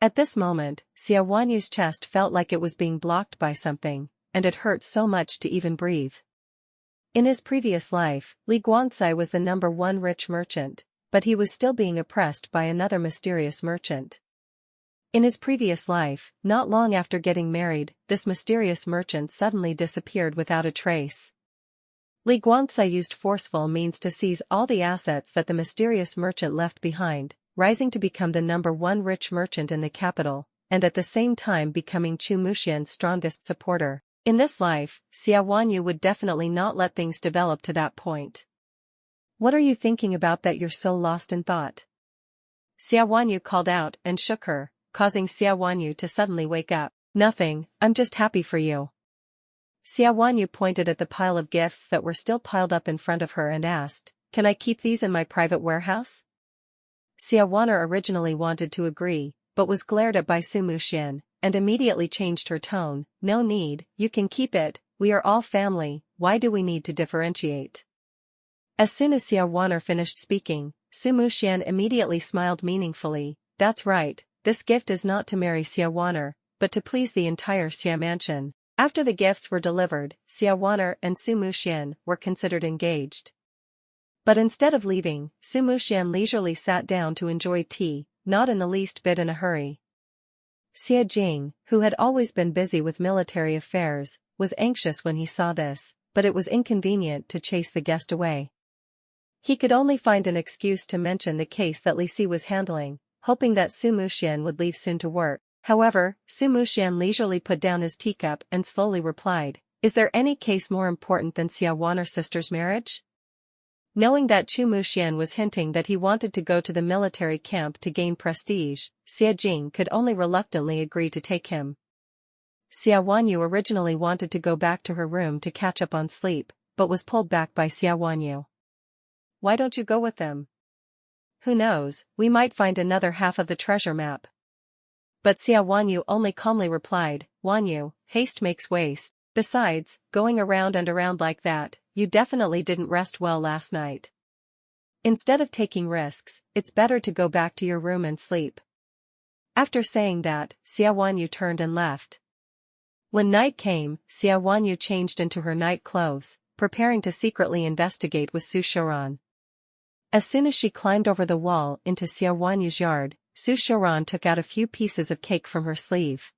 At this moment, Xia Wanyu's chest felt like it was being blocked by something, and it hurt so much to even breathe. In his previous life, Li Guangcai was the #1 rich merchant, but he was still being oppressed by another mysterious merchant. In his previous life, not long after getting married, this mysterious merchant suddenly disappeared without a trace. Li Guangcai used forceful means to seize all the assets that the mysterious merchant left behind, rising to become the #1 rich merchant in the capital, and at the same time becoming Chu Muxian's strongest supporter. In this life, Xia Wanyu would definitely not let things develop to that point. "What are you thinking about that you're so lost in thought?" Xia Wanyu called out and shook her, causing Xia Wanyu to suddenly wake up. "Nothing, I'm just happy for you." Xia Wanyu pointed at the pile of gifts that were still piled up in front of her and asked, "Can I keep these in my private warehouse?" Xia Wanyu originally wanted to agree, but was glared at by Su Muxian, and immediately changed her tone. "No need, you can keep it, we are all family, why do we need to differentiate?" As soon as Xia Wanyu finished speaking, Su Muxian immediately smiled meaningfully. "That's right, this gift is not to marry Xia Wanyu, but to please the entire Xia mansion." After the gifts were delivered, Xia Wanyu and Su Muxian were considered engaged. But instead of leaving, Su Muxian leisurely sat down to enjoy tea, not in the least bit in a hurry. Xie Jing, who had always been busy with military affairs, was anxious when he saw this, but it was inconvenient to chase the guest away. He could only find an excuse to mention the case that Li Si was handling, hoping that Su Muxian would leave soon to work. However, Su Muxian leisurely put down his teacup and slowly replied, "Is there any case more important than Xia Wanyu's sister's marriage?" Knowing that Chu Muxian was hinting that he wanted to go to the military camp to gain prestige, Xie Jing could only reluctantly agree to take him. Xia Wanyu originally wanted to go back to her room to catch up on sleep, but was pulled back by Xia Wanyu. "Why don't you go with them? Who knows, we might find another half of the treasure map." But Xia Wanyu only calmly replied, "Wanyu, haste makes waste. Besides, going around and around like that, you definitely didn't rest well last night. Instead of taking risks, it's better to go back to your room and sleep." After saying that, Xia Wanyu turned and left. When night came, Xia Wanyu changed into her night clothes, preparing to secretly investigate with Su Shouran. As soon as she climbed over the wall into Xia Wanyu's yard, Su Shouran took out a few pieces of cake from her sleeve.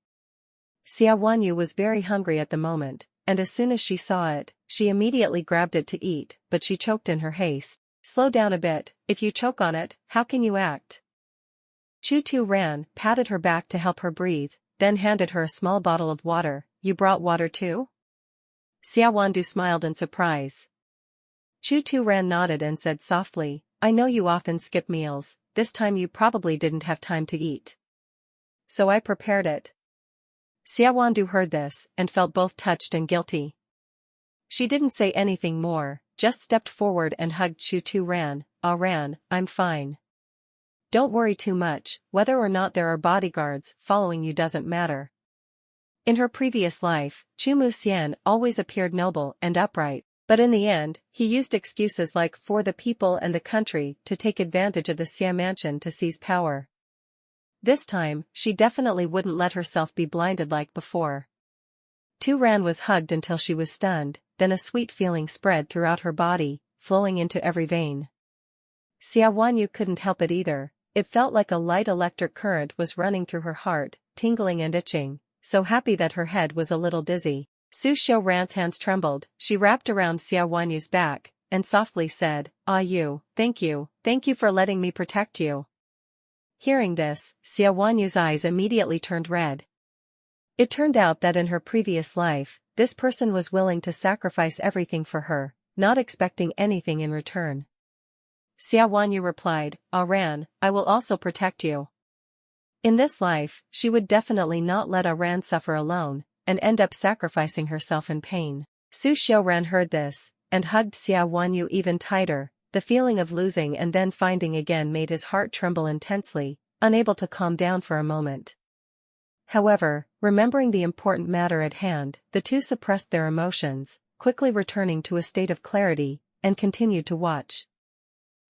Xia Wanyu was very hungry at the moment, and as soon as she saw it, she immediately grabbed it to eat, but she choked in her haste. "Slow down a bit, if you choke on it, how can you act?" Chu Tu ran, patted her back to help her breathe, then handed her a small bottle of water. "You brought water too?" Xia Wanyu smiled in surprise. Chu Tu ran nodded and said softly, "I know you often skip meals, this time you probably didn't have time to eat. So I prepared it." Xia Wanyu heard this, and felt both touched and guilty. She didn't say anything more, just stepped forward and hugged Chu Tu Ran. "Ah Ran, I'm fine. Don't worry too much, whether or not there are bodyguards following you doesn't matter." In her previous life, Chu Muxian always appeared noble and upright, but in the end, he used excuses like "for the people and the country" to take advantage of the Xia mansion to seize power. This time, she definitely wouldn't let herself be blinded like before. Tu Ran was hugged until she was stunned, then a sweet feeling spread throughout her body, flowing into every vein. Xia Wanyu couldn't help it either. It felt like a light electric current was running through her heart, tingling and itching, so happy that her head was a little dizzy. Su Shouran's hands trembled, she wrapped around Xia Wanyu's back, and softly said, "Ah you, thank you for letting me protect you." Hearing this, Xia Wanyu's eyes immediately turned red. It turned out that in her previous life, this person was willing to sacrifice everything for her, not expecting anything in return. Xia Wanyu replied, "Ah Ran, I will also protect you." In this life, she would definitely not let Ah Ran suffer alone, and end up sacrificing herself in pain. Su Shouran heard this, and hugged Xia Wanyu even tighter. The feeling of losing and then finding again made his heart tremble intensely, unable to calm down for a moment. However, remembering the important matter at hand, the two suppressed their emotions, quickly returning to a state of clarity, and continued to watch.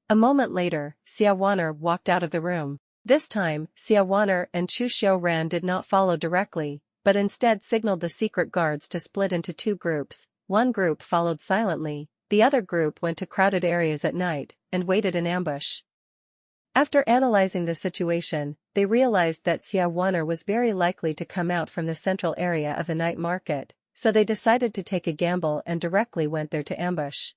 A moment later, Xia Wanyu walked out of the room. This time, Xiaowaner and Chu Xiaoran did not follow directly, but instead signaled the secret guards to split into two groups. One group followed silently, the other group went to crowded areas at night, and waited in ambush. After analyzing the situation, they realized that Xiaowaner was very likely to come out from the central area of the night market, so they decided to take a gamble and directly went there to ambush.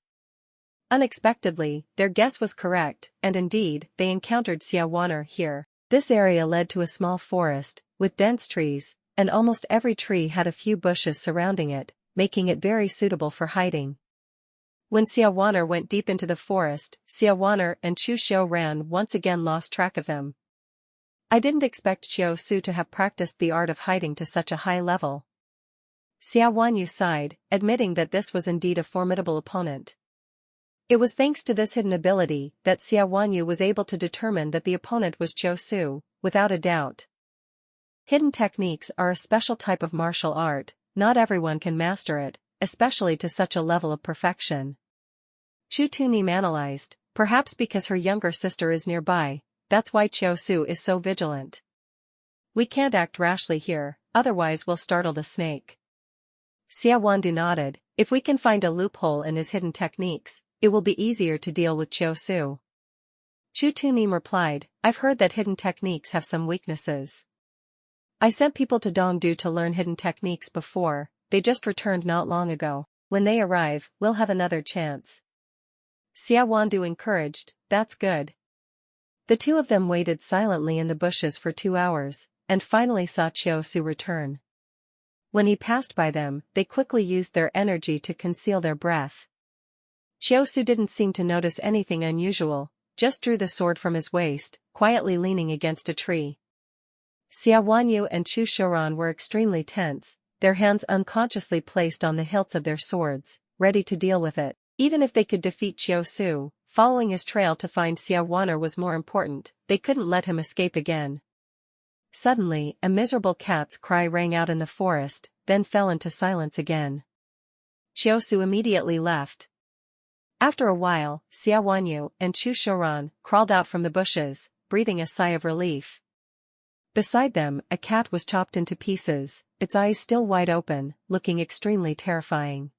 Unexpectedly, their guess was correct, and indeed, they encountered Xiaowaner here. This area led to a small forest, with dense trees, and almost every tree had a few bushes surrounding it, making it very suitable for hiding. When Xiaowaner went deep into the forest, Xiaowaner and Chu Xiaoran once again lost track of them. I didn't expect Xiao Su to have practiced the art of hiding to such a high level. Xiao Wanyu sighed, admitting that this was indeed a formidable opponent. It was thanks to this hidden ability that Xiao Wanyu was able to determine that the opponent was Xiao Su, without a doubt. Hidden techniques are a special type of martial art, not everyone can master it, especially to such a level of perfection. Chu Tunim analyzed, perhaps because her younger sister is nearby, that's why Xiao Su is so vigilant. We can't act rashly here, otherwise we'll startle the snake. Xiao Wandu nodded, if we can find a loophole in his hidden techniques, it will be easier to deal with Xiao Su. Chu Tunim replied, I've heard that hidden techniques have some weaknesses. I sent people to Dongdu to learn hidden techniques before, they just returned not long ago. When they arrive, we'll have another chance. Xiao Wandu encouraged, that's good. The two of them waited silently in the bushes for 2 hours, and finally saw Xiao Su return. When he passed by them, they quickly used their energy to conceal their breath. Xiao Su didn't seem to notice anything unusual, just drew the sword from his waist, quietly leaning against a tree. Xiao Wanyu and Chu Xiaoran were extremely tense, their hands unconsciously placed on the hilts of their swords, ready to deal with it. Even if they could defeat Xiao Su, following his trail to find Xiaowaner was more important, they couldn't let him escape again. Suddenly, a miserable cat's cry rang out in the forest, then fell into silence again. Xiao Su immediately left. After a while, Xiao Wanyu and Chu Xiaoran crawled out from the bushes, breathing a sigh of relief. Beside them, a cat was chopped into pieces, its eyes still wide open, looking extremely terrifying.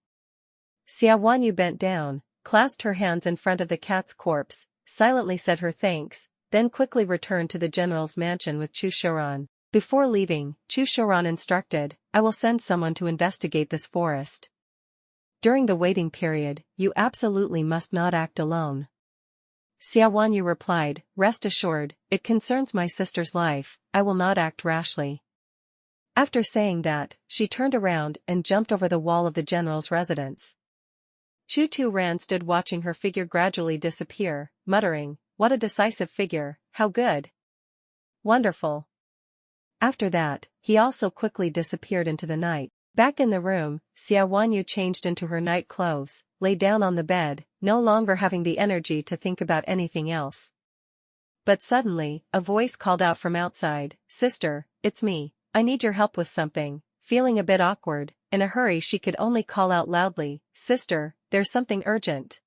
Xiao Wanyu bent down, clasped her hands in front of the cat's corpse, silently said her thanks, then quickly returned to the general's mansion with Chu Xiaoran. Before leaving, Chu Xiaoran instructed, I will send someone to investigate this forest. During the waiting period, you absolutely must not act alone. Xiao Wanyu replied, rest assured, it concerns my sister's life, I will not act rashly. After saying that, she turned around and jumped over the wall of the general's residence. Chu Tu-ran stood watching her figure gradually disappear, muttering, what a decisive figure, how good. Wonderful. After that, he also quickly disappeared into the night. Back in the room, Xiao Wanyu changed into her night clothes, lay down on the bed, no longer having the energy to think about anything else. But suddenly, a voice called out from outside, Sister, it's me, I need your help with something. Feeling a bit awkward, in a hurry she could only call out loudly, Sister, there's something urgent.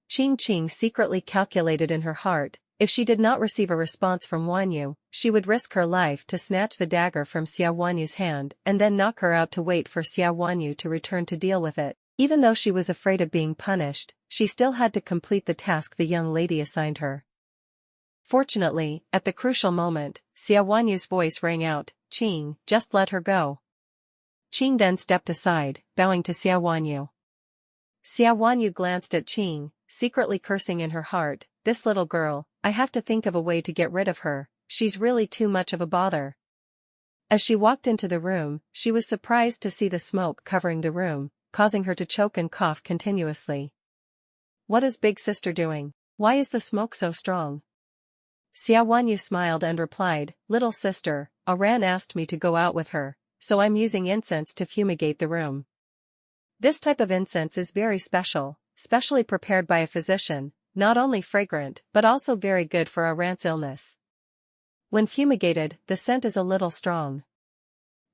Qing Qing secretly calculated in her heart, if she did not receive a response from Wanyu, she would risk her life to snatch the dagger from Xiao Wanyu's hand and then knock her out to wait for Xiao Wanyu to return to deal with it. Even though she was afraid of being punished, she still had to complete the task the young lady assigned her. Fortunately, at the crucial moment, Xiao Wanyu's voice rang out, Qing, just let her go. Qing then stepped aside, bowing to Xiao Wanyu. Xiao Wanyu glanced at Qing, secretly cursing in her heart, this little girl, I have to think of a way to get rid of her, she's really too much of a bother. As she walked into the room, she was surprised to see the smoke covering the room, causing her to choke and cough continuously. What is big sister doing? Why is the smoke so strong? Xiao Wanyu smiled and replied, little sister, Aran asked me to go out with her, so I'm using incense to fumigate the room. This type of incense is very special, specially prepared by a physician, not only fragrant but also very good for Aran's illness. When fumigated, the scent is a little strong.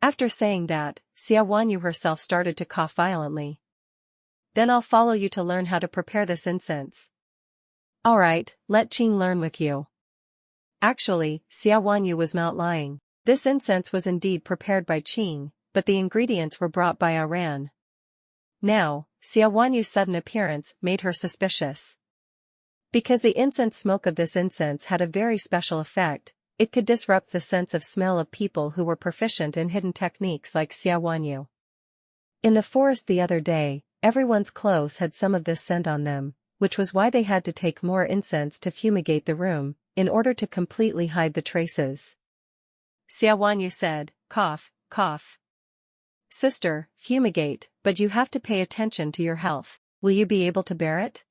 After saying that, Xiao Wanyu herself started to cough violently. Then I'll follow you to learn how to prepare this incense. Alright, let Qing learn with you. Actually, Xia Wanyu was not lying. This incense was indeed prepared by Qing, but the ingredients were brought by Iran. Now, Xia Wanyu's sudden appearance made her suspicious. Because the incense smoke of this incense had a very special effect, it could disrupt the sense of smell of people who were proficient in hidden techniques like Xia Wanyu. In the forest the other day, everyone's clothes had some of this scent on them, which was why they had to take more incense to fumigate the room, in order to completely hide the traces. Xia Wanyu said, cough, cough. Sister, fumigate, but you have to pay attention to your health. Will you be able to bear it?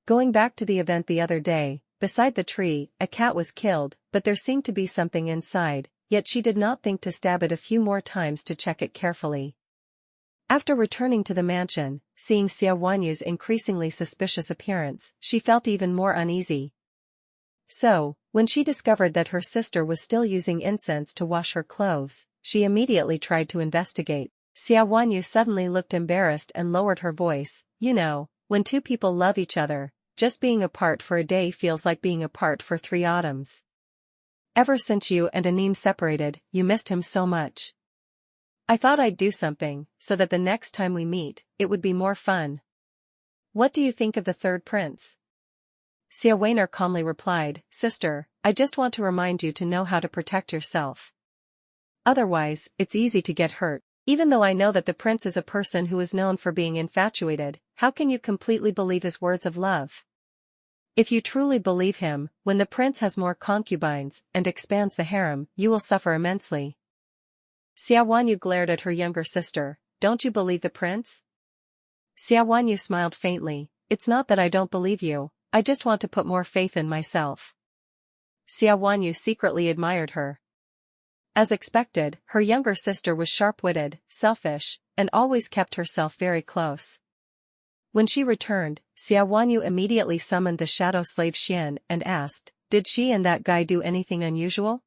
Going back to the event the other day, beside the tree, a cat was killed, but there seemed to be something inside, yet she did not think to stab it a few more times to check it carefully. After returning to the mansion, seeing Xia Wanyu's increasingly suspicious appearance, she felt even more uneasy. So, when she discovered that her sister was still using incense to wash her clothes, she immediately tried to investigate. Xia Wanyu suddenly looked embarrassed and lowered her voice. You know, when two people love each other, just being apart for a day feels like being apart for 3 autumns. Ever since you and Anim separated, you missed him so much. I thought I'd do something, so that the next time we meet, it would be more fun. What do you think of the third prince? Xia Weiner calmly replied, Sister, I just want to remind you to know how to protect yourself. Otherwise, it's easy to get hurt. Even though I know that the prince is a person who is known for being infatuated, how can you completely believe his words of love? If you truly believe him, when the prince has more concubines and expands the harem, you will suffer immensely. Xia Wanyu glared at her younger sister. Don't you believe the prince? Xia Wanyu smiled faintly. It's not that I don't believe you, I just want to put more faith in myself. Xia Wanyu secretly admired her. As expected, her younger sister was sharp-witted, selfish, and always kept herself very close. When she returned, Xia Wanyu immediately summoned the shadow slave Xian and asked, Did she and that guy do anything unusual?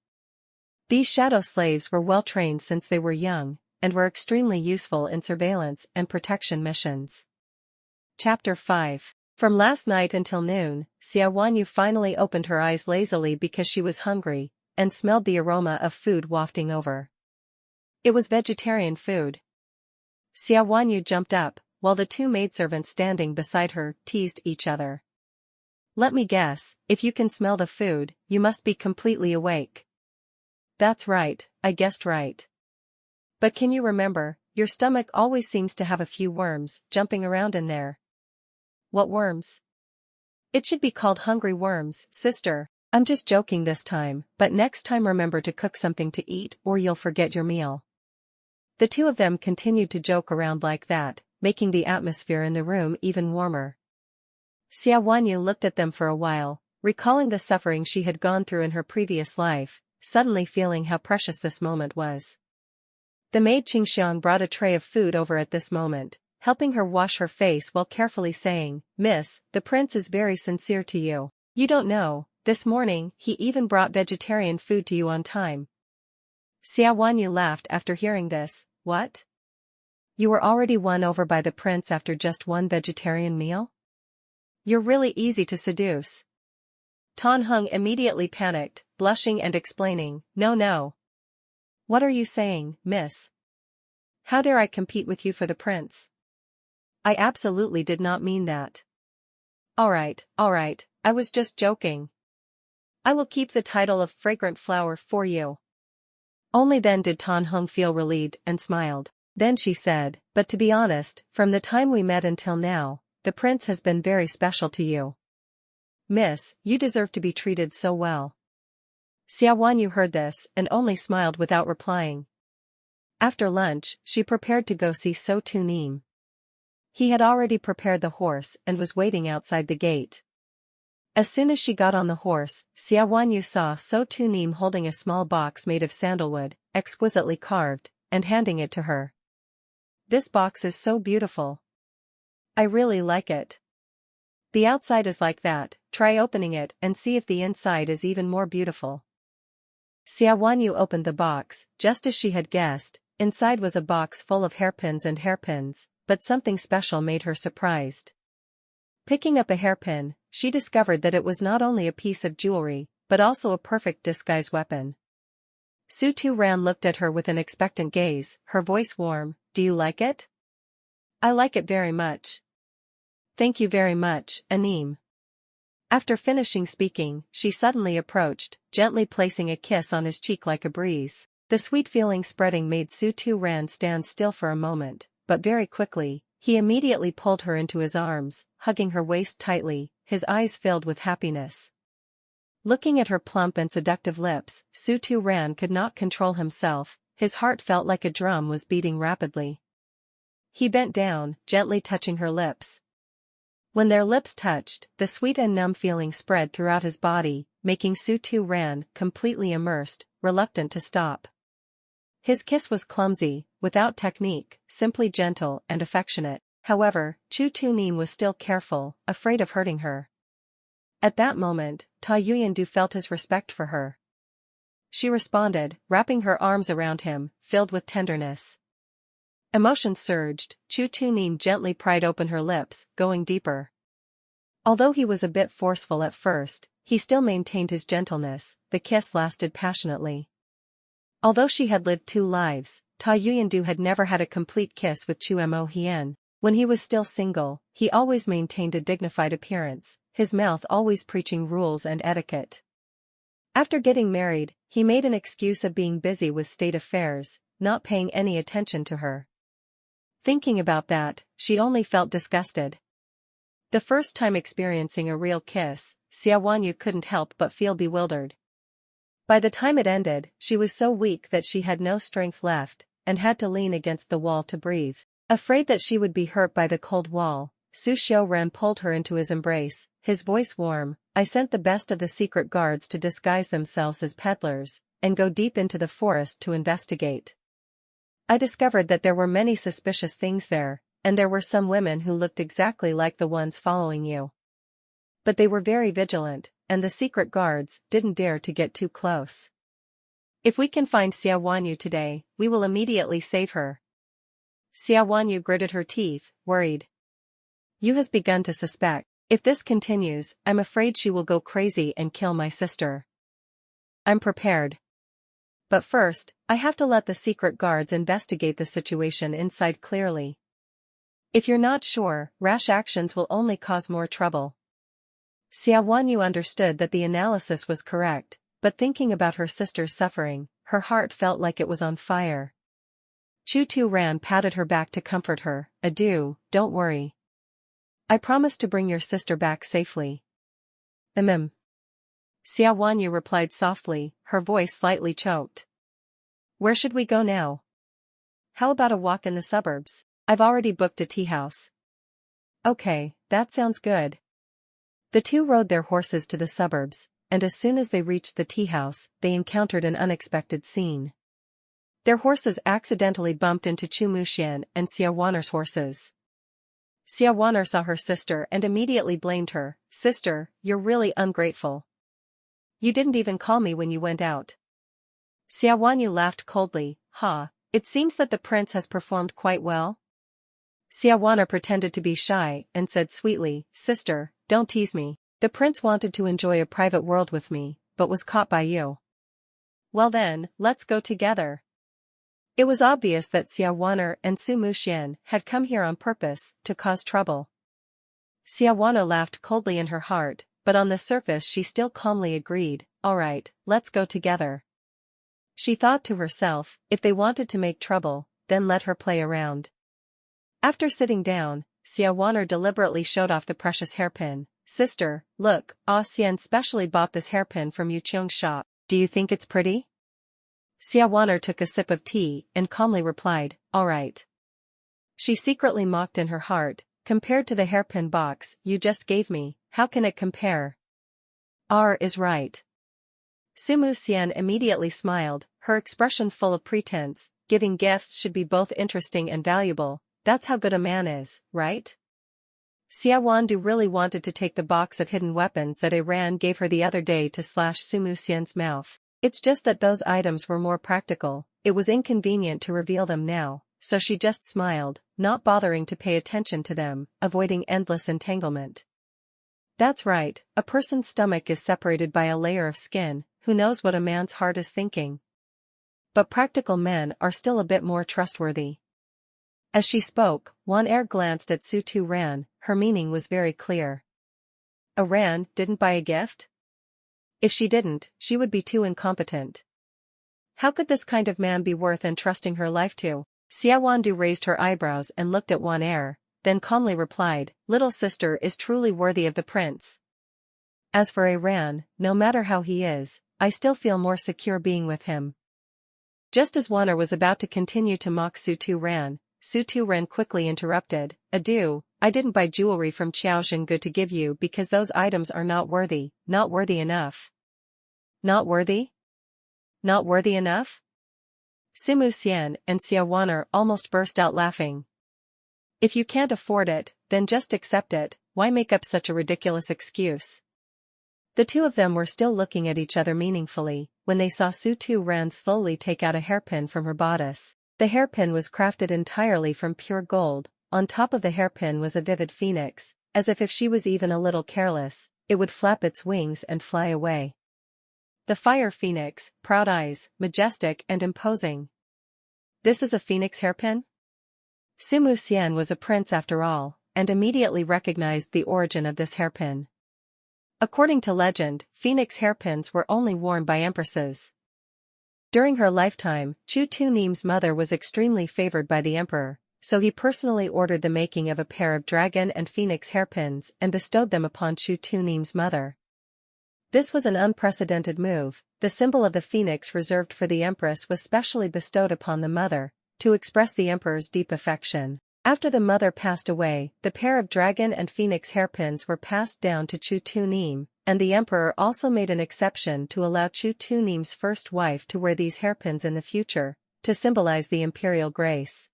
These shadow slaves were well trained since they were young, and were extremely useful in surveillance and protection missions. Chapter 5. From last night until noon, Xia Wanyu finally opened her eyes lazily because she was hungry, and smelled the aroma of food wafting over. It was vegetarian food. Xia Wanyu jumped up, while the 2 maidservants standing beside her teased each other. Let me guess, if you can smell the food, you must be completely awake. That's right, I guessed right. But can you remember, your stomach always seems to have a few worms jumping around in there. What worms? It should be called hungry worms, sister. I'm just joking this time, but next time remember to cook something to eat or you'll forget your meal. The 2 of them continued to joke around like that, making the atmosphere in the room even warmer. Xia Wanyu looked at them for a while, recalling the suffering she had gone through in her previous life, suddenly feeling how precious this moment was. The maid Qingxiang brought a tray of food over at this moment, helping her wash her face while carefully saying, Miss, the prince is very sincere to you. You don't know, this morning he even brought vegetarian food to you on time. Xia Wanyu laughed after hearing this. What? You were already won over by the prince after just one vegetarian meal? You're really easy to seduce. Tan Heng immediately panicked, blushing and explaining, No. What are you saying, miss? How dare I compete with you for the prince? I absolutely did not mean that. Alright, I was just joking. I will keep the title of fragrant flower for you. Only then did Tan Heng feel relieved and smiled. Then she said, But to be honest, from the time we met until now, the prince has been very special to you. Miss, you deserve to be treated so well. Xia Wanyu heard this and only smiled without replying. After lunch, she prepared to go see So Tunim. He had already prepared the horse and was waiting outside the gate. As soon as she got on the horse, Xia Wanyu saw So Tunim holding a small box made of sandalwood, exquisitely carved, and handing it to her. This box is so beautiful. I really like it. The outside is like that, try opening it and see if the inside is even more beautiful. Xia Wanyu opened the box, just as she had guessed, inside was a box full of hairpins, but something special made her surprised. Picking up a hairpin, she discovered that it was not only a piece of jewelry, but also a perfect disguise weapon. Su Tu-ran looked at her with an expectant gaze, her voice warm. Do you like it? I like it very much. Thank you very much, Anim. After finishing speaking, she suddenly approached, gently placing a kiss on his cheek like a breeze. The sweet feeling spreading made Su Tu-ran stand still for a moment, but very quickly, he immediately pulled her into his arms, hugging her waist tightly, his eyes filled with happiness. Looking at her plump and seductive lips, Su Tu-ran could not control himself, his heart felt like a drum was beating rapidly. He bent down, gently touching her lips. When their lips touched, the sweet and numb feeling spread throughout his body, making Su Tu-ran completely immersed, reluctant to stop. His kiss was clumsy, without technique, simply gentle and affectionate. However, Chu Tu-nin was still careful, afraid of hurting her. At that moment, Ta Yuyandu felt his respect for her. She responded, wrapping her arms around him, filled with tenderness. Emotion surged, Chu Tu-nin gently pried open her lips, going deeper. Although he was a bit forceful at first, he still maintained his gentleness. The kiss lasted passionately. Although she had lived 2 lives, Ta Yuyandu had never had a complete kiss with Chu Mo Hien. When he was still single, he always maintained a dignified appearance, his mouth always preaching rules and etiquette. After getting married, he made an excuse of being busy with state affairs, not paying any attention to her. Thinking about that, she only felt disgusted. The first time experiencing a real kiss, Xia Wanyu couldn't help but feel bewildered. By the time it ended, she was so weak that she had no strength left, and had to lean against the wall to breathe. Afraid that she would be hurt by the cold wall, Su Xiaoran pulled her into his embrace, his voice warm. I sent the best of the secret guards to disguise themselves as peddlers, and go deep into the forest to investigate. I discovered that there were many suspicious things there, and there were some women who looked exactly like the ones following you. But they were very vigilant, and the secret guards didn't dare to get too close. If we can find Xia Wanyu today, we will immediately save her. Xia Wanyu gritted her teeth, worried. You has begun to suspect. If this continues, I'm afraid she will go crazy and kill my sister. I'm prepared. But first, I have to let the secret guards investigate the situation inside clearly. If you're not sure, rash actions will only cause more trouble. Xia Wanyu understood that the analysis was correct, but thinking about her sister's suffering, her heart felt like it was on fire. Chu Tu-ran patted her back to comfort her. Adieu, don't worry. I promise to bring your sister back safely. Xia Wanyu replied softly, her voice slightly choked. Where should we go now? How about a walk in the suburbs? I've already booked a tea house. Okay, that sounds good. The two rode their horses to the suburbs, and as soon as they reached the tea house, they encountered an unexpected scene. Their horses accidentally bumped into Chu Muxian and Xia Wan'er's horses. Xia Wan'er saw her sister and immediately blamed her. Sister, you're really ungrateful. You didn't even call me when you went out. Xia Wanyu laughed coldly. It seems that the prince has performed quite well. Xia Wan'er pretended to be shy and said sweetly, Sister, don't tease me. The prince wanted to enjoy a private world with me, but was caught by you. Well then, let's go together. It was obvious that Xia Wan'er and Su Muxian had come here on purpose to cause trouble. Xia Wan'er laughed coldly in her heart, but on the surface she still calmly agreed, all right, let's go together. She thought to herself, if they wanted to make trouble, then let her play around. After sitting down, Xia Wan'er deliberately showed off the precious hairpin. Sister, look, Ah Xian specially bought this hairpin from Yu Qiong's shop. Do you think it's pretty? Xia Wan'er took a sip of tea and calmly replied, all right. She secretly mocked in her heart, compared to the hairpin box you just gave me, how can it compare? R is right. Su Muxian immediately smiled, her expression full of pretense. Giving gifts should be both interesting and valuable, that's how good a man is, right? Xia Wandu really wanted to take the box of hidden weapons that Iran gave her the other day to slash Su Muxian's mouth. It's just that those items were more practical, it was inconvenient to reveal them now, so she just smiled, not bothering to pay attention to them, avoiding endless entanglement. That's right, a person's stomach is separated by a layer of skin, who knows what a man's heart is thinking. But practical men are still a bit more trustworthy. As she spoke, Wan Er glanced at Su Tu Ran, her meaning was very clear. Ran didn't buy a gift? If she didn't, she would be too incompetent. How could this kind of man be worth entrusting her life to? Xia Wandu raised her eyebrows and looked at Wan Er, then calmly replied, "Little sister is truly worthy of the prince. As for Ran, no matter how he is, I still feel more secure being with him." Just as Wan Er was about to continue to mock Su Tu Ran quickly interrupted, "Adieu, I didn't buy jewelry from Qiao Zhengge to give you because those items are not worthy enough." Not worthy? Not worthy enough? Sumu Xian and Xia Waner almost burst out laughing. If you can't afford it, then just accept it, why make up such a ridiculous excuse? The two of them were still looking at each other meaningfully, when they saw Su Tu Ran slowly take out a hairpin from her bodice. The hairpin was crafted entirely from pure gold, on top of the hairpin was a vivid phoenix, as if she was even a little careless, it would flap its wings and fly away. The fire phoenix, proud eyes, majestic and imposing. This is a phoenix hairpin? Sumu Xian was a prince after all, and immediately recognized the origin of this hairpin. According to legend, phoenix hairpins were only worn by empresses. During her lifetime, Chu Tunim's mother was extremely favored by the emperor, so he personally ordered the making of a pair of dragon and phoenix hairpins and bestowed them upon Chu Tunim's mother. This was an unprecedented move. The symbol of the phoenix reserved for the empress was specially bestowed upon the mother, to express the emperor's deep affection. After the mother passed away, the pair of dragon and phoenix hairpins were passed down to Chu Tunim, and the emperor also made an exception to allow Chu Tunim's first wife to wear these hairpins in the future, to symbolize the imperial grace.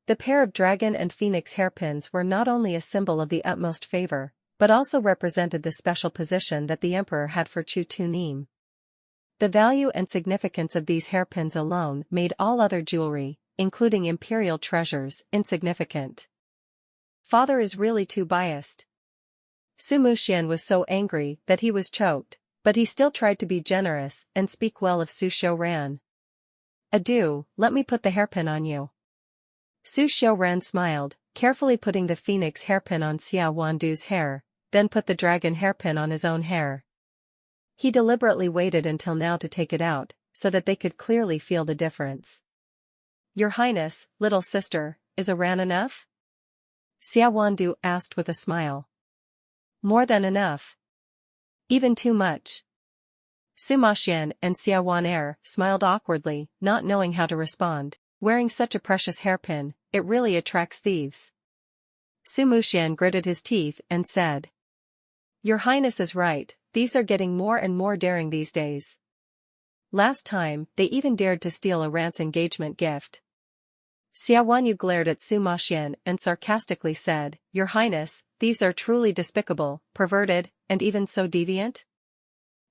The pair of dragon and phoenix hairpins were not only a symbol of the utmost favor, but also represented the special position that the emperor had for Chu Tunim. The value and significance of these hairpins alone made all other jewelry, including imperial treasures, insignificant. Father is really too biased. Su Muxian was so angry that he was choked, but he still tried to be generous and speak well of Su Xiuran. "Adieu, let me put the hairpin on you." Su Xiuran smiled, carefully putting the phoenix hairpin on Xia Wandu's hair, then put the dragon hairpin on his own hair. He deliberately waited until now to take it out, so that they could clearly feel the difference. "Your Highness, little sister, is Ran enough?" Xia Wandu asked with a smile. "More than enough. Even too much." Sima Xian and Xia Waner smiled awkwardly, not knowing how to respond. Wearing such a precious hairpin, it really attracts thieves. Su Muxian gritted his teeth and said, "Your Highness is right, thieves are getting more and more daring these days. Last time, they even dared to steal Ran's engagement gift." Xia Wanyu glared at Su Muxian and sarcastically said, "Your Highness, thieves are truly despicable, perverted, and even so deviant?"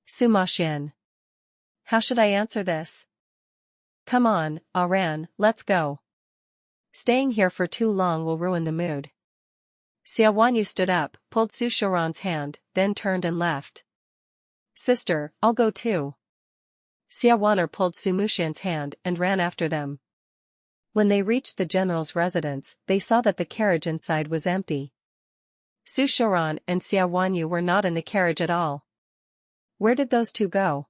Su Muxian. How should I answer this? Come on, Ran, let's go. Staying here for too long will ruin the mood. Xia Wanyu stood up, pulled Su Xiuran's hand, then turned and left. "Sister, I'll go too." Xia Waner pulled Su Muxian's hand and ran after them. When they reached the general's residence, they saw that the carriage inside was empty. Su Xiuran and Xia Wanyu were not in the carriage at all. Where did those two go?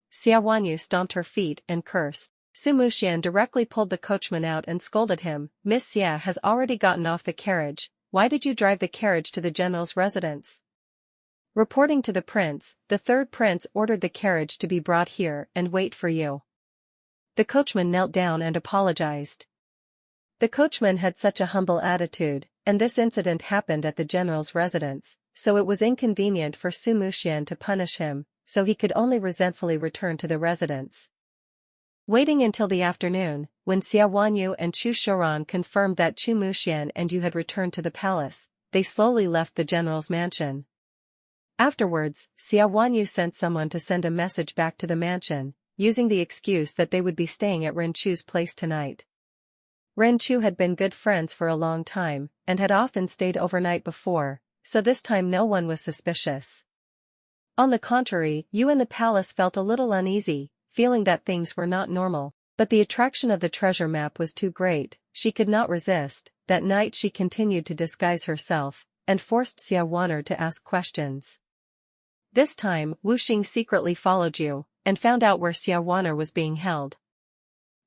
Xia Wanyu stomped her feet and cursed. Su Muxian directly pulled the coachman out and scolded him. "Miss Xia has already gotten off the carriage, why did you drive the carriage to the general's residence?" Reporting to the prince, the third prince ordered the carriage to be brought here and wait for you. The coachman knelt down and apologized. The coachman had such a humble attitude, and this incident happened at the general's residence, so it was inconvenient for Su Muxian to punish him, so he could only resentfully return to the residence. Waiting until the afternoon, when Xia Wanyu and Chu Xiuran confirmed that Chu Muxian and Yu had returned to the palace, they slowly left the general's mansion. Afterwards, Xia Wanyu sent someone to send a message back to the mansion, using the excuse that they would be staying at Ren Chu's place tonight. Ren Chu had been good friends for a long time, and had often stayed overnight before, so this time no one was suspicious. On the contrary, Yu in the palace felt a little uneasy, feeling that things were not normal. But the attraction of the treasure map was too great, she could not resist. That night she continued to disguise herself, and forced Xia Wan'er to ask questions. This time, Wu Xing secretly followed Yu, and found out where Xia Wan'er was being held.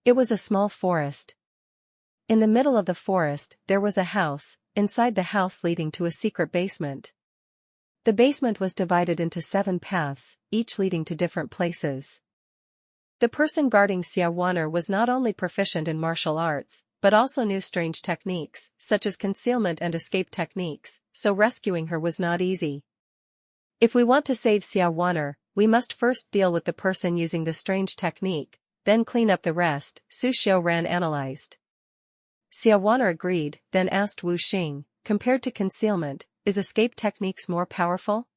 It was a small forest. In the middle of the forest, there was a house, inside the house leading to a secret basement. The basement was divided into 7 paths, each leading to different places. The person guarding Xia Wan'er was not only proficient in martial arts, but also knew strange techniques, such as concealment and escape techniques, so rescuing her was not easy. If we want to save Xia Wan'er, we must first deal with the person using the strange technique, then clean up the rest, Su Xiaoran analyzed. Xia Wan'er agreed, then asked Wu Xing, compared to concealment, is escape techniques more powerful?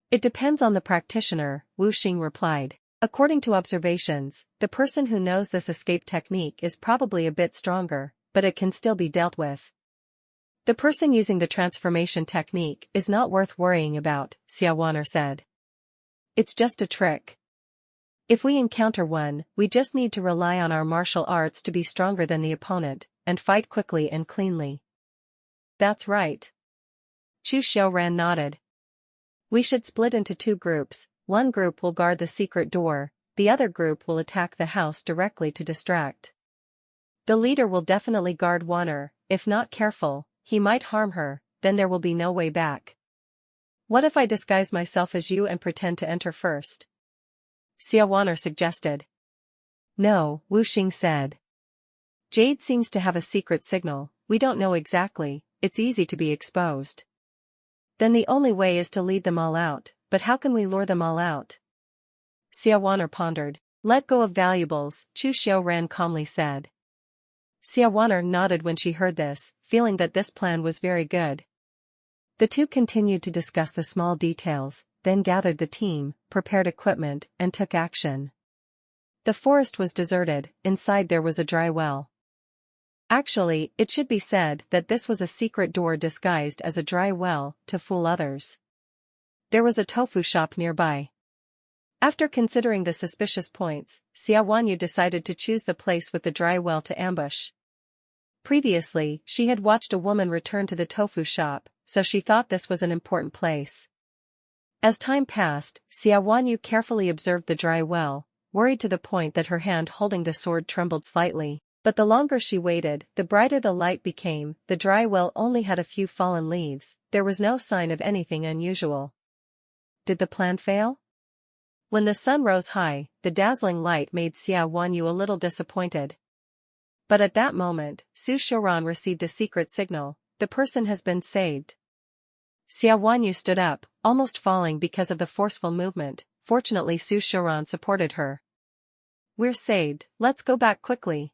It depends on the practitioner, Wu Xing replied. According to observations, the person who knows this escape technique is probably a bit stronger, but it can still be dealt with. The person using the transformation technique is not worth worrying about, Xia Wan'er said. It's just a trick. If we encounter one, we just need to rely on our martial arts to be stronger than the opponent, and fight quickly and cleanly. That's right. Chu Xiaoran nodded. We should split into 2 groups. One group will guard the secret door, the other group will attack the house directly to distract. The leader will definitely guard Wan'er. If not careful, he might harm her, then there will be no way back. What if I disguise myself as you and pretend to enter first? Xia Wan'er suggested. No, Wu Xing said. Jade seems to have a secret signal, we don't know exactly, it's easy to be exposed. Then the only way is to lead them all out. But how can we lure them all out? Xia Wan'er pondered. Let go of valuables, Chu Xiaoran calmly said. Xia Wan'er nodded when she heard this, feeling that this plan was very good. The two continued to discuss the small details, then gathered the team, prepared equipment, and took action. The forest was deserted, inside there was a dry well. Actually, it should be said that this was a secret door disguised as a dry well, to fool others. There was a tofu shop nearby. After considering the suspicious points, Xia Wanyu decided to choose the place with the dry well to ambush. Previously, she had watched a woman return to the tofu shop, so she thought this was an important place. As time passed, Xia Wanyu carefully observed the dry well, worried to the point that her hand holding the sword trembled slightly. But the longer she waited, the brighter the light became. The dry well only had a few fallen leaves, there was no sign of anything unusual. Did the plan fail? When the sun rose high, the dazzling light made Xia Wanyu a little disappointed. But at that moment, Su Xiaoran received a secret signal, the person has been saved. Xia Wanyu stood up, almost falling because of the forceful movement. Fortunately Su Xiaoran supported her. We're saved, let's go back quickly.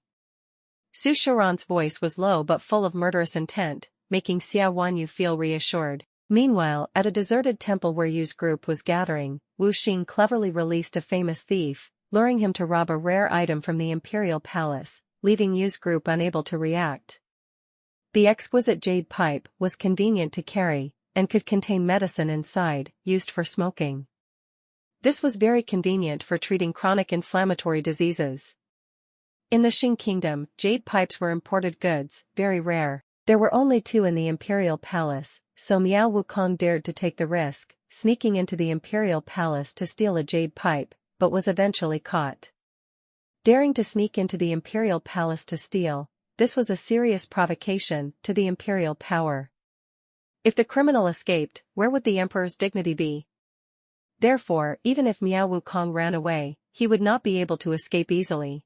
Su Xiaoran's voice was low but full of murderous intent, making Xia Wanyu feel reassured. Meanwhile, at a deserted temple where Yu's group was gathering, Wu Xing cleverly released a famous thief, luring him to rob a rare item from the imperial palace, leaving Yu's group unable to react. The exquisite jade pipe was convenient to carry, and could contain medicine inside, used for smoking. This was very convenient for treating chronic inflammatory diseases. In the Qing kingdom, jade pipes were imported goods, very rare. There were only 2 in the imperial palace, so Miao Wukong dared to take the risk, sneaking into the imperial palace to steal a jade pipe, but was eventually caught. Daring to sneak into the imperial palace to steal, this was a serious provocation to the imperial power. If the criminal escaped, where would the emperor's dignity be? Therefore, even if Miao Wukong ran away, he would not be able to escape easily.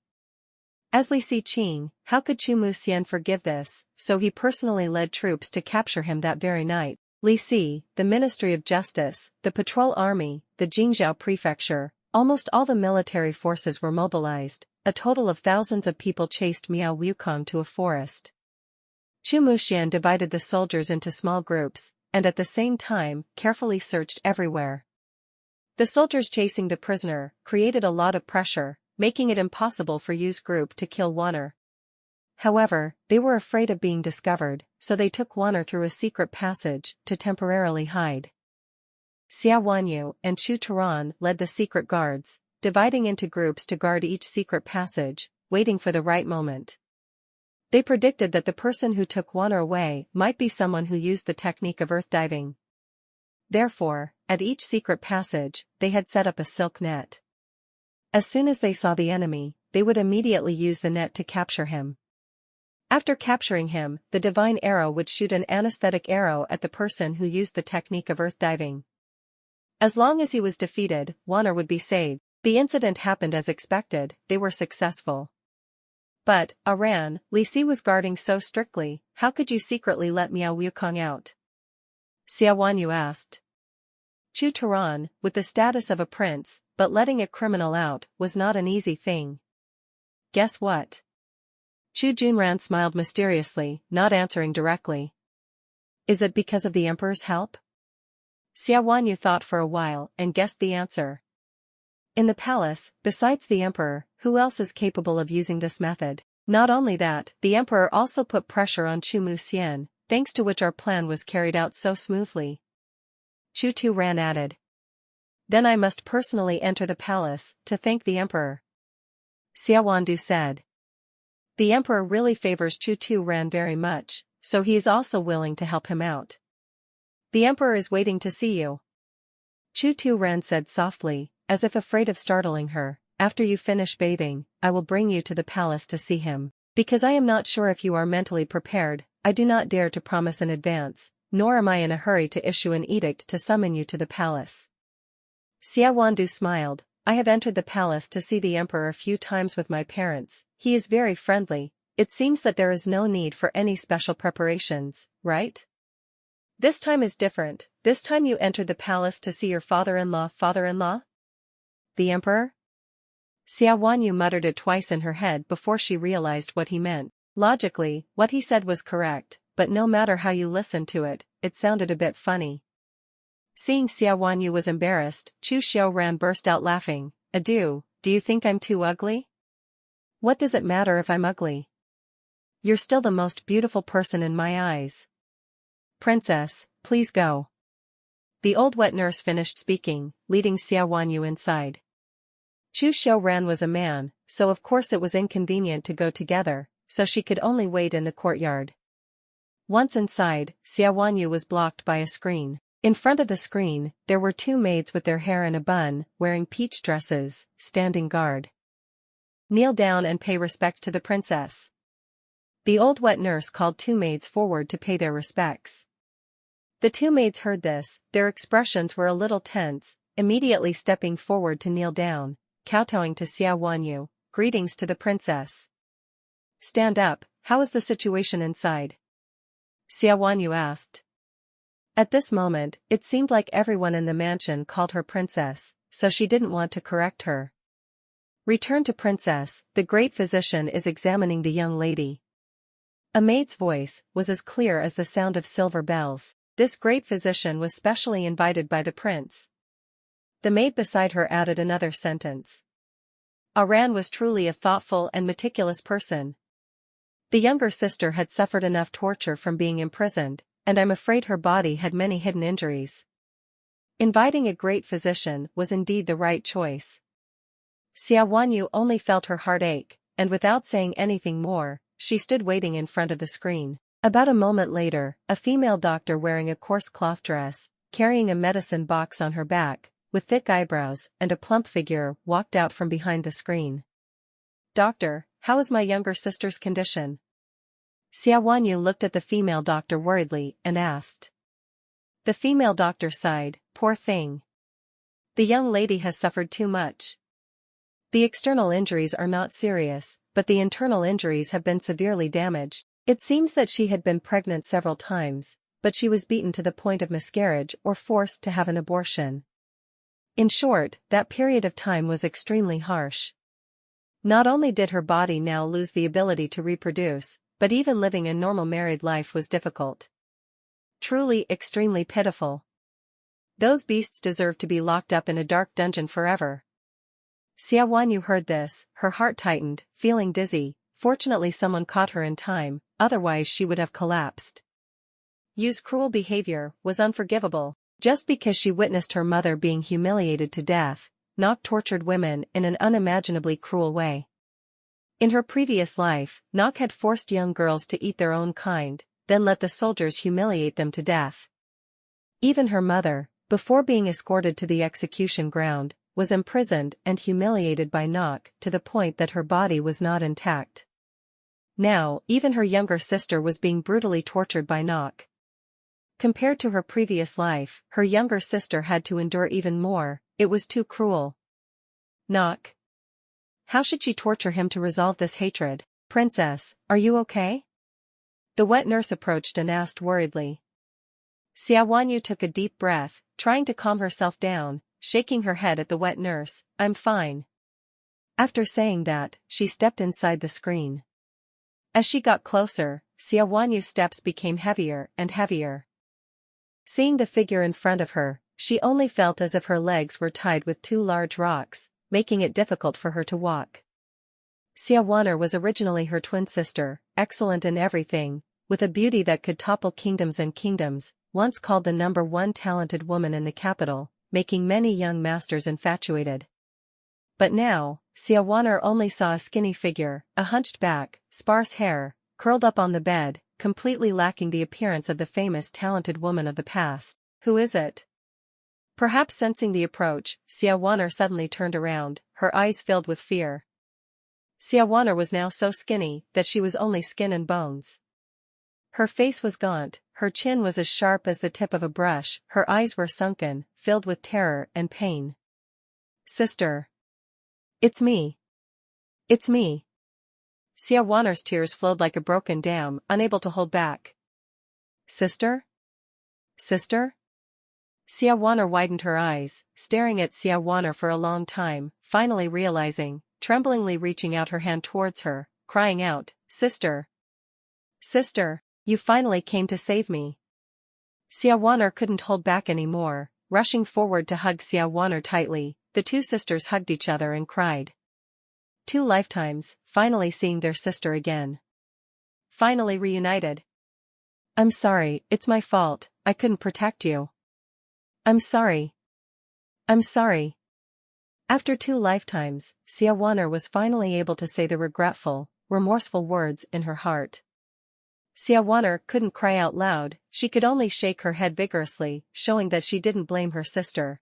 As Li Siqing, how could Chu Muxian forgive this, so he personally led troops to capture him that very night. Li Si, the Ministry of Justice, the Patrol Army, the Jingzhou Prefecture, almost all the military forces were mobilized. A total of thousands of people chased Miao Wukong to a forest. Chu Muxian divided the soldiers into small groups, and at the same time, carefully searched everywhere. The soldiers chasing the prisoner created a lot of pressure, making it impossible for Yu's group to kill Wan'er. However, they were afraid of being discovered, so they took Wan'er through a secret passage to temporarily hide. Xia Wanyu and Chu Turan led the secret guards, dividing into groups to guard each secret passage, waiting for the right moment. They predicted that the person who took Wan'er away might be someone who used the technique of earth diving. Therefore, at each secret passage, they had set up a silk net. As soon as they saw the enemy, they would immediately use the net to capture him. After capturing him, the divine arrow would shoot an anesthetic arrow at the person who used the technique of earth diving. As long as he was defeated, Wan'er would be saved. The incident happened as expected, they were successful. But, Aran, Li Si was guarding so strictly, how could you secretly let Miao Wukong out? Xia Wanyu asked. Chu Turan, with the status of a prince, but letting a criminal out, was not an easy thing. Guess what? Chu Junran smiled mysteriously, not answering directly. Is it because of the emperor's help? Xia Wanyu thought for a while and guessed the answer. In the palace, besides the emperor, who else is capable of using this method? Not only that, the emperor also put pressure on Chu Muxian, thanks to which our plan was carried out so smoothly. Chu Turan added. Then I must personally enter the palace, to thank the emperor. Xia Wandu said. The emperor really favors Chu Turan very much, so he is also willing to help him out. The emperor is waiting to see you. Chu Turan said softly, as if afraid of startling her. After you finish bathing, I will bring you to the palace to see him. Because I am not sure if you are mentally prepared, I do not dare to promise in advance, nor am I in a hurry to issue an edict to summon you to the palace. Xia Wandu smiled. I have entered the palace to see the emperor a few times with my parents. He is very friendly. It seems that there is no need for any special preparations, right? This time is different. This time you entered the palace to see your father-in-law. Father-in-law? The emperor? Xia Wanyu muttered it twice in her head before she realized what he meant. Logically, what he said was correct, but no matter how you listened to it, it sounded a bit funny. Seeing Xia Wanyu was embarrassed, Chu Xiaoran burst out laughing. Do you think I'm too ugly? What does it matter if I'm ugly? You're still the most beautiful person in my eyes. Princess, please go. The old wet nurse finished speaking, leading Xia Wanyu inside. Chu Xiaoran was a man, so of course it was inconvenient to go together, so she could only wait in the courtyard. Once inside, Xia Wanyu was blocked by a screen. In front of the screen, there were two maids with their hair in a bun, wearing peach dresses, standing guard. Kneel down and pay respect to the princess. The old wet nurse called two maids forward to pay their respects. The two maids heard this, their expressions were a little tense, immediately stepping forward to kneel down, kowtowing to Xia Wanyu. Greetings to the princess. Stand up, how is the situation inside? Xia Wanyu asked. At this moment, it seemed like everyone in the mansion called her princess, so she didn't want to correct her. Return to princess, the great physician is examining the young lady. A maid's voice was as clear as the sound of silver bells. This great physician was specially invited by the prince. The maid beside her added another sentence. Aran was truly a thoughtful and meticulous person. The younger sister had suffered enough torture from being imprisoned, and I'm afraid her body had many hidden injuries. Inviting a great physician was indeed the right choice. Xia Wanyu only felt her heart ache, and without saying anything more, she stood waiting in front of the screen. About a moment later, a female doctor wearing a coarse cloth dress, carrying a medicine box on her back, with thick eyebrows and a plump figure, walked out from behind the screen. Doctor, how is my younger sister's condition? Xia Wanyu looked at the female doctor worriedly and asked. The female doctor sighed, poor thing. The young lady has suffered too much. The external injuries are not serious, but the internal injuries have been severely damaged. It seems that she had been pregnant several times, but she was beaten to the point of miscarriage or forced to have an abortion. In short, that period of time was extremely harsh. Not only did her body now lose the ability to reproduce, but even living a normal married life was difficult. Truly extremely pitiful. Those beasts deserve to be locked up in a dark dungeon forever. Xia Wanyu heard this, her heart tightened, feeling dizzy, fortunately someone caught her in time, otherwise she would have collapsed. Yu's cruel behavior was unforgivable. Just because she witnessed her mother being humiliated to death, Nok tortured women in an unimaginably cruel way. In her previous life, Nok had forced young girls to eat their own kind, then let the soldiers humiliate them to death. Even her mother, before being escorted to the execution ground, was imprisoned and humiliated by Nok to the point that her body was not intact. Now, even her younger sister was being brutally tortured by Nok. Compared to her previous life, her younger sister had to endure even more. It was too cruel. Nok. How should she torture him to resolve this hatred? Princess, are you okay? The wet nurse approached and asked worriedly. Xia Wanyu took a deep breath, trying to calm herself down, shaking her head at the wet nurse. I'm fine. After saying that, she stepped inside the screen. As she got closer, Xia Wanyu's steps became heavier and heavier. Seeing the figure in front of her, she only felt as if her legs were tied with two large rocks, making it difficult for her to walk. Xia Wanyu was originally her twin sister, excellent in everything, with a beauty that could topple kingdoms and kingdoms, once called the #1 talented woman in the capital, making many young masters infatuated. But now, Xia Wanyu only saw a skinny figure, a hunched back, sparse hair, curled up on the bed, completely lacking the appearance of the famous talented woman of the past. Who is it? Perhaps sensing the approach, Xia Wanyu suddenly turned around, her eyes filled with fear. Xia Wanyu was now so skinny that she was only skin and bones. Her face was gaunt, her chin was as sharp as the tip of a brush, her eyes were sunken, filled with terror and pain. Sister. It's me. It's me. Xia Wanyu's tears flowed like a broken dam, unable to hold back. Sister? Sister? Xia Wanyu widened her eyes, staring at Xia Wanyu for a long time, finally realizing, tremblingly reaching out her hand towards her, crying out, Sister! Sister, you finally came to save me. Xia Wanyu couldn't hold back anymore, rushing forward to hug Xia Wanyu tightly, the two sisters hugged each other and cried. 2 lifetimes, finally seeing their sister again. Finally reunited. I'm sorry, it's my fault, I couldn't protect you. I'm sorry. I'm sorry. After 2 lifetimes, Xia Wanyu was finally able to say the regretful, remorseful words in her heart. Xia Wanyu couldn't cry out loud, she could only shake her head vigorously, showing that she didn't blame her sister.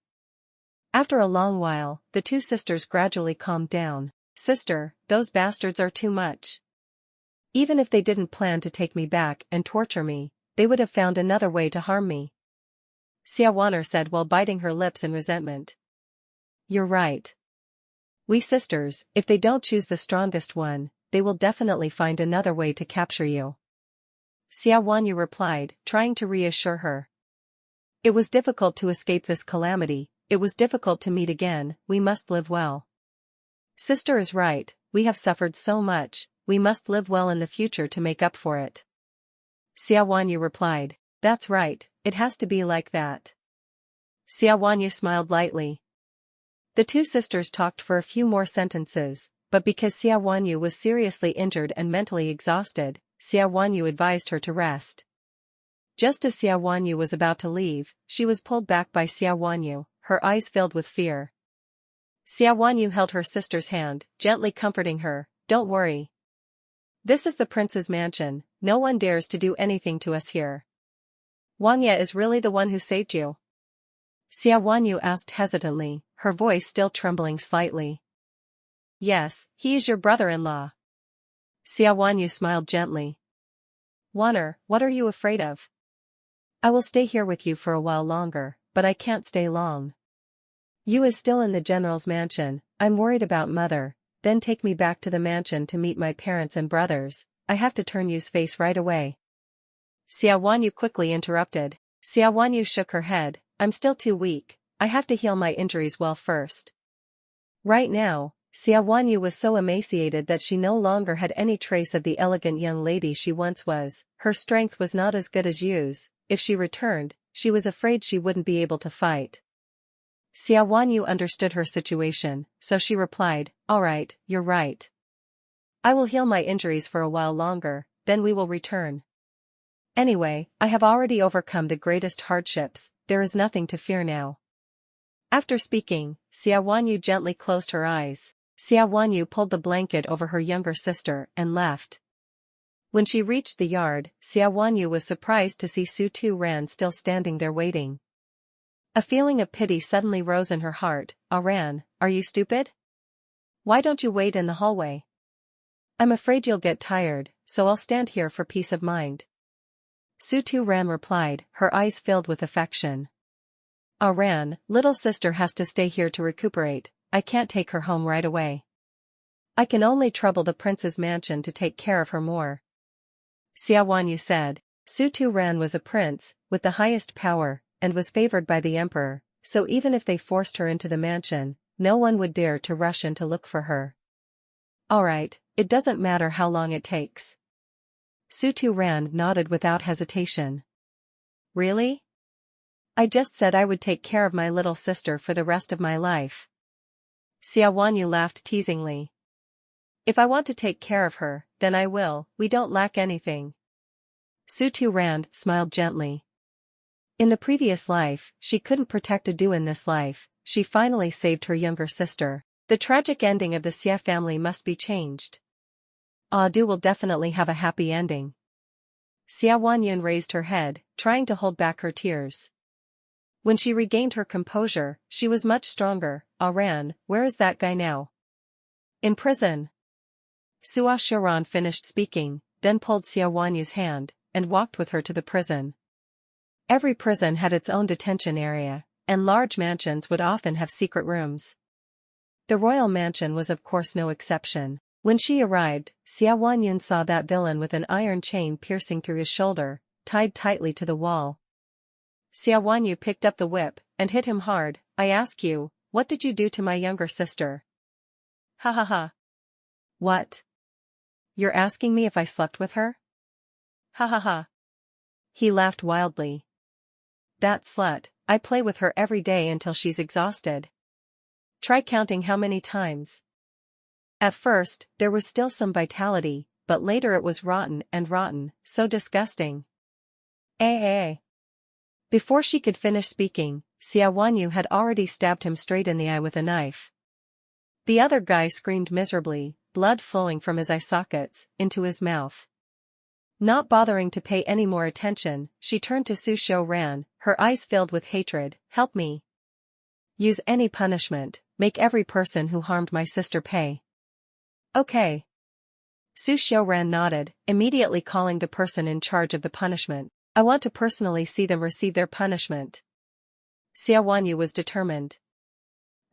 After a long while, the two sisters gradually calmed down. Sister, those bastards are too much. Even if they didn't plan to take me back and torture me, they would have found another way to harm me. Xia Wanyu said while biting her lips in resentment. You're right. We sisters, if they don't choose the strongest one, they will definitely find another way to capture you. Xia Wanyu replied, trying to reassure her. It was difficult to escape this calamity, it was difficult to meet again, we must live well. Sister is right, we have suffered so much, we must live well in the future to make up for it. Xia Wanyu replied, that's right, it has to be like that. Xia Wanyu smiled lightly. The two sisters talked for a few more sentences, but because Xia Wanyu was seriously injured and mentally exhausted, Xia Wanyu advised her to rest. Just as Xia Wanyu was about to leave, she was pulled back by Xia Wanyu, her eyes filled with fear. Xia Wanyu held her sister's hand, gently comforting her, don't worry. This is the prince's mansion, no one dares to do anything to us here. Wangya is really the one who saved you? Xia Wanyu asked hesitantly, her voice still trembling slightly. Yes, he is your brother-in-law. Xia Wanyu smiled gently. Wanyu, what are you afraid of? I will stay here with you for a while longer, but I can't stay long. Yu is still in the general's mansion, I'm worried about mother, then take me back to the mansion to meet my parents and brothers, I have to turn Yu's face right away. Xia Wanyu quickly interrupted. Xia Wanyu shook her head, I'm still too weak, I have to heal my injuries well first. Right now, Xia Wanyu was so emaciated that she no longer had any trace of the elegant young lady she once was, her strength was not as good as Yu's, if she returned, she was afraid she wouldn't be able to fight. Xia Wanyu understood her situation, so she replied, all right, you're right. I will heal my injuries for a while longer, then we will return. Anyway, I have already overcome the greatest hardships, there is nothing to fear now. After speaking, Xia Wanyu gently closed her eyes. Xia Wanyu pulled the blanket over her younger sister and left. When she reached the yard, Xia Wanyu was surprised to see Su Tu-ran still standing there waiting. A feeling of pity suddenly rose in her heart. "Ran, are you stupid? Why don't you wait in the hallway? I'm afraid you'll get tired, so I'll stand here for peace of mind." Su Tu-ran replied, her eyes filled with affection. "Ran, little sister has to stay here to recuperate, I can't take her home right away. I can only trouble the prince's mansion to take care of her more." Xia Wanyu said. Su Tu-ran was a prince, with the highest power, and was favored by the emperor, so even if they forced her into the mansion, no one would dare to rush in to look for her. "Alright, it doesn't matter how long it takes." Su Tu-ran nodded without hesitation. "Really? I just said I would take care of my little sister for the rest of my life." Xia Wanyu laughed teasingly. "If I want to take care of her, then I will, we don't lack anything." Su Tu-ran smiled gently. In the previous life, she couldn't protect Adu. In this life, she finally saved her younger sister. The tragic ending of the Xie family must be changed. Adu will definitely have a happy ending. Xia Wanyu raised her head, trying to hold back her tears. When she regained her composure, she was much stronger. "Ran, where is that guy now?" "In prison." Sua Shiran finished speaking, then pulled Xia Wanyu's hand, and walked with her to the prison. Every prison had its own detention area, and large mansions would often have secret rooms. The royal mansion was of course no exception. When she arrived, Xia Wanyu saw that villain with an iron chain piercing through his shoulder, tied tightly to the wall. Xia Wanyu picked up the whip, and hit him hard. "I ask you, what did you do to my younger sister?" "Ha ha ha. What? You're asking me if I slept with her? Ha ha ha." He laughed wildly. "That slut, I play with her every day until she's exhausted. Try counting how many times." At first, there was still some vitality, but later it was rotten, so disgusting. Eh. Before she could finish speaking, Xia Wanyu had already stabbed him straight in the eye with a knife. The other guy screamed miserably, blood flowing from his eye sockets into his mouth. Not bothering to pay any more attention, she turned to Su Ran, her eyes filled with hatred. "Help me. Use any punishment, make every person who harmed my sister pay." "Okay." Su Ran nodded, immediately calling the person in charge of the punishment. "I want to personally see them receive their punishment." Xia Wanyu was determined.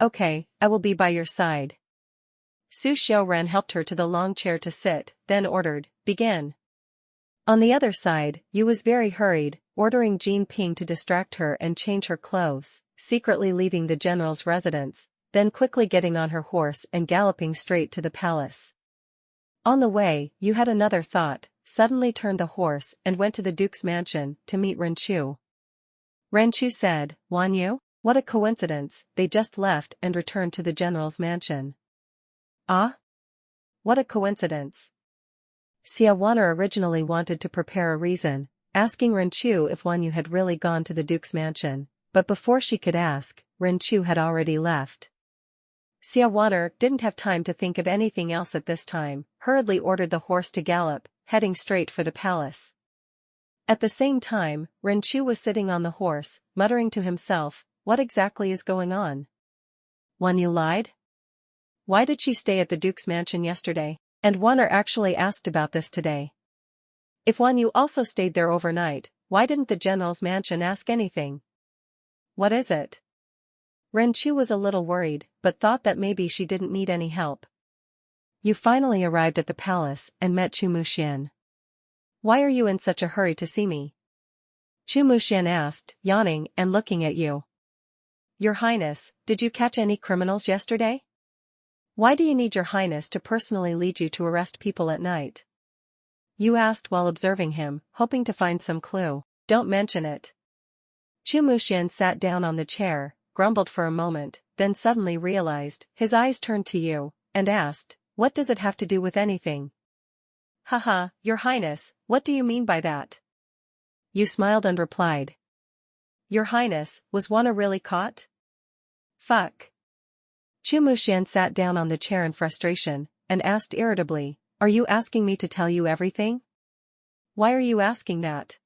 "Okay, I will be by your side." Su Ran helped her to the long chair to sit, then ordered, "Begin." On the other side, Yu was very hurried, ordering Jin Ping to distract her and change her clothes, secretly leaving the general's residence, then quickly getting on her horse and galloping straight to the palace. On the way, Yu had another thought, suddenly turned the horse and went to the duke's mansion to meet Renchu. Renchu said, "Wanyu? What a coincidence, they just left and returned to the general's mansion." "Ah? What a coincidence." Xia Wanyu originally wanted to prepare a reason, asking Renchu if Wanyu had really gone to the duke's mansion, but before she could ask, Renchu had already left. Xia Wanyu didn't have time to think of anything else at this time, hurriedly ordered the horse to gallop, heading straight for the palace. At the same time, Renchu was sitting on the horse, muttering to himself, "What exactly is going on? Wanyu lied? Why did she stay at the duke's mansion yesterday? And Wanyu actually asked about this today. If Wanyu also stayed there overnight, why didn't the general's mansion ask anything? What is it?" Renchu was a little worried, but thought that maybe she didn't need any help. "You finally arrived at the palace and met Chu Muxian. Why are you in such a hurry to see me?" Chu Muxian asked, yawning and looking at Yu. "Your Highness, did you catch any criminals yesterday? Why do you need your Highness to personally lead you to arrest people at night?" Yu asked while observing him, hoping to find some clue. "Don't mention it." Chu Muxian sat down on the chair, grumbled for a moment, then suddenly realized, his eyes turned to Yu, and asked, What does it have to do with anything? Haha, Your Highness, what do you mean by that? Yu smiled and replied. Your Highness, was Wana really caught? Fuck. Chu Mushan sat down on the chair in frustration, and asked irritably, Are you asking me to tell you everything? Why are you asking that?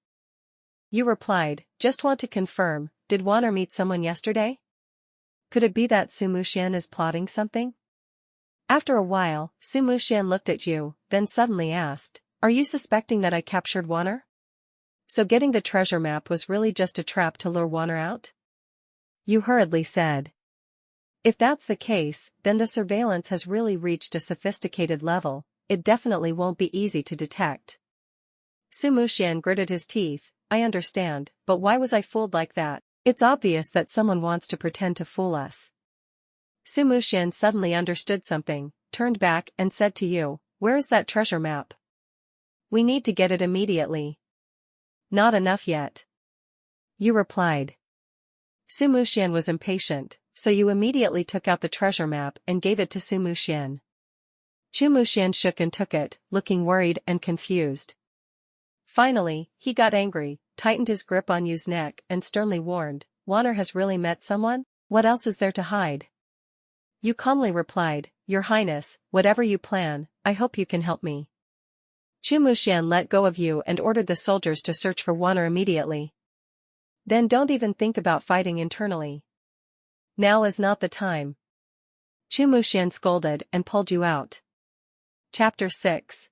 Yu replied, Just want to confirm, did Wana meet someone yesterday? Could it be that Su Mushan is plotting something? After a while, Su Mushan looked at Yu, then suddenly asked, Are you suspecting that I captured Wana? So getting the treasure map was really just a trap to lure Wana out? Yu hurriedly said. If that's the case, then the surveillance has really reached a sophisticated level. It definitely won't be easy to detect. Su Mushan gritted his teeth. I understand, but why was I fooled like that? It's obvious that someone wants to pretend to fool us. Su Mushan suddenly understood something, turned back and said to Yu, Where is that treasure map? We need to get it immediately. Not enough yet. Yu replied. Su Mushan was impatient, so Yu immediately took out the treasure map and gave it to Su Mushan. Chu Mushan shook and took it, looking worried and confused. Finally, he got angry, tightened his grip on Yu's neck and sternly warned, Wana has really met someone? What else is there to hide? Yu calmly replied, Your Highness, whatever you plan, I hope you can help me. Chu Mushan let go of Yu and ordered the soldiers to search for Wana immediately. Then don't even think about fighting internally. Now is not the time. Chu Mushan scolded and pulled Yu out. Chapter 6.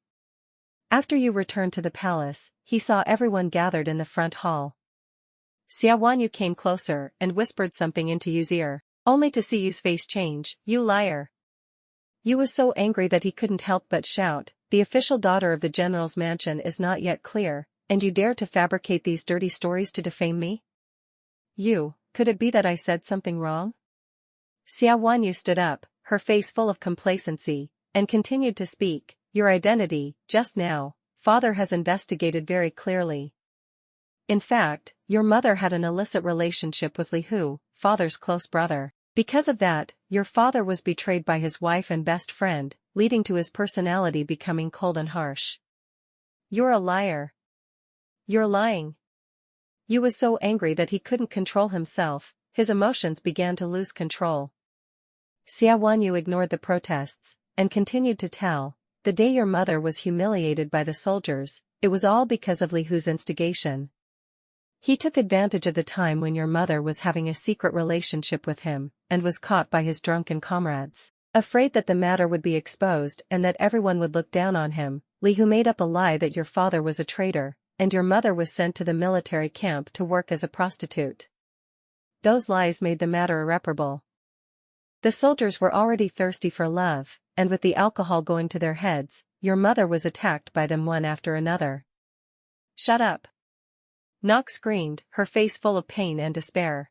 After Yu returned to the palace, he saw everyone gathered in the front hall. Xia Wanyu came closer and whispered something into Yu's ear, only to see Yu's face change. You liar. Yu was so angry that he couldn't help but shout, The official daughter of the general's mansion is not yet clear, and you dare to fabricate these dirty stories to defame me? Yu, could it be that I said something wrong? Xia Wanyu stood up, her face full of complacency, and continued to speak, Your identity, just now, father has investigated very clearly. In fact, your mother had an illicit relationship with Li Hu, father's close brother. Because of that, your father was betrayed by his wife and best friend, leading to his personality becoming cold and harsh. You're a liar. You're lying. Yu was so angry that he couldn't control himself, his emotions began to lose control. Xia Wanyu ignored the protests, and continued to tell, The day your mother was humiliated by the soldiers, it was all because of Li Hu's instigation. He took advantage of the time when your mother was having a secret relationship with him, and was caught by his drunken comrades. Afraid that the matter would be exposed and that everyone would look down on him, Li Hu made up a lie that your father was a traitor, and your mother was sent to the military camp to work as a prostitute. Those lies made the matter irreparable. The soldiers were already thirsty for love, and with the alcohol going to their heads, your mother was attacked by them one after another. Shut up. Nock screamed, her face full of pain and despair.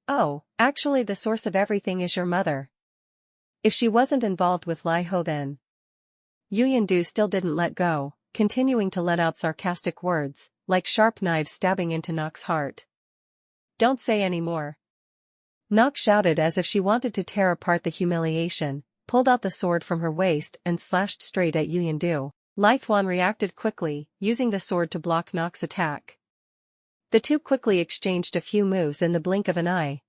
Oh, actually the source of everything is your mother. If she wasn't involved with Li Ho then. Yu Yandu still didn't let go, continuing to let out sarcastic words, like sharp knives stabbing into Nock's heart. Don't say any more. Nock shouted as if she wanted to tear apart the humiliation, pulled out the sword from her waist and slashed straight at Yu Yandu. Li Thuan reacted quickly, using the sword to block Nock's attack. The two quickly exchanged a few moves in the blink of an eye.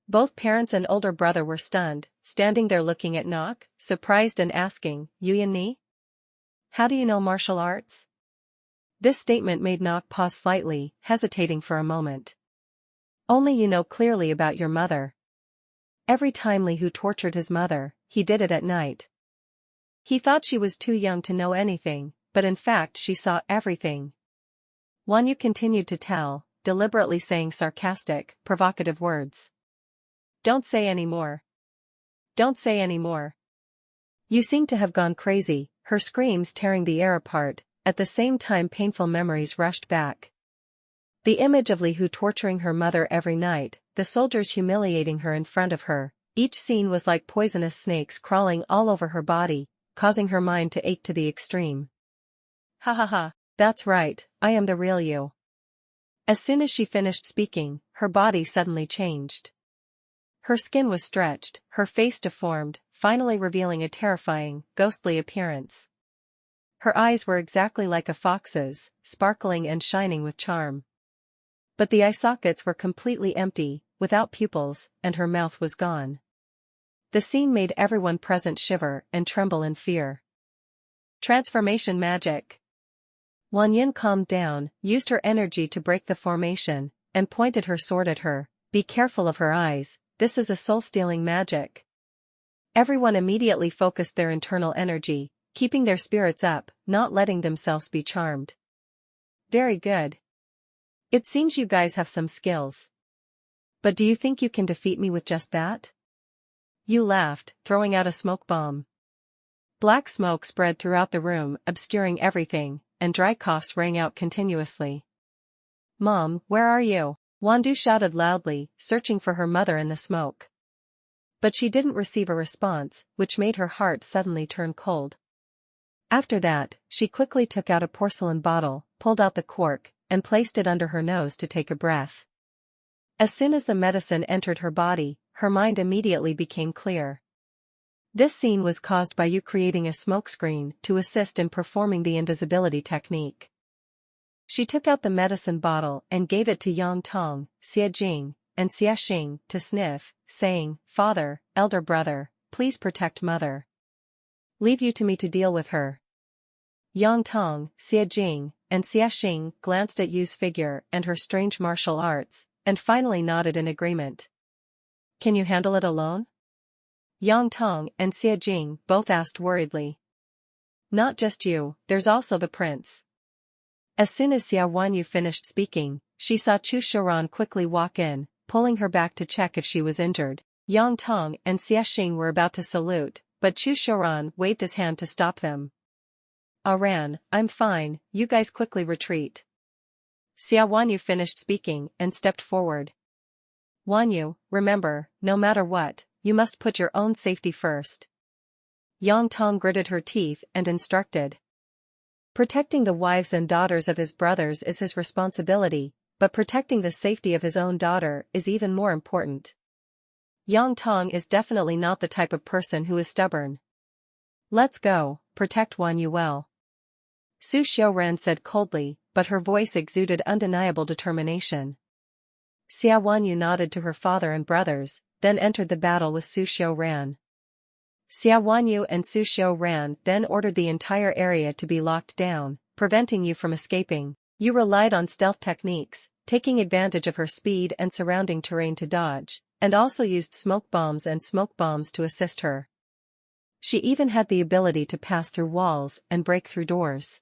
Both parents and older brother were stunned, standing there looking at Nock, surprised and asking, Yu Yan Ni? How do you know martial arts? This statement made Nock pause slightly, hesitating for a moment. Only you know clearly about your mother. Every time Li Hu tortured his mother, he did it at night. He thought she was too young to know anything, but in fact she saw everything. Wanyu continued to tell, deliberately saying sarcastic, provocative words. Don't say any more. Don't say any more. You seem to have gone crazy, her screams tearing the air apart, at the same time painful memories rushed back. The image of Li Hu torturing her mother every night, the soldiers humiliating her in front of her, each scene was like poisonous snakes crawling all over her body, causing her mind to ache to the extreme. Ha ha ha, that's right, I am the real you. As soon as she finished speaking, her body suddenly changed. Her skin was stretched, her face deformed, finally revealing a terrifying, ghostly appearance. Her eyes were exactly like a fox's, sparkling and shining with charm. But the eye sockets were completely empty, without pupils, and her mouth was gone. The scene made everyone present shiver and tremble in fear. Transformation magic. Wan Yin calmed down, used her energy to break the formation, and pointed her sword at her. Be careful of her eyes, this is a soul-stealing magic. Everyone immediately focused their internal energy, keeping their spirits up, not letting themselves be charmed. Very good. It seems you guys have some skills. But do you think you can defeat me with just that? You laughed, throwing out a smoke bomb. Black smoke spread throughout the room, obscuring everything, and dry coughs rang out continuously. Mom, where are you? Wandu shouted loudly, searching for her mother in the smoke. But she didn't receive a response, which made her heart suddenly turn cold. After that, she quickly took out a porcelain bottle, pulled out the cork, and placed it under her nose to take a breath. As soon as the medicine entered her body, her mind immediately became clear. This scene was caused by you creating a smokescreen to assist in performing the invisibility technique. She took out the medicine bottle and gave it to Yang Tong, Xie Jing, and Xie Xing to sniff, saying, "Father, elder brother, please protect mother. Leave you to me to deal with her." Yang Tong, Xie Jing, and Xie Xing glanced at Yu's figure and her strange martial arts, and finally nodded in agreement. Can you handle it alone? Yang Tong and Xie Jing both asked worriedly. Not just you, there's also the prince. As soon as Xia Wanyu finished speaking, she saw Chu Xiaoran quickly walk in, pulling her back to check if she was injured. Yang Tong and Xie Xing were about to salute, but Chu Xiaoran waved his hand to stop them. Aran, I'm fine, you guys quickly retreat. Xia Wanyu finished speaking and stepped forward. Wanyu, remember, no matter what, you must put your own safety first. Yang Tong gritted her teeth and instructed. Protecting the wives and daughters of his brothers is his responsibility, but protecting the safety of his own daughter is even more important. Yang Tong is definitely not the type of person who is stubborn. Let's go, protect Wanyu well. Su Xiaoran said coldly, but her voice exuded undeniable determination. Xia Wanyu nodded to her father and brothers, then entered the battle with Su Xiaoran. Xia Wanyu and Su Xiaoran then ordered the entire area to be locked down, preventing you from escaping. You relied on stealth techniques, taking advantage of her speed and surrounding terrain to dodge, and also used smoke bombs to assist her. She even had the ability to pass through walls and break through doors.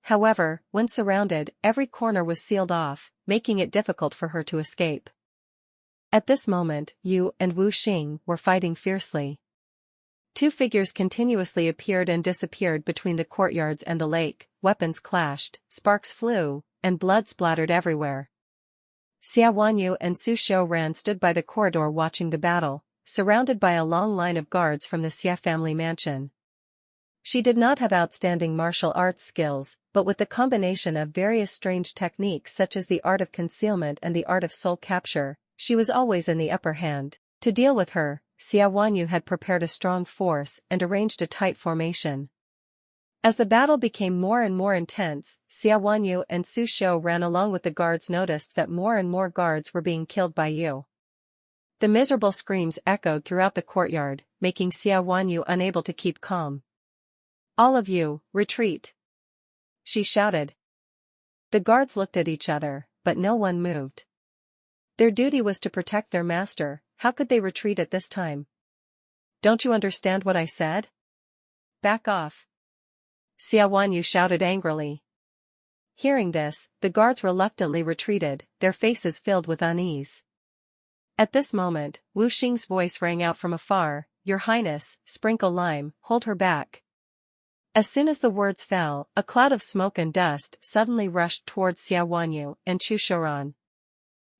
However, when surrounded, every corner was sealed off, making it difficult for her to escape. At this moment, Yu and Wu Xing were fighting fiercely. Two figures continuously appeared and disappeared between the courtyards and the lake, weapons clashed, sparks flew, and blood splattered everywhere. Xia Wanyu and Su Xiaoran stood by the corridor watching the battle, surrounded by a long line of guards from the Xie family mansion. She did not have outstanding martial arts skills, but with the combination of various strange techniques such as the art of concealment and the art of soul capture, she was always in the upper hand. To deal with her, Xia Wanyu had prepared a strong force and arranged a tight formation. As the battle became more and more intense, Xia Wanyu and Su Xiaoran along with the guards noticed that more and more guards were being killed by Yu. The miserable screams echoed throughout the courtyard, making Xia Wanyu unable to keep calm. All of you, retreat! She shouted. The guards looked at each other, but no one moved. Their duty was to protect their master, how could they retreat at this time? Don't you understand what I said? Back off! Xia Wanyu shouted angrily. Hearing this, the guards reluctantly retreated, their faces filled with unease. At this moment, Wu Xing's voice rang out from afar, Your Highness, sprinkle lime, hold her back. As soon as the words fell, a cloud of smoke and dust suddenly rushed towards Xia Wanyu and Chu Xiaoran.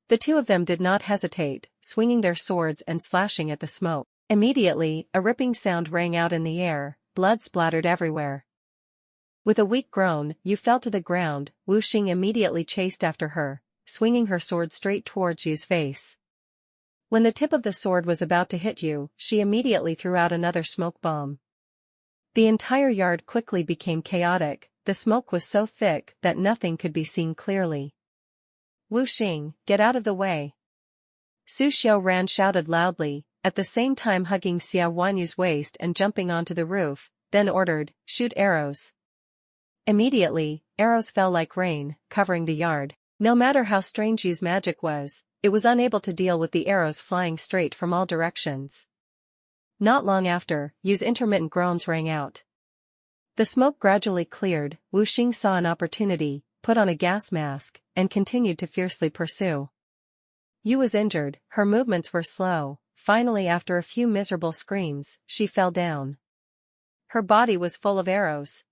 The two of them did not hesitate, swinging their swords and slashing at the smoke. Immediately, a ripping sound rang out in the air, blood splattered everywhere. With a weak groan, Yu fell to the ground. Wu Xing immediately chased after her, swinging her sword straight towards Yu's face. When the tip of the sword was about to hit you, she immediately threw out another smoke bomb. The entire yard quickly became chaotic. The smoke was so thick that nothing could be seen clearly. Wu Xing, get out of the way. Su Xiaoran shouted loudly, at the same time hugging Xia Wanyu's waist and jumping onto the roof, then ordered, shoot arrows. Immediately, arrows fell like rain, covering the yard. No matter how strange Yu's magic was, it was unable to deal with the arrows flying straight from all directions. Not long after, Yu's intermittent groans rang out. The smoke gradually cleared. Wu Xing saw an opportunity, put on a gas mask, and continued to fiercely pursue. Yu was injured, her movements were slow. Finally, after a few miserable screams, she fell down. Her body was full of arrows.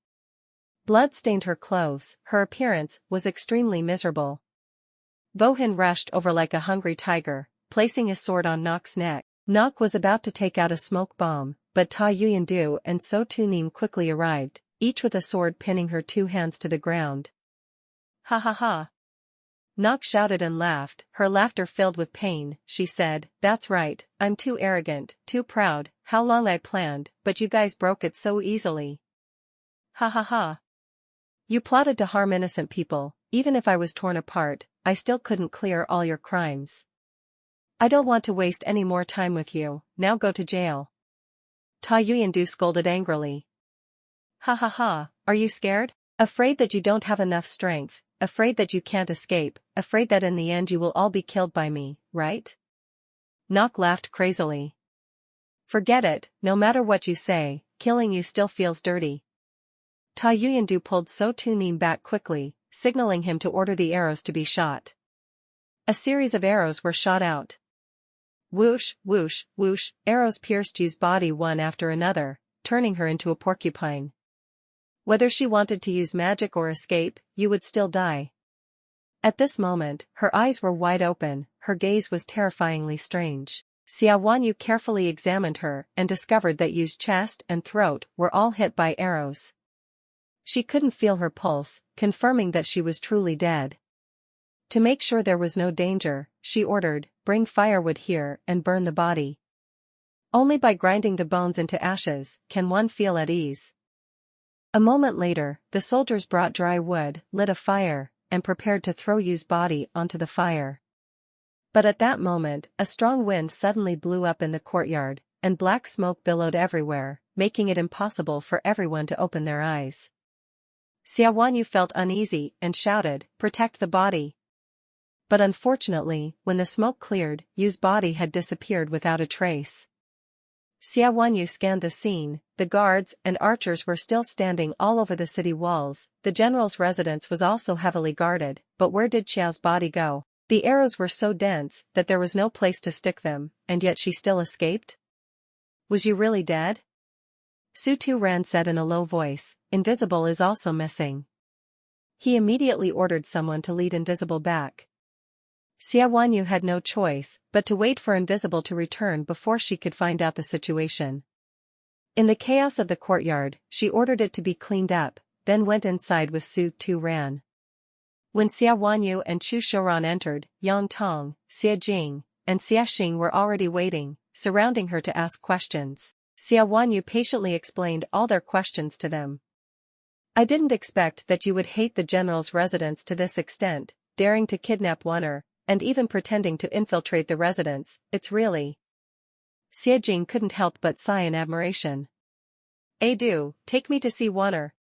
Blood stained her clothes, her appearance was extremely miserable. Bohin rushed over like a hungry tiger, placing his sword on Nok's neck. Nok was about to take out a smoke bomb, but Ta Yuyandu and So Tunim quickly arrived, each with a sword pinning her two hands to the ground. Ha ha ha. Nok shouted and laughed, her laughter filled with pain. She said, that's right, I'm too arrogant, too proud. How long I planned, but you guys broke it so easily. Ha ha ha. You plotted to harm innocent people. Even if I was torn apart, I still couldn't clear all your crimes. I don't want to waste any more time with you. Now go to jail. Ta Yuyandu scolded angrily. Ha ha ha, are you scared? Afraid that you don't have enough strength, afraid that you can't escape, afraid that in the end you will all be killed by me, right? Nok laughed crazily. Forget it, no matter what you say, killing you still feels dirty. Ta Yuyandu pulled So Tunim back quickly, signaling him to order the arrows to be shot. A series of arrows were shot out. Whoosh, whoosh, whoosh, arrows pierced Yu's body one after another, turning her into a porcupine. Whether she wanted to use magic or escape, Yu would still die. At this moment, her eyes were wide open, her gaze was terrifyingly strange. Xia Wanyu carefully examined her and discovered that Yu's chest and throat were all hit by arrows. She couldn't feel her pulse, confirming that she was truly dead. To make sure there was no danger, she ordered, bring firewood here and burn the body. Only by grinding the bones into ashes can one feel at ease. A moment later, the soldiers brought dry wood, lit a fire, and prepared to throw Yu's body onto the fire. But at that moment, a strong wind suddenly blew up in the courtyard, and black smoke billowed everywhere, making it impossible for everyone to open their eyes. Xia Wanyu felt uneasy and shouted, protect the body. But unfortunately, when the smoke cleared, Yu's body had disappeared without a trace. Xia Wanyu scanned the scene. The guards and archers were still standing all over the city walls. The general's residence was also heavily guarded, but where did Xiao's body go? The arrows were so dense that there was no place to stick them, and yet she still escaped? Was you really dead? Su Turan said in a low voice, Invisible is also missing. He immediately ordered someone to lead Invisible back. Xia Wanyu had no choice but to wait for Invisible to return before she could find out the situation. In the chaos of the courtyard, she ordered it to be cleaned up, then went inside with Su Turan. When Xia Wanyu and Chu Shouran entered, Yang Tong, Xie Jing, and Xia Xing were already waiting, surrounding her to ask questions. Xia Wanyu patiently explained all their questions to them. I didn't expect that you would hate the general's residence to this extent, daring to kidnap Wan'er, and even pretending to infiltrate the residence. It's really... Xie Jing couldn't help but sigh in admiration. Do, take me to see Wan'er.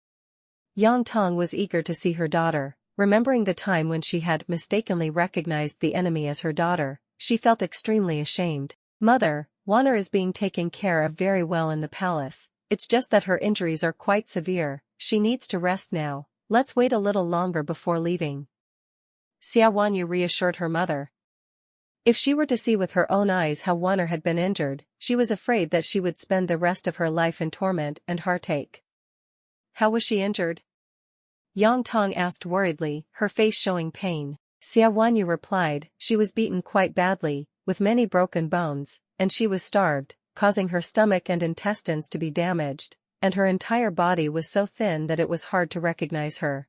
Yang Tong was eager to see her daughter. Remembering the time when she had mistakenly recognized the enemy as her daughter, she felt extremely ashamed. Mother, Wan'er is being taken care of very well in the palace. It's just that her injuries are quite severe. She needs to rest now. Let's wait a little longer before leaving. Xia Wanyu reassured her mother. If she were to see with her own eyes how Wan'er had been injured, she was afraid that she would spend the rest of her life in torment and heartache. How was she injured? Yang Tong asked worriedly, her face showing pain. Xia Wanyu replied, she was beaten quite badly, with many broken bones, and she was starved, causing her stomach and intestines to be damaged, and her entire body was so thin that it was hard to recognize her.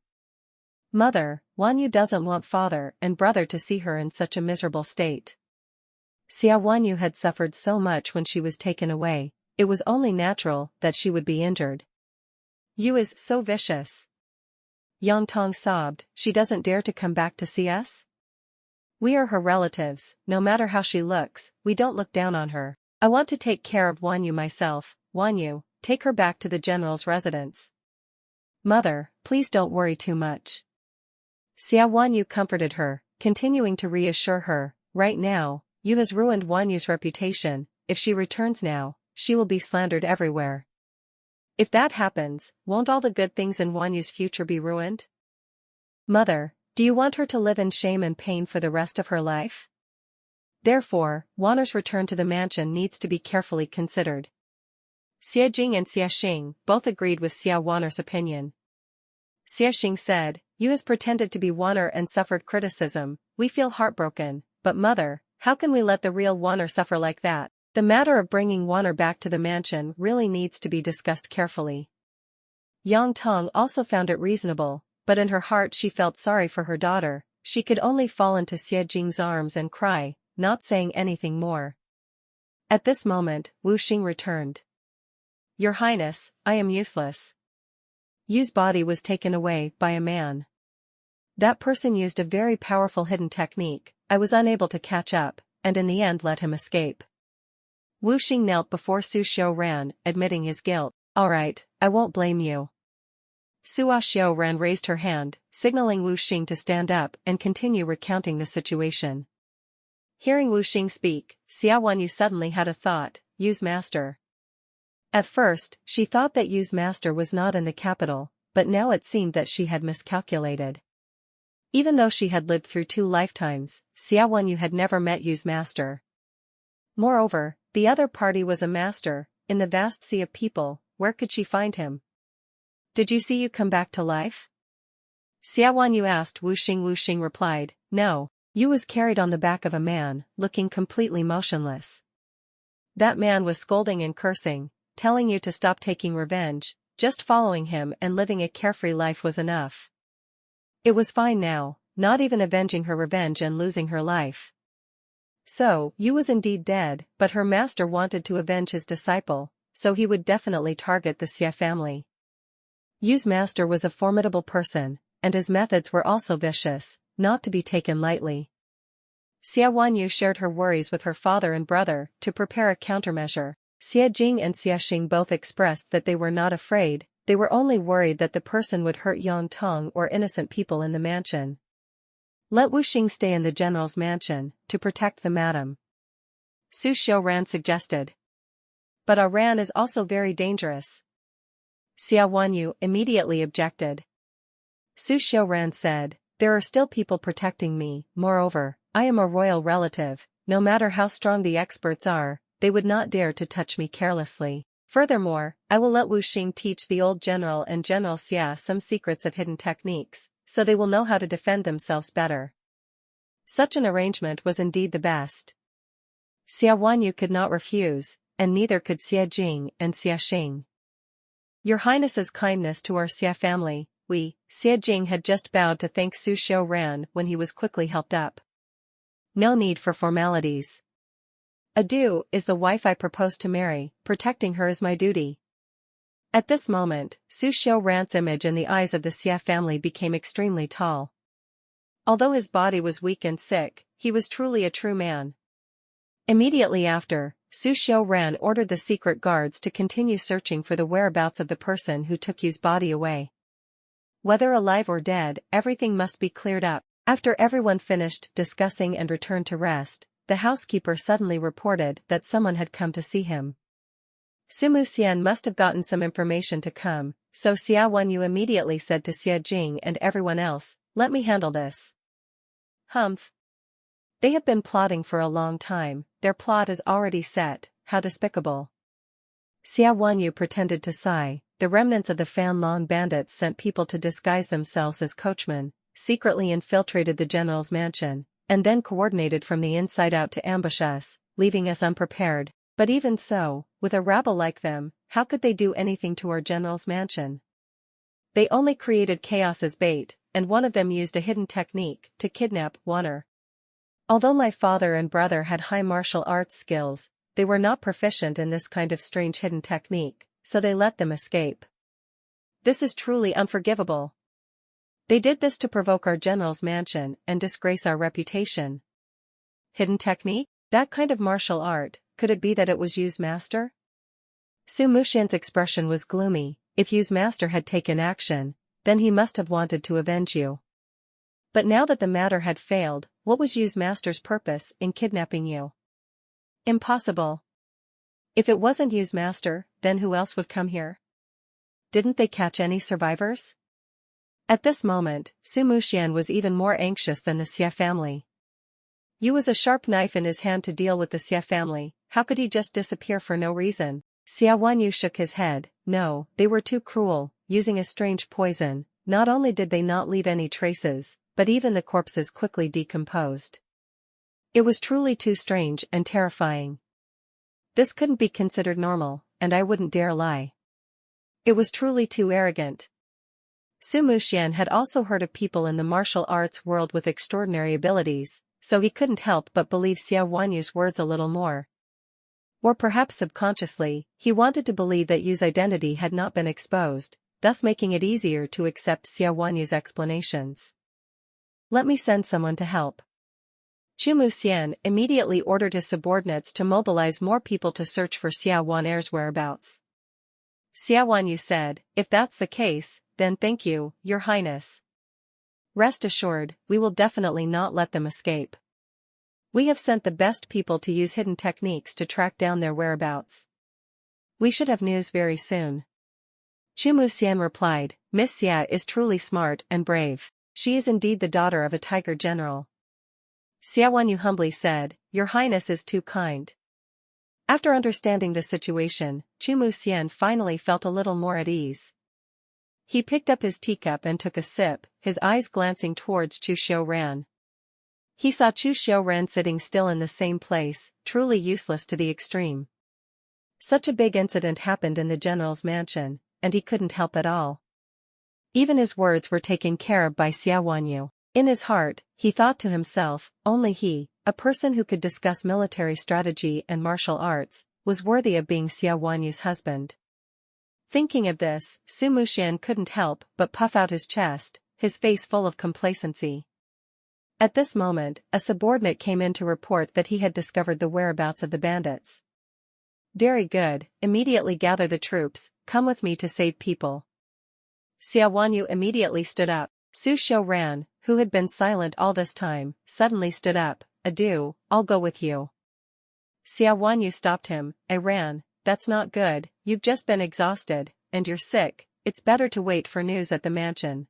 Mother, Wanyu doesn't want father and brother to see her in such a miserable state. Xia Wanyu had suffered so much when she was taken away, it was only natural that she would be injured. You is so vicious. Yang Tong sobbed, she doesn't dare to come back to see us? We are her relatives, no matter how she looks, we don't look down on her. I want to take care of Wanyu myself. Wanyu, take her back to the general's residence. Mother, please don't worry too much. Xia Wanyu comforted her, continuing to reassure her, right now, you has ruined Wanyu's reputation, if she returns now, she will be slandered everywhere. If that happens, won't all the good things in Wanyu's future be ruined? Mother, do you want her to live in shame and pain for the rest of her life? Therefore, Wanner's return to the mansion needs to be carefully considered. Xie Jing and Xie Xing both agreed with Xia Wanner's opinion. Xie Xing said, you has pretended to be Wanner and suffered criticism, we feel heartbroken, but mother, how can we let the real Wanner suffer like that? The matter of bringing Wanner back to the mansion really needs to be discussed carefully. Yang Tong also found it reasonable, but in her heart she felt sorry for her daughter, she could only fall into Xie Jing's arms and cry, not saying anything more. At this moment, Wu Xing returned. Your Highness, I am useless. Yu's body was taken away by a man. That person used a very powerful hidden technique, I was unable to catch up, and in the end let him escape. Wu Xing knelt before Su Xiaoran, admitting his guilt. Alright, I won't blame you. Su Xiaoran raised her hand, signaling Wu Xing to stand up and continue recounting the situation. Hearing Wu Xing speak, Xia Wanyu suddenly had a thought, Yu's master. At first, she thought that Yu's master was not in the capital, but now it seemed that she had miscalculated. Even though she had lived through 2 lifetimes, Xia Wanyu had never met Yu's master. Moreover, the other party was a master, in the vast sea of people, where could she find him? Did you see Yu come back to life? Xia Wanyu asked Wu Xing. Wu Xing replied, no, Yu was carried on the back of a man, looking completely motionless. That man was scolding and cursing, telling you to stop taking revenge, just following him and living a carefree life was enough. It was fine now, not even avenging her revenge and losing her life. So, Yu was indeed dead, but her master wanted to avenge his disciple, so he would definitely target the Xie family. Yu's master was a formidable person, and his methods were also vicious, not to be taken lightly. Xia Wanyu shared her worries with her father and brother to prepare a countermeasure. Xie Jing and Xie Xing both expressed that they were not afraid, they were only worried that the person would hurt Yang Tong or innocent people in the mansion. Let Wu Xing stay in the general's mansion, to protect the madam. Su Xiaoran suggested. But Aran is also very dangerous. Xia Wanyu immediately objected. Su Xiaoran said, there are still people protecting me, moreover, I am a royal relative, no matter how strong the experts are, they would not dare to touch me carelessly. Furthermore, I will let Wu Xing teach the old general and General Xia some secrets of hidden techniques, so they will know how to defend themselves better. Such an arrangement was indeed the best. Xia Wanyu could not refuse, and neither could Xie Jing and Xie Xing. Your Highness's kindness to our Xie family, Xie Jing had just bowed to thank Su Xiaoran when he was quickly helped up. No need for formalities. Adu is the wife I propose to marry, protecting her is my duty. At this moment, Su Xiaoran's image in the eyes of the Xie family became extremely tall. Although his body was weak and sick, he was truly a true man. Immediately after, Su Xiaoran ordered the secret guards to continue searching for the whereabouts of the person who took Yu's body away. Whether alive or dead, everything must be cleared up. After everyone finished discussing and returned to rest, the housekeeper suddenly reported that someone had come to see him. Su Muxian must have gotten some information to come, so Xia Wanyu immediately said to Xie Jing and everyone else, let me handle this. Humph. They have been plotting for a long time, their plot is already set, how despicable. Xia Wanyu pretended to sigh, the remnants of the Fanlong bandits sent people to disguise themselves as coachmen, secretly infiltrated the general's mansion, and then coordinated from the inside out to ambush us, leaving us unprepared. But even so, with a rabble like them, how could they do anything to our general's mansion? They only created chaos as bait, and one of them used a hidden technique to kidnap Wanner. Although my father and brother had high martial arts skills, they were not proficient in this kind of strange hidden technique, so they let them escape. This is truly unforgivable. They did this to provoke our general's mansion and disgrace our reputation. Hidden technique? That kind of martial art, could it be that it was Yu's master? Su Muxian's expression was gloomy. If Yu's master had taken action, then he must have wanted to avenge Yu. But now that the matter had failed, what was Yu's master's purpose in kidnapping Yu? Impossible. If it wasn't Yu's master, then who else would come here? Didn't they catch any survivors? At this moment, Su Muxian was even more anxious than the Xie family. Yu was a sharp knife in his hand to deal with the Xie family. How could he just disappear for no reason? Xia Wanyu shook his head. No, they were too cruel, using a strange poison. Not only did they not leave any traces, but even the corpses quickly decomposed. It was truly too strange and terrifying. This couldn't be considered normal, and I wouldn't dare lie. It was truly too arrogant. Su Muxian had also heard of people in the martial arts world with extraordinary abilities, so he couldn't help but believe Xia Wanyu's words a little more. Or perhaps subconsciously, he wanted to believe that Yu's identity had not been exposed, thus making it easier to accept Xia Wanyu's explanations. Let me send someone to help. Chu Muxian immediately ordered his subordinates to mobilize more people to search for Xia Wan'er's whereabouts. Xia Wanyu said, if that's the case, then thank you, Your Highness. Rest assured, we will definitely not let them escape. We have sent the best people to use hidden techniques to track down their whereabouts. We should have news very soon. Chu Muxian replied, Miss Xia is truly smart and brave. She is indeed the daughter of a tiger general. Xia Wanyu humbly said, Your Highness is too kind. After understanding the situation, Chu Muxian finally felt a little more at ease. He picked up his teacup and took a sip, his eyes glancing towards Chu Xiuran. He saw Chu Xiuran sitting still in the same place, truly useless to the extreme. Such a big incident happened in the general's mansion, and he couldn't help at all. Even his words were taken care of by Xia Wanyu. In his heart, he thought to himself, only he, a person who could discuss military strategy and martial arts, was worthy of being Xia Wanyu's husband. Thinking of this, Su Muxian couldn't help but puff out his chest, his face full of complacency. At this moment, a subordinate came in to report that he had discovered the whereabouts of the bandits. Very good, immediately gather the troops, come with me to save people. Xia Wanyu immediately stood up. Su Xiuran, who had been silent all this time, suddenly stood up. Adieu, I'll go with you. Xia Wanyu stopped him. I ran, that's not good, you've just been exhausted, and you're sick, it's better to wait for news at the mansion.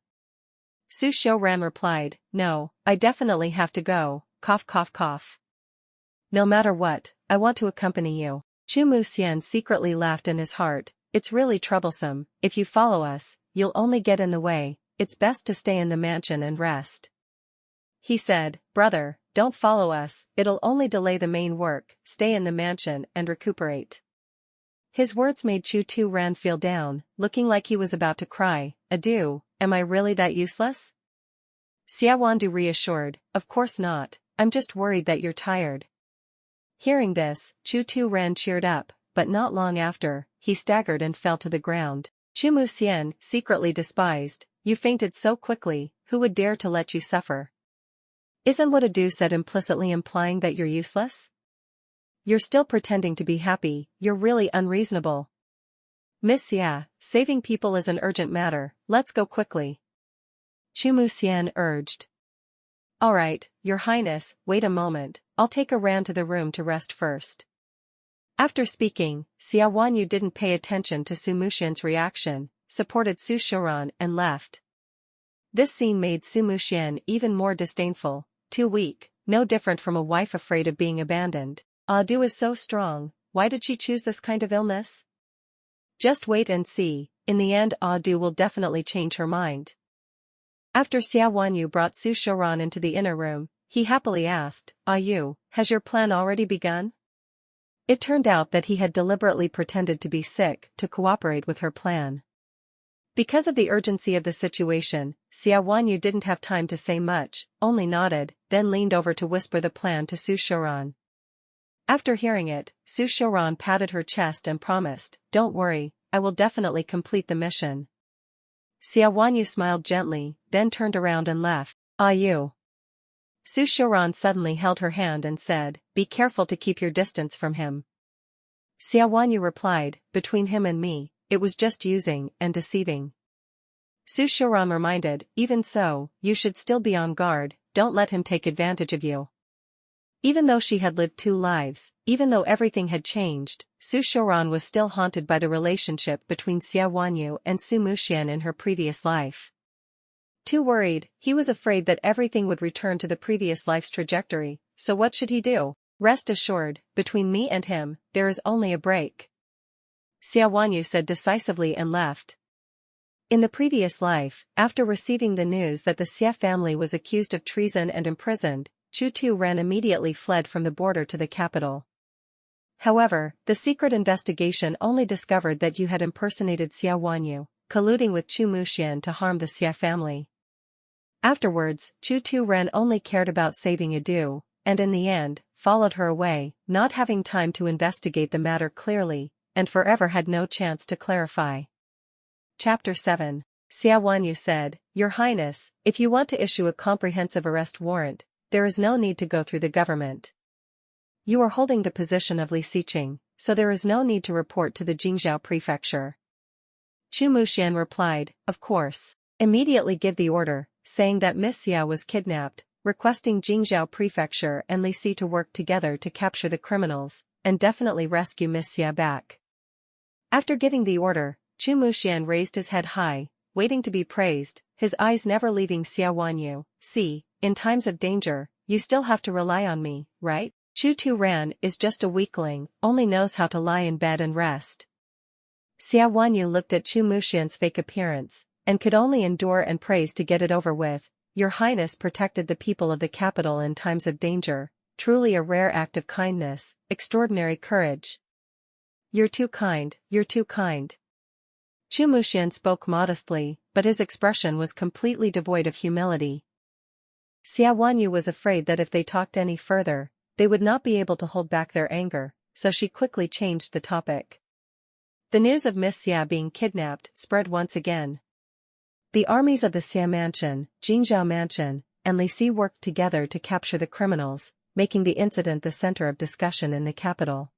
Su Xiuran replied, no, I definitely have to go, cough cough cough. No matter what, I want to accompany you. Chu Muxian secretly laughed in his heart, it's really troublesome, if you follow us, you'll only get in the way, it's best to stay in the mansion and rest. He said, brother, don't follow us, it'll only delay the main work, stay in the mansion and recuperate. His words made Chu Xiuran feel down, looking like he was about to cry. Adieu, am I really that useless? Xia Wandu reassured, of course not, I'm just worried that you're tired. Hearing this, Chu Xiuran cheered up, but not long after, he staggered and fell to the ground. Chu Muxian secretly despised, you fainted so quickly, who would dare to let you suffer? Isn't what Adu said implicitly implying that you're useless? You're still pretending to be happy, you're really unreasonable. Miss Xia, saving people is an urgent matter, let's go quickly. Chu Muxian urged. Alright, Your Highness, wait a moment, I'll take a ran to the room to rest first. After speaking, Xia Wanyu didn't pay attention to Su Muxian's reaction, supported Su Xiuran and left. This scene made Su Muxian even more disdainful, too weak, no different from a wife afraid of being abandoned. Adu is so strong, why did she choose this kind of illness? Just wait and see, in the end Adu will definitely change her mind. After Xia Wanyu brought Su Xiuran into the inner room, he happily asked, Yu, has your plan already begun? It turned out that he had deliberately pretended to be sick to cooperate with her plan. Because of the urgency of the situation, Xia Wanyu didn't have time to say much, only nodded, then leaned over to whisper the plan to Su Xiaoran. After hearing it, Su Xiaoran patted her chest and promised, "Don't worry, I will definitely complete the mission." Xia Wanyu smiled gently, then turned around and left. "Ah, you." Su Xiaoran suddenly held her hand and said, "Be careful to keep your distance from him." Xia Wanyu replied, "Between him and me, it was just using and deceiving." Su Xiaoran reminded, "Even so, you should still be on guard, don't let him take advantage of you." Even though she had lived 2 lives, even though everything had changed, Su Xiaoran was still haunted by the relationship between Xia Wanyu and Su Muxian in her previous life. Too worried, he was afraid that everything would return to the previous life's trajectory, so what should he do? "Rest assured, between me and him, there is only a break," Xia Wanyu said decisively and left. In the previous life, after receiving the news that the Xia family was accused of treason and imprisoned, Chu Tu Ren immediately fled from the border to the capital. However, the secret investigation only discovered that you had impersonated Xia Wanyu, colluding with Chu Muxian to harm the Xia family. Afterwards, Chu Tu Ren only cared about saving Adu, and in the end, followed her away, not having time to investigate the matter clearly, and forever had no chance to clarify. Chapter 7. Xia Wanyu said, "Your Highness, if you want to issue a comprehensive arrest warrant, there is no need to go through the government. You are holding the position of Li Xiqing, so there is no need to report to the Jingzhou prefecture." Chu Muxian replied, "Of course. Immediately give the order, saying that Miss Xia was kidnapped, requesting Jingzhou prefecture and Li Si to work together to capture the criminals, and definitely rescue Miss Xia back." After giving the order, Chu Muxian raised his head high, waiting to be praised, his eyes never leaving Xia Wanyu. "See, in times of danger, you still have to rely on me, right? Chu Tu Ran is just a weakling, only knows how to lie in bed and rest." Xia Wanyu looked at Chu Muxian's fake appearance, and could only endure and praise to get it over with. "Your Highness protected the people of the capital in times of danger, truly a rare act of kindness, extraordinary courage." "You're too kind, you're too kind." Chu Muxian spoke modestly, but his expression was completely devoid of humility. Xia Wanyu was afraid that if they talked any further, they would not be able to hold back their anger, so she quickly changed the topic. The news of Miss Xia being kidnapped spread once again. The armies of the Xia Mansion, Jingzhou Mansion, and Li Si worked together to capture the criminals, making the incident the center of discussion in the capital.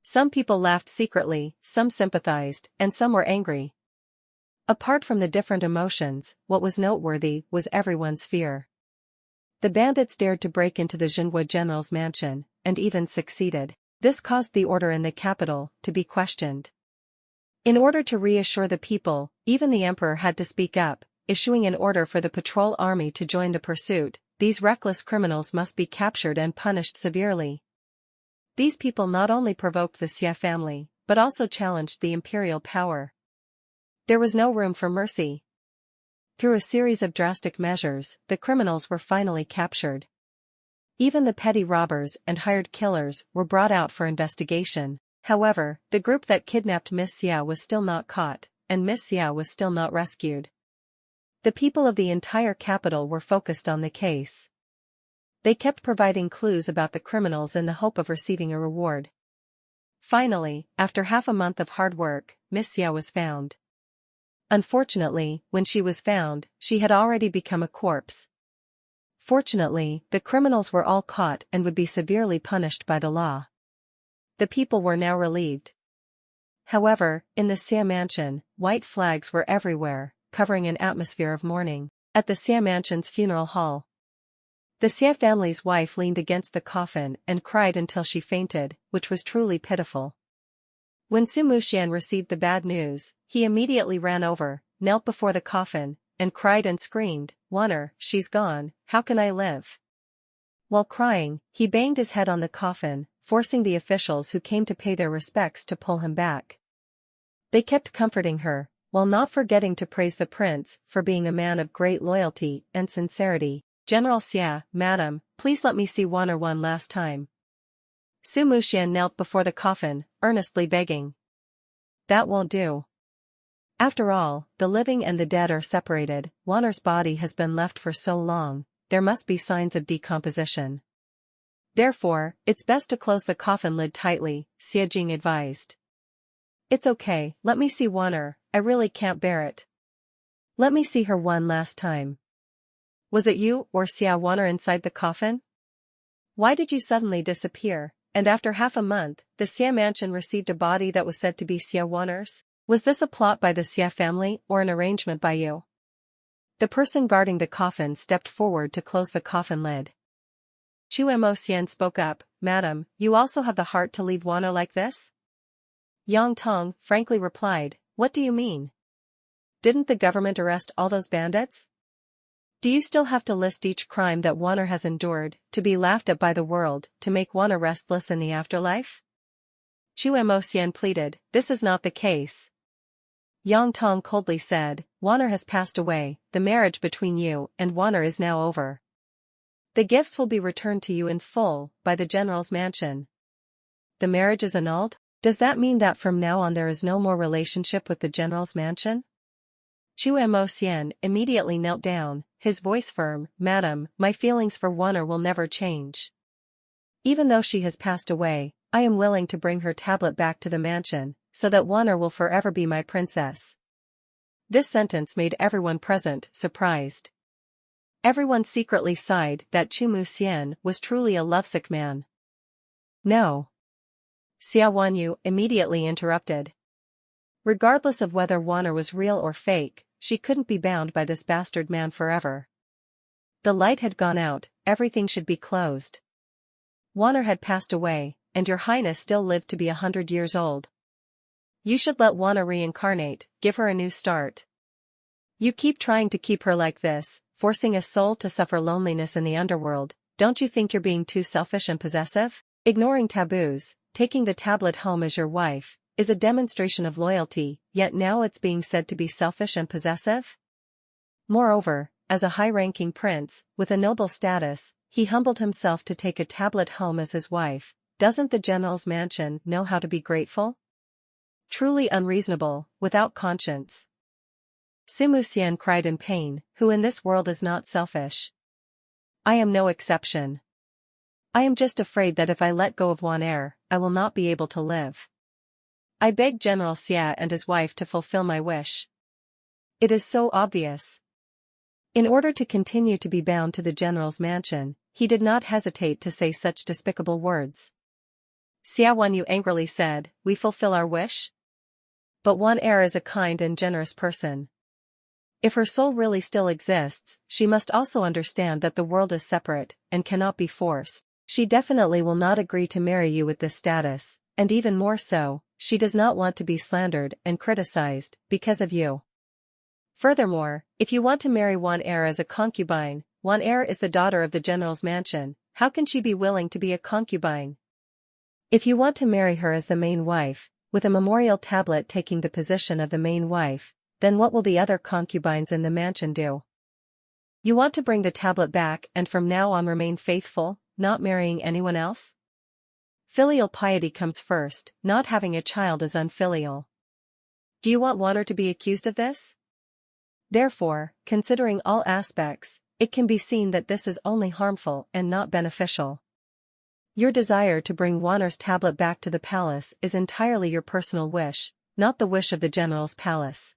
Some people laughed secretly, some sympathized, and some were angry. Apart from the different emotions, what was noteworthy was everyone's fear. The bandits dared to break into the Zhenhua general's mansion, and even succeeded. This caused the order in the capital to be questioned. In order to reassure the people, even the emperor had to speak up, issuing an order for the patrol army to join the pursuit. These reckless criminals must be captured and punished severely. These people not only provoked the Xia family, but also challenged the imperial power. There was no room for mercy. Through a series of drastic measures, the criminals were finally captured. Even the petty robbers and hired killers were brought out for investigation. However, the group that kidnapped Miss Xia was still not caught, and Miss Xia was still not rescued. The people of the entire capital were focused on the case. They kept providing clues about the criminals in the hope of receiving a reward. Finally, after half a month of hard work, Miss Xia was found. Unfortunately, when she was found, she had already become a corpse. Fortunately, the criminals were all caught and would be severely punished by the law. The people were now relieved. However, in the Xia Mansion, white flags were everywhere, covering an atmosphere of mourning. At the Xia Mansion's funeral hall, the Xia family's wife leaned against the coffin and cried until she fainted, which was truly pitiful. When Su Muxian received the bad news, he immediately ran over, knelt before the coffin, and cried and screamed, "Wanner, she's gone, how can I live?" While crying, he banged his head on the coffin, forcing the officials who came to pay their respects to pull him back. They kept comforting her, while not forgetting to praise the prince for being a man of great loyalty and sincerity. "General Xia, madam, please let me see Wanner one last time." Su Muxian knelt before the coffin, earnestly begging. "That won't do. After all, the living and the dead are separated. Wanner's body has been left for so long, there must be signs of decomposition. Therefore, it's best to close the coffin lid tightly, Xie Jing advised. It's okay, let me see Wan'er, I really can't bear it. Let me see her one last time. Was it you or Xia Wan'er inside the coffin? Why did you suddenly disappear, and after half a month, the Xie mansion received a body that was said to be Xia Wan'er's? Was this a plot by the Xie family or an arrangement by you? The person guarding the coffin stepped forward to close the coffin lid. Chu Emoxian spoke up, Madam, you also have the heart to leave Wan'er like this? Yang Tong frankly replied, What do you mean? Didn't the government arrest all those bandits? Do you still have to list each crime that Wan'er has endured, to be laughed at by the world, to make Wan'er restless in the afterlife? Chu Emoxian pleaded, This is not the case. Yang Tong coldly said, Wan'er has passed away, the marriage between you and Wan'er is now over. The gifts will be returned to you in full, by the general's mansion. The marriage is annulled? Does that mean that from now on there is no more relationship with the general's mansion? Chu Emoxian immediately knelt down, his voice firm, Madam, my feelings for Wan'er will never change. Even though she has passed away, I am willing to bring her tablet back to the mansion, so that Wan'er will forever be my princess. This sentence made everyone present surprised. Everyone secretly sighed that Chu Muxian was truly a lovesick man. No. Xia Wanyu immediately interrupted. Regardless of whether Wan'er was real or fake, she couldn't be bound by this bastard man forever. The light had gone out, everything should be closed. Wan'er had passed away, and your highness still lived to be 100 years old. You should let Wan'er reincarnate, give her a new start. You keep trying to keep her like this, forcing a soul to suffer loneliness in the underworld, don't you think you're being too selfish and possessive? Ignoring taboos, taking the tablet home as your wife, is a demonstration of loyalty, yet now it's being said to be selfish and possessive? Moreover, as a high-ranking prince, with a noble status, he humbled himself to take a tablet home as his wife. Doesn't the general's mansion know how to be grateful? Truly unreasonable, without conscience. Su Muxian cried in pain, who in this world is not selfish? I am no exception. I am just afraid that if I let go of Wan'er, I will not be able to live. I beg General Xia and his wife to fulfill my wish. It is so obvious. In order to continue to be bound to the general's mansion, he did not hesitate to say such despicable words. Xia Wanyu angrily said, We fulfill our wish? But Wan'er is a kind and generous person. If her soul really still exists, she must also understand that the world is separate, and cannot be forced. She definitely will not agree to marry you with this status, and even more so, she does not want to be slandered and criticized, because of you. Furthermore, if you want to marry Wan'er as a concubine, Wan'er is the daughter of the general's mansion, how can she be willing to be a concubine? If you want to marry her as the main wife, with a memorial tablet taking the position of the main wife, then what will the other concubines in the mansion do? You want to bring the tablet back and from now on remain faithful, not marrying anyone else? Filial piety comes first, not having a child is unfilial. Do you want Wan'er to be accused of this? Therefore, considering all aspects, it can be seen that this is only harmful and not beneficial. Your desire to bring Wan'er's tablet back to the palace is entirely your personal wish, not the wish of the general's palace.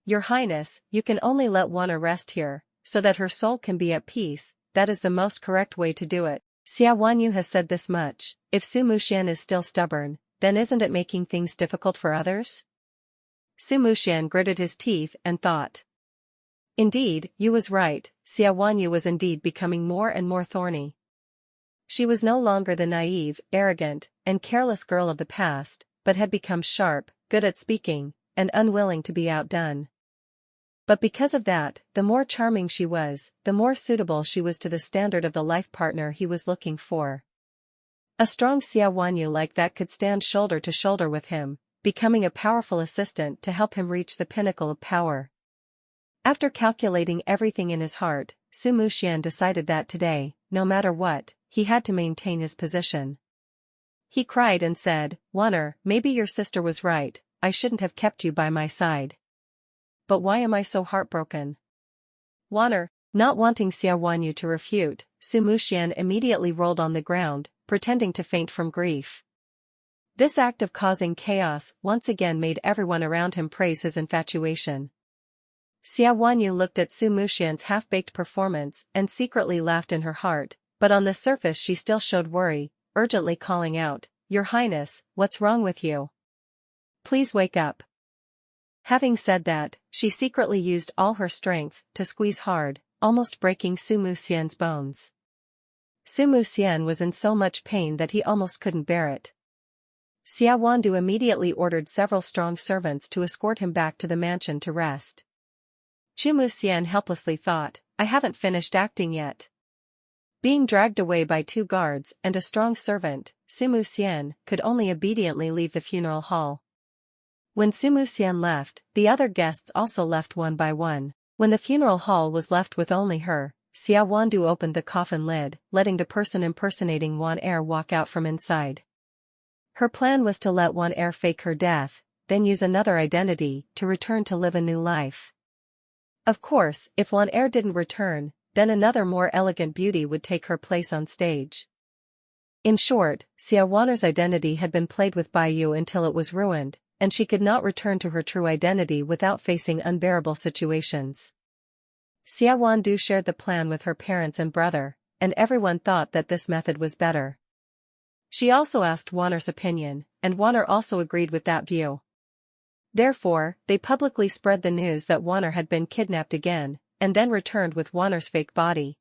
Your Highness, you can only let Wan'er rest here, so that her soul can be at peace, that is the most correct way to do it. Xia Wanyu has said this much, if Su Muxian is still stubborn, then isn't it making things difficult for others? Su Muxian gritted his teeth and thought. Indeed, you was right, Xia Wanyu was indeed becoming more and more thorny. She was no longer the naive, arrogant, and careless girl of the past, but had become sharp, good at speaking, and unwilling to be outdone. But because of that, the more charming she was, the more suitable she was to the standard of the life partner he was looking for. A strong Xia Wanyu like that could stand shoulder to shoulder with him, becoming a powerful assistant to help him reach the pinnacle of power. After calculating everything in his heart, Su Muxian decided that today, no matter what, he had to maintain his position. He cried and said, Wan'er, maybe your sister was right, I shouldn't have kept you by my side. But why am I so heartbroken? Wan'er, Not wanting Xia Wanyu to refute, Su Muxian immediately rolled on the ground, pretending to faint from grief. This act of causing chaos once again made everyone around him praise his infatuation. Xia Wanyu looked at Su Muxian's half-baked performance and secretly laughed in her heart, but on the surface she still showed worry, urgently calling out, "Your Highness, what's wrong with you? Please wake up." Having said that, she secretly used all her strength to squeeze hard, almost breaking Su Muxian's bones. Su Muxian was in so much pain that he almost couldn't bear it. Xia Wandu immediately ordered several strong servants to escort him back to the mansion to rest. Chu Muxian helplessly thought, "I haven't finished acting yet." Being dragged away by 2 guards and a strong servant, Su Muxian could only obediently leave the funeral hall. When Su Muxian left, the other guests also left one by one. When the funeral hall was left with only her, Xia Wandu opened the coffin lid, letting the person impersonating Wan Er walk out from inside. Her plan was to let Wan Er fake her death, then use another identity to return to live a new life. Of course, if Wan Er didn't return, then another more elegant beauty would take her place on stage. In short, Xia Wan'er's identity had been played with by Yu until it was ruined, and she could not return to her true identity without facing unbearable situations. Xia Wandu shared the plan with her parents and brother, and everyone thought that this method was better. She also asked Wan'er's opinion, and Wan'er also agreed with that view. Therefore, they publicly spread the news that Wan'er had been kidnapped again, and then returned with Wan'er's fake body.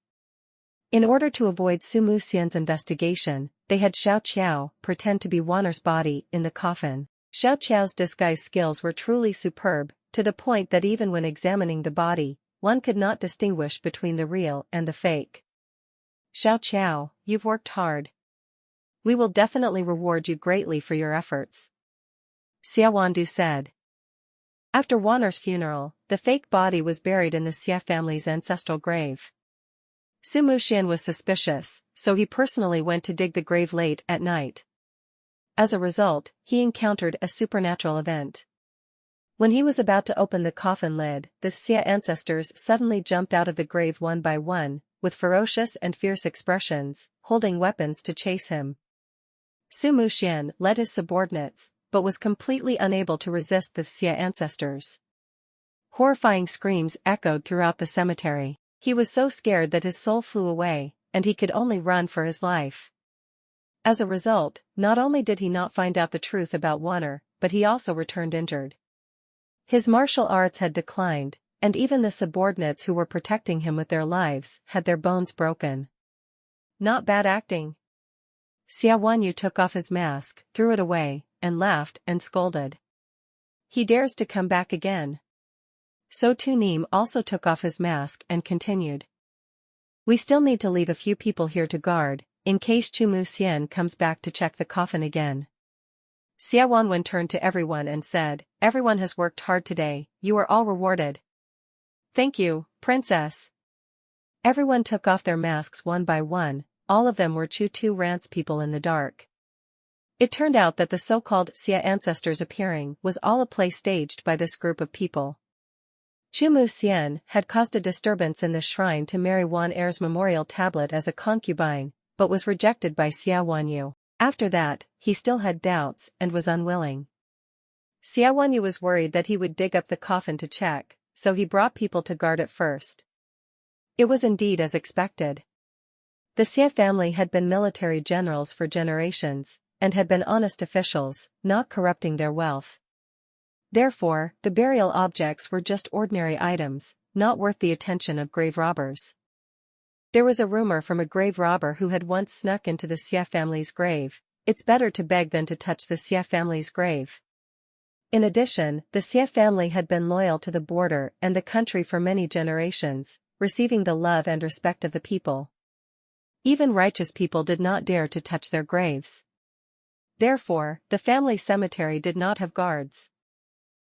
In order to avoid Su Muxian's investigation, they had Xiao Qiao pretend to be Wan'er's body in the coffin. Xiao Qiao's disguise skills were truly superb, to the point that even when examining the body, one could not distinguish between the real and the fake. "Xiao Qiao, you've worked hard. We will definitely reward you greatly for your efforts," Xia Wandu said. After Wan'er's funeral, the fake body was buried in the Xia family's ancestral grave. Su Muxian was suspicious, so he personally went to dig the grave late at night. As a result, he encountered a supernatural event. When he was about to open the coffin lid, the Xia ancestors suddenly jumped out of the grave one by one, with ferocious and fierce expressions, holding weapons to chase him. Su Muxian led his subordinates, but was completely unable to resist the Xia ancestors. Horrifying screams echoed throughout the cemetery. He was so scared that his soul flew away, and he could only run for his life. As a result, not only did he not find out the truth about Wan'er, but he also returned injured. His martial arts had declined, and even the subordinates who were protecting him with their lives had their bones broken. Not bad acting. Xia Wanyu took off his mask, threw it away, and laughed and scolded. He dares to come back again. So Tu Nim also took off his mask and continued. We still need to leave a few people here to guard, in case Chu Muxian comes back to check the coffin again. Xia Wanwen turned to everyone and said, "Everyone has worked hard today, you are all rewarded." "Thank you, Princess." Everyone took off their masks one by one, all of them were Chu Tu Rant's people in the dark. It turned out that the so-called Xia ancestors appearing was all a play staged by this group of people. Chu Muxian had caused a disturbance in the shrine to marry Wan Er's memorial tablet as a concubine, but was rejected by Xia Wanyu. After that, he still had doubts and was unwilling. Xia Wanyu was worried that he would dig up the coffin to check, so he brought people to guard it first. It was indeed as expected. The Xia family had been military generals for generations, and had been honest officials, not corrupting their wealth. Therefore, the burial objects were just ordinary items, not worth the attention of grave robbers. There was a rumor from a grave robber who had once snuck into the Xia family's grave, "It's better to beg than to touch the Xia family's grave." In addition, the Xia family had been loyal to the border and the country for many generations, receiving the love and respect of the people. Even righteous people did not dare to touch their graves. Therefore, the family cemetery did not have guards.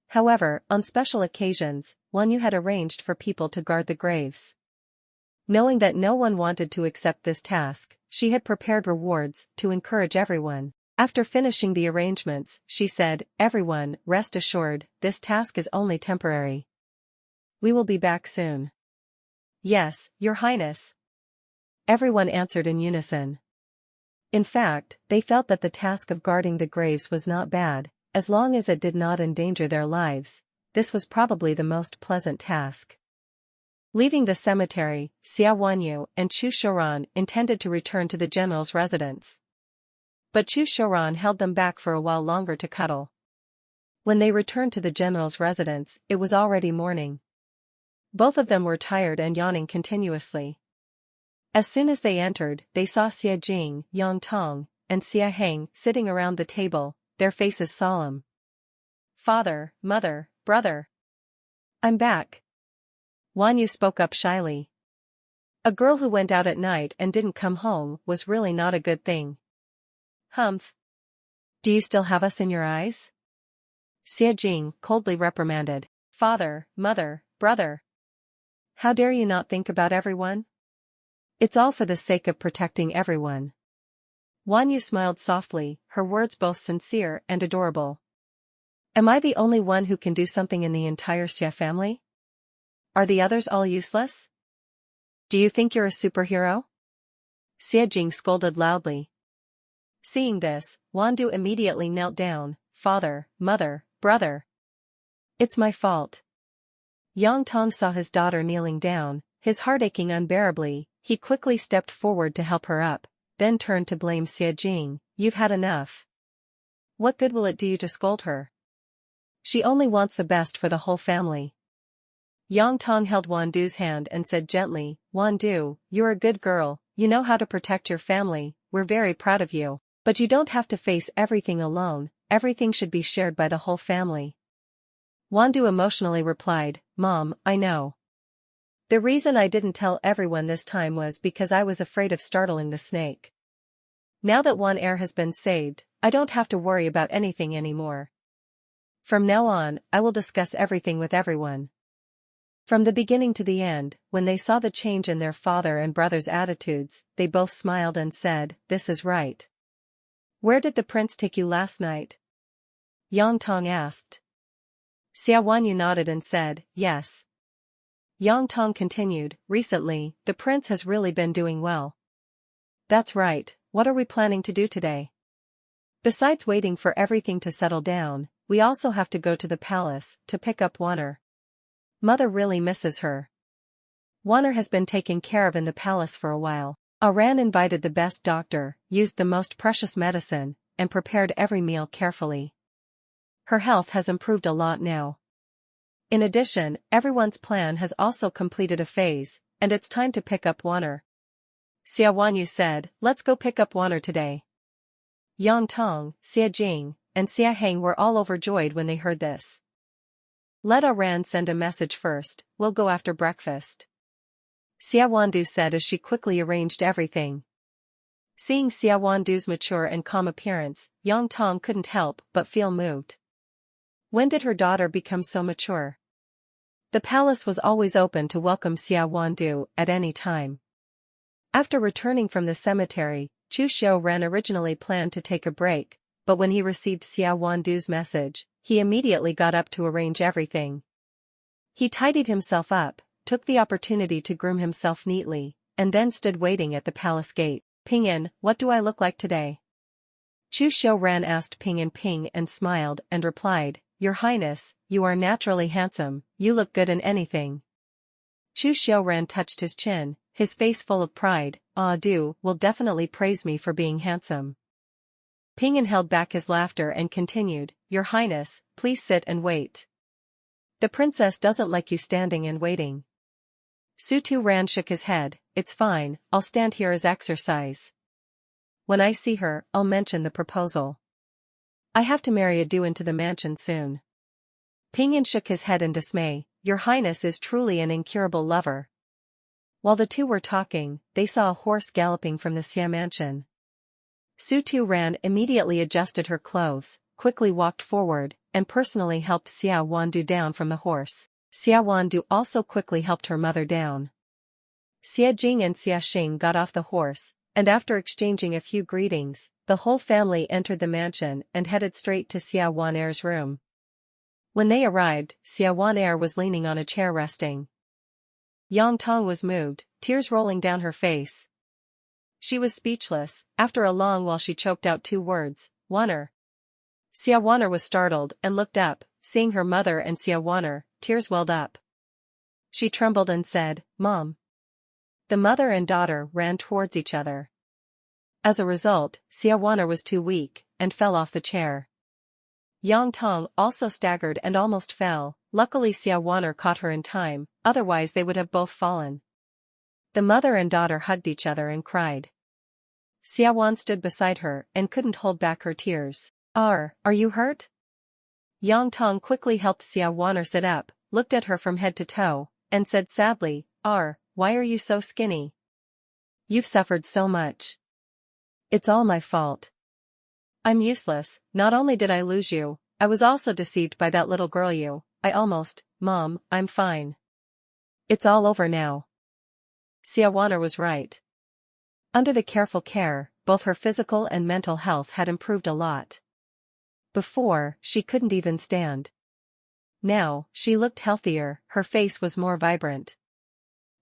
However, on special occasions, Wanyu had arranged for people to guard the graves. Knowing that no one wanted to accept this task, she had prepared rewards to encourage everyone. After finishing the arrangements, she said, "Everyone, rest assured, this task is only temporary. We will be back soon." "Yes, Your Highness." Everyone answered in unison. In fact, they felt that the task of guarding the graves was not bad, as long as it did not endanger their lives. This was probably the most pleasant task. Leaving the cemetery, Xia Wanyu and Chu Shouran intended to return to the general's residence. But Chu Shouran held them back for a while longer to cuddle. When they returned to the general's residence, it was already morning. Both of them were tired and yawning continuously. As soon as they entered, they saw Xia Jing, Yang Tong, and Xia Heng sitting around the table, their faces solemn. "Father, mother, brother. I'm back." Wanyu spoke up shyly. A girl who went out at night and didn't come home was really not a good thing. "Humph. Do you still have us in your eyes?" Xia Jing coldly reprimanded. "Father, mother, brother. How dare you not think about everyone? It's all for the sake of protecting everyone." Wanyu smiled softly, her words both sincere and adorable. "Am I the only one who can do something in the entire Xia family? Are the others all useless? Do you think you're a superhero?" Xia Jing scolded loudly. Seeing this, Wandu immediately knelt down. "Father, mother, brother. It's my fault." Yang Tong saw his daughter kneeling down, his heart aching unbearably. He quickly stepped forward to help her up, then turned to blame Xia Jing. "You've had enough. What good will it do you to scold her? She only wants the best for the whole family." Yang Tong held Wandu's hand and said gently, "Wandu, you're a good girl, you know how to protect your family, we're very proud of you. But you don't have to face everything alone, everything should be shared by the whole family." Wandu emotionally replied, "Mom, I know. The reason I didn't tell everyone this time was because I was afraid of startling the snake. Now that one heir has been saved, I don't have to worry about anything anymore. From now on, I will discuss everything with everyone." From the beginning to the end, when they saw the change in their father and brother's attitudes, they both smiled and said, "This is right." "Where did the prince take you last night?" Yang Tong asked. Xia Wanyu nodded and said, "Yes." Yang Tong continued, "Recently, the prince has really been doing well." "That's right, what are we planning to do today? Besides waiting for everything to settle down, we also have to go to the palace, to pick up Wanner. Mother really misses her. Wanner has been taken care of in the palace for a while. Aran invited the best doctor, used the most precious medicine, and prepared every meal carefully. Her health has improved a lot now. In addition, everyone's plan has also completed a phase, and it's time to pick up Wanner." Xia Wanyu said, "Let's go pick up Wanner today." Yang Tong, Xia Jing, and Xia Heng were all overjoyed when they heard this. "Let Aran send a message first, we'll go after breakfast," Xia Wandu said as she quickly arranged everything. Seeing Xia Wandu's mature and calm appearance, Yang Tong couldn't help but feel moved. When did her daughter become so mature? The palace was always open to welcome Xia Wandu at any time. After returning from the cemetery, Chu Xiaoran originally planned to take a break, but when he received Xia Wandu's message, he immediately got up to arrange everything. He tidied himself up, took the opportunity to groom himself neatly, and then stood waiting at the palace gate. "Ping'an, what do I look like today?" Chu Xiaoran asked Ping and smiled and replied, "Your Highness, you are naturally handsome, you look good in anything." Chu Xiaoran touched his chin, his face full of pride. "Ah, Du will definitely praise me for being handsome." Ping'an held back his laughter and continued, "Your Highness, please sit and wait. The princess doesn't like you standing and waiting." Su Turan shook his head, "It's fine, I'll stand here as exercise. When I see her, I'll mention the proposal. I have to marry Adu into the mansion soon." Ping'an shook his head in dismay, "Your Highness is truly an incurable lover." While the two were talking, they saw a horse galloping from the Xia mansion. Su Turan immediately adjusted her clothes, quickly walked forward, and personally helped Xia Wandu down from the horse. Xia Wandu also quickly helped her mother down. Xia Jing and Xia Xing got off the horse, and after exchanging a few greetings, the whole family entered the mansion and headed straight to Xia Waner's room. When they arrived, Xia Waner was leaning on a chair resting. Yang Tong was moved, tears rolling down her face. She was speechless. After a long while she choked out two words, Waner. Xia Waner was startled and looked up, seeing her mother and Xia Waner, tears welled up. She trembled and said, Mom. The mother and daughter ran towards each other. As a result, Xia Waner was too weak, and fell off the chair. Yang Tong also staggered and almost fell. Luckily Xia Waner caught her in time, otherwise they would have both fallen. The mother and daughter hugged each other and cried. Xia Wan stood beside her and couldn't hold back her tears. Are you hurt? Yang Tong quickly helped Xia Waner sit up, looked at her from head to toe, and said sadly, why are you so skinny? You've suffered so much. It's all my fault. I'm useless. Not only did I lose you, I was also deceived by that little girl Mom, I'm fine. It's all over now. Xia Waner was right. Under the careful care, both her physical and mental health had improved a lot. Before, she couldn't even stand. Now, she looked healthier, her face was more vibrant.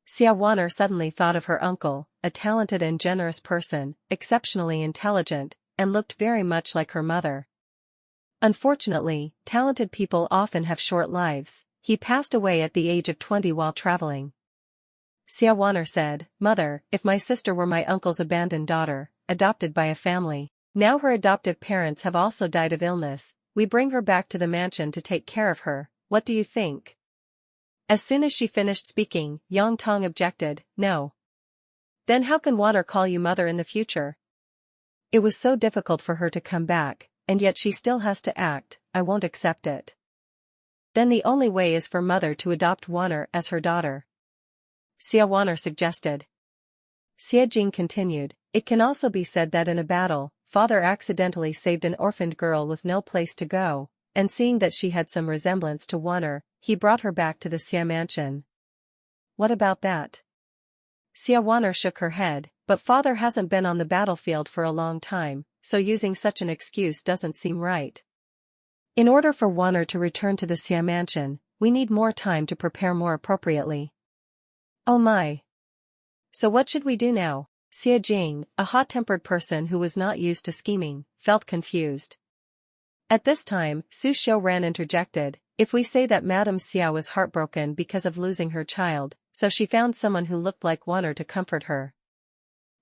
Xia Waner suddenly thought of her uncle, a talented and generous person, exceptionally intelligent, and looked very much like her mother. Unfortunately, talented people often have short lives. He passed away at the age of 20 while traveling. Xia Waner said, Mother, if my sister were my uncle's abandoned daughter, adopted by a family, now her adoptive parents have also died of illness, we bring her back to the mansion to take care of her, what do you think? As soon as she finished speaking, Yang Tong objected, No. Then how can Waner call you mother in the future? It was so difficult for her to come back, and yet she still has to act, I won't accept it. Then the only way is for mother to adopt Waner as her daughter. Xia Waner suggested. Xie Jing continued, It can also be said that in a battle, father accidentally saved an orphaned girl with no place to go, and seeing that she had some resemblance to Waner, he brought her back to the Xia mansion. What about that? Xia Waner shook her head, but father hasn't been on the battlefield for a long time, so using such an excuse doesn't seem right. In order for Waner to return to the Xia mansion, we need more time to prepare more appropriately. Oh my! So what should we do now? Xie Jing, a hot-tempered person who was not used to scheming, felt confused. At this time, Su Xiuran interjected, If we say that Madame Xia was heartbroken because of losing her child, so she found someone who looked like Waner to comfort her.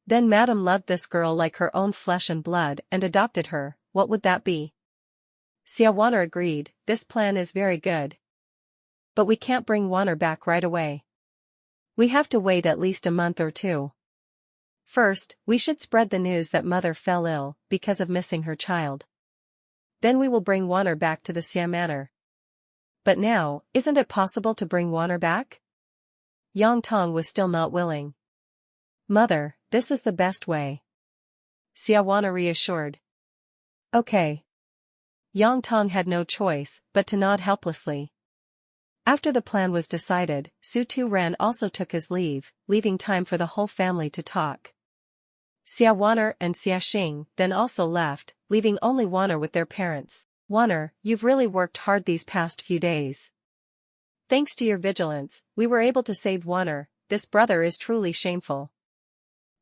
Then Madame loved this girl like her own flesh and blood and adopted her, what would that be? Xia Waner agreed, this plan is very good. But we can't bring Waner back right away. We have to wait at least a month or two. First, we should spread the news that mother fell ill because of missing her child. Then we will bring Waner back to the Xia Manor. But now, isn't it possible to bring Waner back? Yang Tong was still not willing. Mother, this is the best way. Xia Waner reassured. Okay. Yang Tong had no choice but to nod helplessly. After the plan was decided, Su Turan also took his leave, leaving time for the whole family to talk. Xia Waner and Xia Xing then also left, leaving only Waner with their parents. Waner, you've really worked hard these past few days. Thanks to your vigilance, we were able to save Waner. This brother is truly shameful.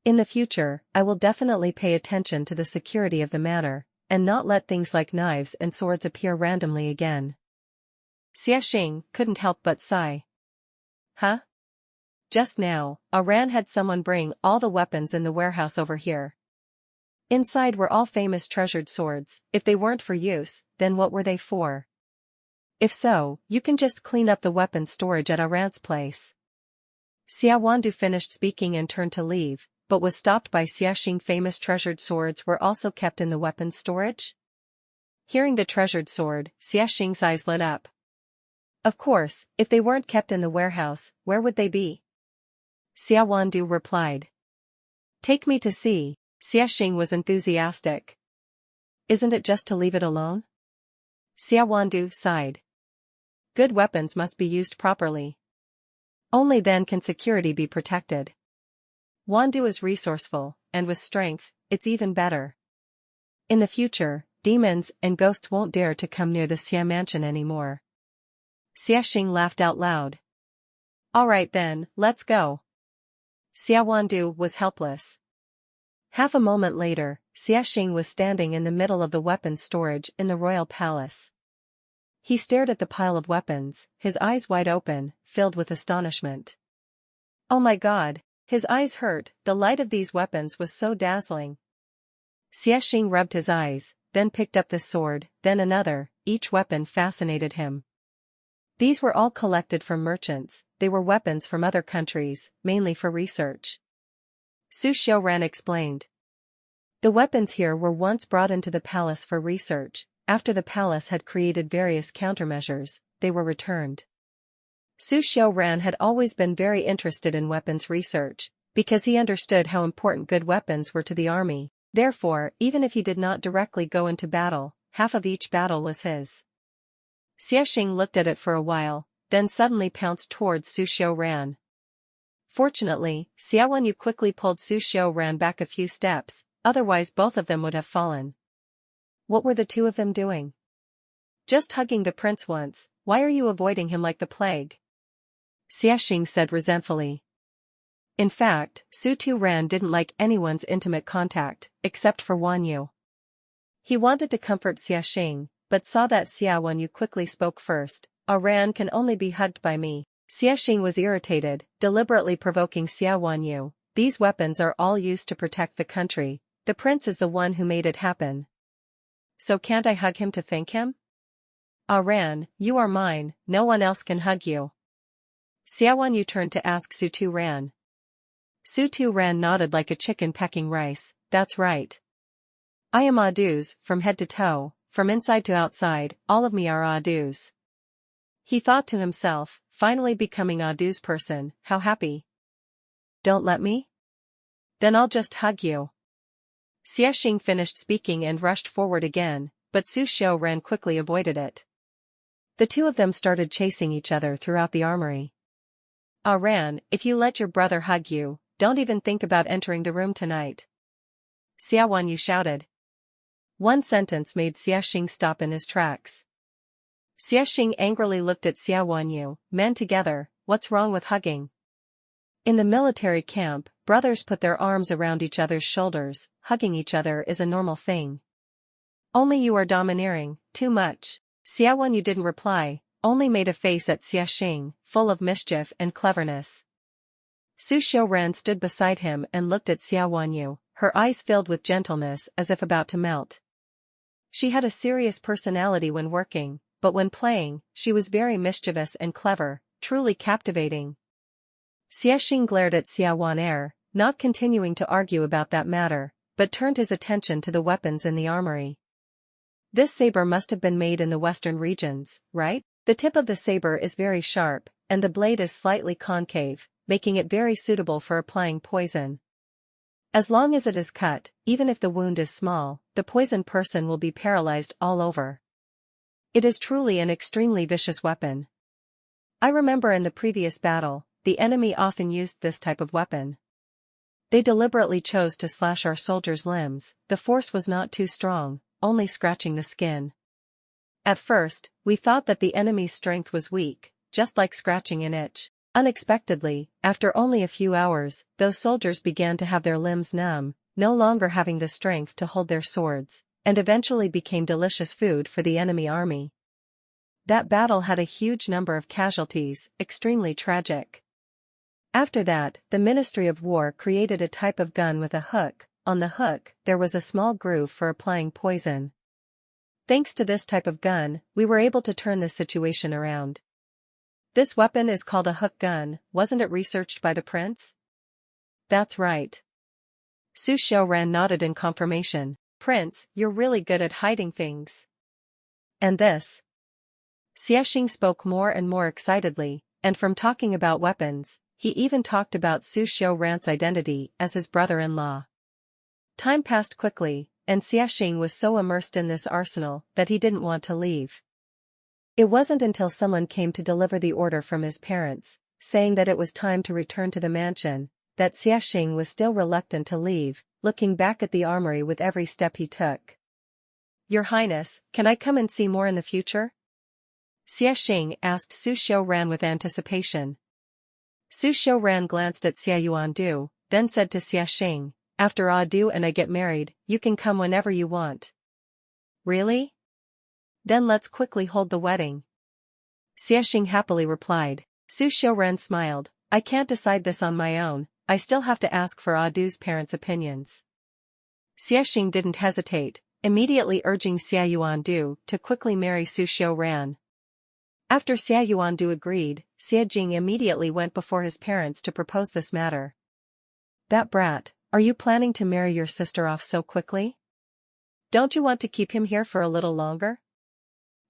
In the future, I will definitely pay attention to the security of the manor, and not let things like knives and swords appear randomly again. Xia Xing couldn't help but sigh. Huh? Just now, Aran had someone bring all the weapons in the warehouse over here. Inside were all famous treasured swords. If they weren't for use, then what were they for? If so, you can just clean up the weapons storage at Aran's place. Xia Wandu finished speaking and turned to leave, but was stopped by Xia Xing. Famous treasured swords were also kept in the weapons storage? Hearing the treasured sword, Xia Xing's eyes lit up. Of course, if they weren't kept in the warehouse, where would they be? Xia Wandu replied. Take me to see. Xia Xing was enthusiastic. Isn't it just to leave it alone? Xia Wandu sighed. Good weapons must be used properly. Only then can security be protected. Wandu is resourceful, and with strength, it's even better. In the future, demons and ghosts won't dare to come near the Xia mansion anymore. Xia Xing laughed out loud. Alright then, let's go. Xiaowandu was helpless. Half a moment later, Xiaxing was standing in the middle of the weapons storage in the royal palace. He stared at the pile of weapons, his eyes wide open, filled with astonishment. Oh my god, his eyes hurt, the light of these weapons was so dazzling. Xiaxing rubbed his eyes, then picked up this sword, then another, each weapon fascinated him. These were all collected from merchants, they were weapons from other countries, mainly for research. Su Xiaoran explained. The weapons here were once brought into the palace for research. After the palace had created various countermeasures, they were returned. Su Xiaoran had always been very interested in weapons research, because he understood how important good weapons were to the army. Therefore, even if he did not directly go into battle, half of each battle was his. Xiaxing looked at it for a while, then suddenly pounced towards Su Xiaoran. Fortunately, Xiaowanyu quickly pulled Su Xiaoran back a few steps, otherwise both of them would have fallen. What were the two of them doing? Just hugging the prince once, why are you avoiding him like the plague? Xiaxing said resentfully. In fact, Su Turan didn't like anyone's intimate contact, except for Wanyu. He wanted to comfort Xiaxing, but saw that Xiaowanyu quickly spoke first. Ran can only be hugged by me. Xiaxing was irritated, deliberately provoking Xiaowanyu. These weapons are all used to protect the country. The prince is the one who made it happen. So can't I hug him to thank him? Ran, you are mine, no one else can hug you. Xiaowanyu turned to ask Su Turan. Su Turan nodded like a chicken pecking rice, that's right. I am Adu's, from head to toe, from inside to outside, all of me are Adu's. He thought to himself, finally becoming Adu's person, how happy. Don't let me? Then I'll just hug you. Xiaxing finished speaking and rushed forward again, but Su Xiaoran quickly avoided it. The two of them started chasing each other throughout the armory. Ran, if you let your brother hug you, don't even think about entering the room tonight. Xiaowanyu shouted. One sentence made Xiaxing stop in his tracks. Xiaxing angrily looked at Xiaowanyu, men together, what's wrong with hugging? In the military camp, brothers put their arms around each other's shoulders, hugging each other is a normal thing. Only you are domineering, too much. Xiaowanyu didn't reply, only made a face at Xiaxing, full of mischief and cleverness. Su Xiaoran stood beside him and looked at Xiaowanyu, her eyes filled with gentleness as if about to melt. She had a serious personality when working, but when playing, she was very mischievous and clever, truly captivating. Xiaxing glared at Xiaowaner, not continuing to argue about that matter, but turned his attention to the weapons in the armory. This saber must have been made in the western regions, right? The tip of the saber is very sharp, and the blade is slightly concave, making it very suitable for applying poison. As long as it is cut, even if the wound is small, the poisoned person will be paralyzed all over. It is truly an extremely vicious weapon. I remember in the previous battle, the enemy often used this type of weapon. They deliberately chose to slash our soldiers' limbs, the force was not too strong, only scratching the skin. At first, we thought that the enemy's strength was weak, just like scratching an itch. Unexpectedly, after only a few hours, those soldiers began to have their limbs numb, no longer having the strength to hold their swords, and eventually became delicious food for the enemy army. That battle had a huge number of casualties, extremely tragic. After that, the Ministry of War created a type of gun with a hook. On the hook, there was a small groove for applying poison. Thanks to this type of gun, we were able to turn this situation around. This weapon is called a hook gun, wasn't it researched by the prince? That's right. Su Xiaoran nodded in confirmation. Prince, you're really good at hiding things. And this? Xiaxing spoke more and more excitedly, and from talking about weapons, he even talked about Su Xiaoran's identity as his brother-in-law. Time passed quickly, and Xiaxing was so immersed in this arsenal that he didn't want to leave. It wasn't until someone came to deliver the order from his parents, saying that it was time to return to the mansion, that Xiaxing was still reluctant to leave, looking back at the armory with every step he took. Your Highness, can I come and see more in the future? Xiaxing asked Su Xiaoran with anticipation. Su Xiaoran glanced at Xia Yuandu, then said to Xia Xing, after Adu and I get married, you can come whenever you want. Really? Then let's quickly hold the wedding. Xia Xing happily replied. Su Xiaoran smiled, I can't decide this on my own, I still have to ask for Adu's parents' opinions. Xia Xing didn't hesitate, immediately urging Xia Yuandu to quickly marry Su Xiaoran. After Xia Yuandu agreed, Xia Jing immediately went before his parents to propose this matter. That brat, are you planning to marry your sister off so quickly? Don't you want to keep him here for a little longer?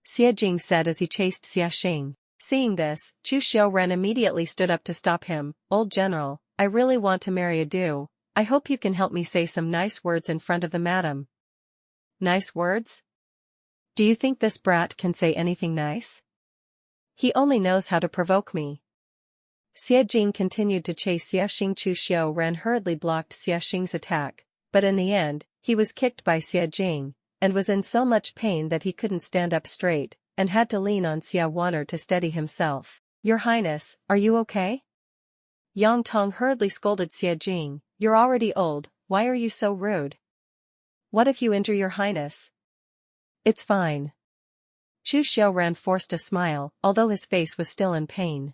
Xia Jing said as he chased Xia Xing. Seeing this, Chu Xiaoran immediately stood up to stop him. Old general, I really want to marry Adu. I hope you can help me say some nice words in front of the madam. Nice words? Do you think this brat can say anything nice? He only knows how to provoke me. Xia Jing continued to chase Xia Xing. Chu Xiaoran hurriedly blocked Xia Xing's attack, but in the end, he was kicked by Xia Jing, and was in so much pain that he couldn't stand up straight, and had to lean on Xia Wan'er to steady himself. Your Highness, are you okay? Yang Tong hurriedly scolded Xia Jing, you're already old, why are you so rude? What if you injure your Highness? It's fine. Chu Xiaoran forced a smile, although his face was still in pain.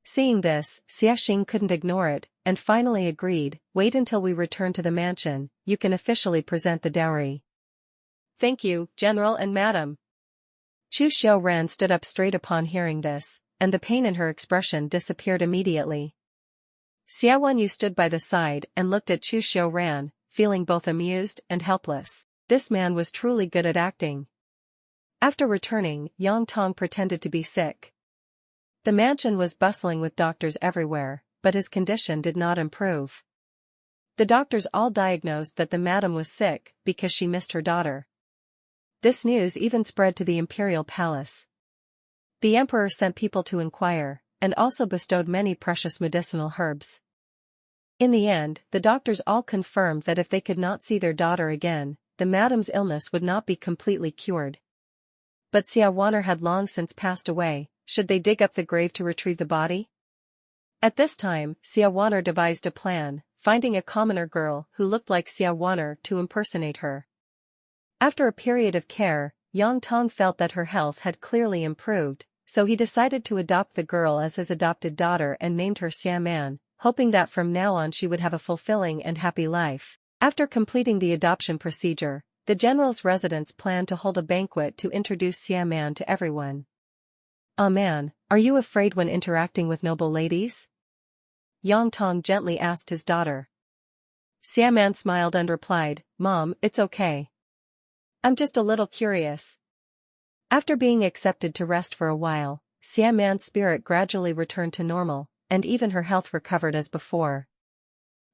Seeing this, Xia Xing couldn't ignore it, and finally agreed, wait until we return to the mansion, you can officially present the dowry. Thank you, General and Madam. Chu Xiaoran stood up straight upon hearing this, and the pain in her expression disappeared immediately. Xia Wanyu stood by the side and looked at Chu Xiaoran, feeling both amused and helpless. This man was truly good at acting. After returning, Yang Tong pretended to be sick. The mansion was bustling with doctors everywhere, but his condition did not improve. The doctors all diagnosed that the madam was sick because she missed her daughter. This news even spread to the imperial palace. The emperor sent people to inquire, and also bestowed many precious medicinal herbs. In the end, the doctors all confirmed that if they could not see their daughter again, the madam's illness would not be completely cured. But Xia Wan'er had long since passed away. Should they dig up the grave to retrieve the body? At this time, Xia Wan'er devised a plan, finding a commoner girl who looked like Xia Wan'er to impersonate her. After a period of care, Yang Tong felt that her health had clearly improved, so he decided to adopt the girl as his adopted daughter and named her Xia Man, hoping that from now on she would have a fulfilling and happy life. After completing the adoption procedure, the general's residence planned to hold a banquet to introduce Xia Man to everyone. Ah man, are you afraid when interacting with noble ladies? Yang Tong gently asked his daughter. Xia Man smiled and replied, Mom, it's okay. I'm just a little curious. After being accepted to rest for a while, Xia Man's spirit gradually returned to normal, and even her health recovered as before.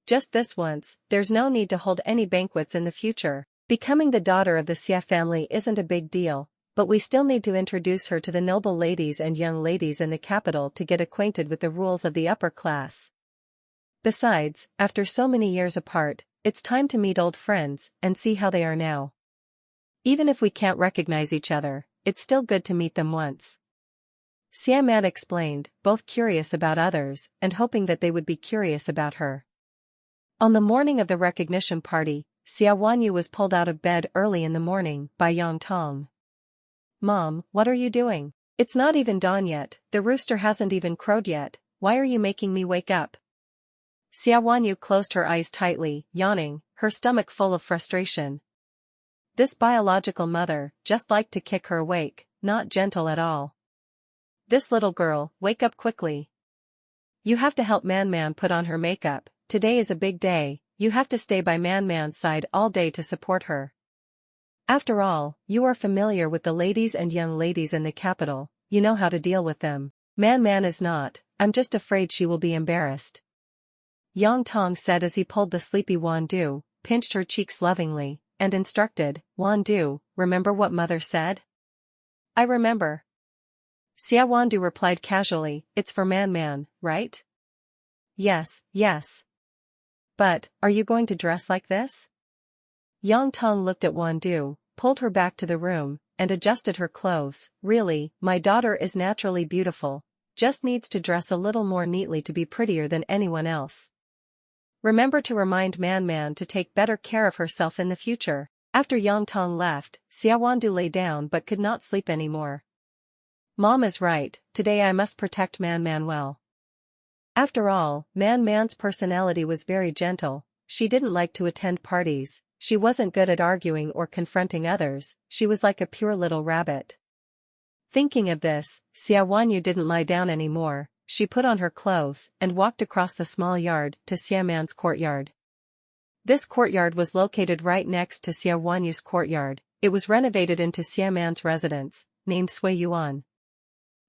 Just this once, there's no need to hold any banquets in the future. Becoming the daughter of the Xia family isn't a big deal, but we still need to introduce her to the noble ladies and young ladies in the capital to get acquainted with the rules of the upper class. Besides, after so many years apart, it's time to meet old friends and see how they are now. Even if we can't recognize each other, it's still good to meet them once. Xia Man explained, both curious about others and hoping that they would be curious about her. On the morning of the recognition party, Xia Wanyu was pulled out of bed early in the morning by Yang Tong. Mom, what are you doing? It's not even dawn yet, the rooster hasn't even crowed yet, why are you making me wake up? Xia Wanyu closed her eyes tightly, yawning, her stomach full of frustration. This biological mother just liked to kick her awake, not gentle at all. This little girl, wake up quickly. You have to help Man put on her makeup, today is a big day, you have to stay by Man's side all day to support her. After all, you are familiar with the ladies and young ladies in the capital, you know how to deal with them. Man is not, I'm just afraid she will be embarrassed. Yang Tong said as he pulled the sleepy Wandu, pinched her cheeks lovingly, and instructed, Wandu, remember what mother said? I remember. Xia Wandu replied casually, it's for Man, right? Yes. But, are you going to dress like this? Yang Tong looked at Wandu, pulled her back to the room, and adjusted her clothes. Really, my daughter is naturally beautiful. just needs to dress a little more neatly to be prettier than anyone else. Remember to remind Man to take better care of herself in the future. After Yang Tong left, Xiaowandu lay down but could not sleep anymore. Mom is right, today I must protect Man well. After all, Man's personality was very gentle, she didn't like to attend parties, she wasn't good at arguing or confronting others, she was like a pure little rabbit. Thinking of this, Xiaowanyu didn't lie down anymore, she put on her clothes and walked across the small yard to Xiaoman's courtyard. This courtyard was located right next to Xiaowanyu's courtyard, it was renovated into Xiaoman's residence, named Sui Yuan.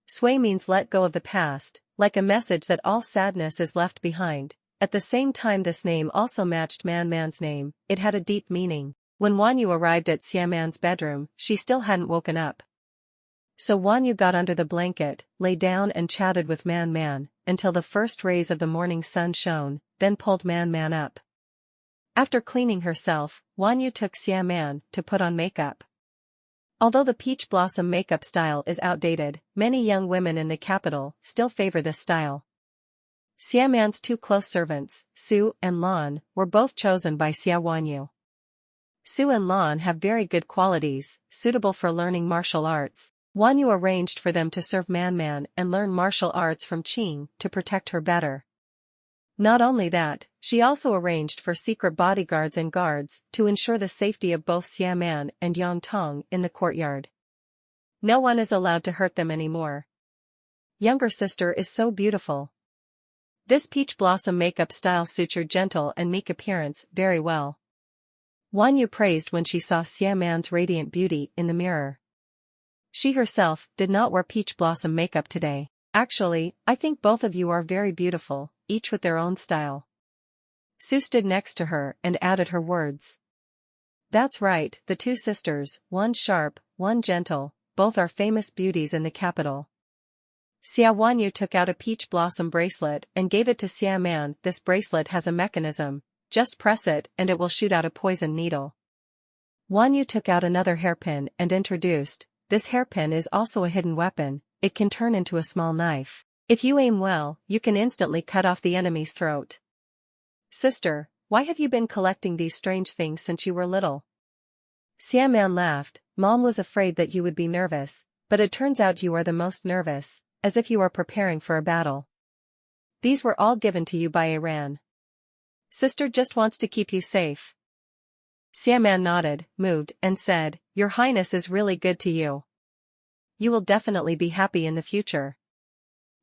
Sui means let go of the past, like a message that all sadness is left behind. At the same time this name also matched Man's name, it had a deep meaning. When Wanyu arrived at Xiaoman's bedroom, she still hadn't woken up. So Wanyu got under the blanket, lay down and chatted with Man, until the first rays of the morning sun shone, then pulled Man up. After cleaning herself, Wanyu took Xiaoman to put on makeup. Although the peach blossom makeup style is outdated, many young women in the capital still favor this style. Xiaoman's two close servants, Su and Lan, were both chosen by Xiaowanyu. Su and Lan have very good qualities, suitable for learning martial arts. Wanyu arranged for them to serve Man and learn martial arts from Qing to protect her better. Not only that, she also arranged for secret bodyguards and guards to ensure the safety of both Xiaoman and Yang Tong in the courtyard. No one is allowed to hurt them anymore. Younger sister is so beautiful. This peach blossom makeup style suits your gentle and meek appearance very well. Wanyu praised when she saw Xiaoman's radiant beauty in the mirror. She herself did not wear peach blossom makeup today. Actually, I think both of you are very beautiful, each with their own style. Su stood next to her and added her words. That's right, the two sisters, one sharp, one gentle, both are famous beauties in the capital. Xiaowanyu took out a peach blossom bracelet and gave it to Xiaoman. This bracelet has a mechanism, just press it and it will shoot out a poison needle. Wanyu took out another hairpin and introduced, this hairpin is also a hidden weapon, it can turn into a small knife. If you aim well, you can instantly cut off the enemy's throat. Sister, why have you been collecting these strange things since you were little? Xiaoman laughed, Mom was afraid that you would be nervous, but it turns out you are the most nervous, as if you are preparing for a battle. These were all given to you by Iran. Sister just wants to keep you safe. Xiaoman nodded, moved, and said, Your Highness is really good to you. You will definitely be happy in the future.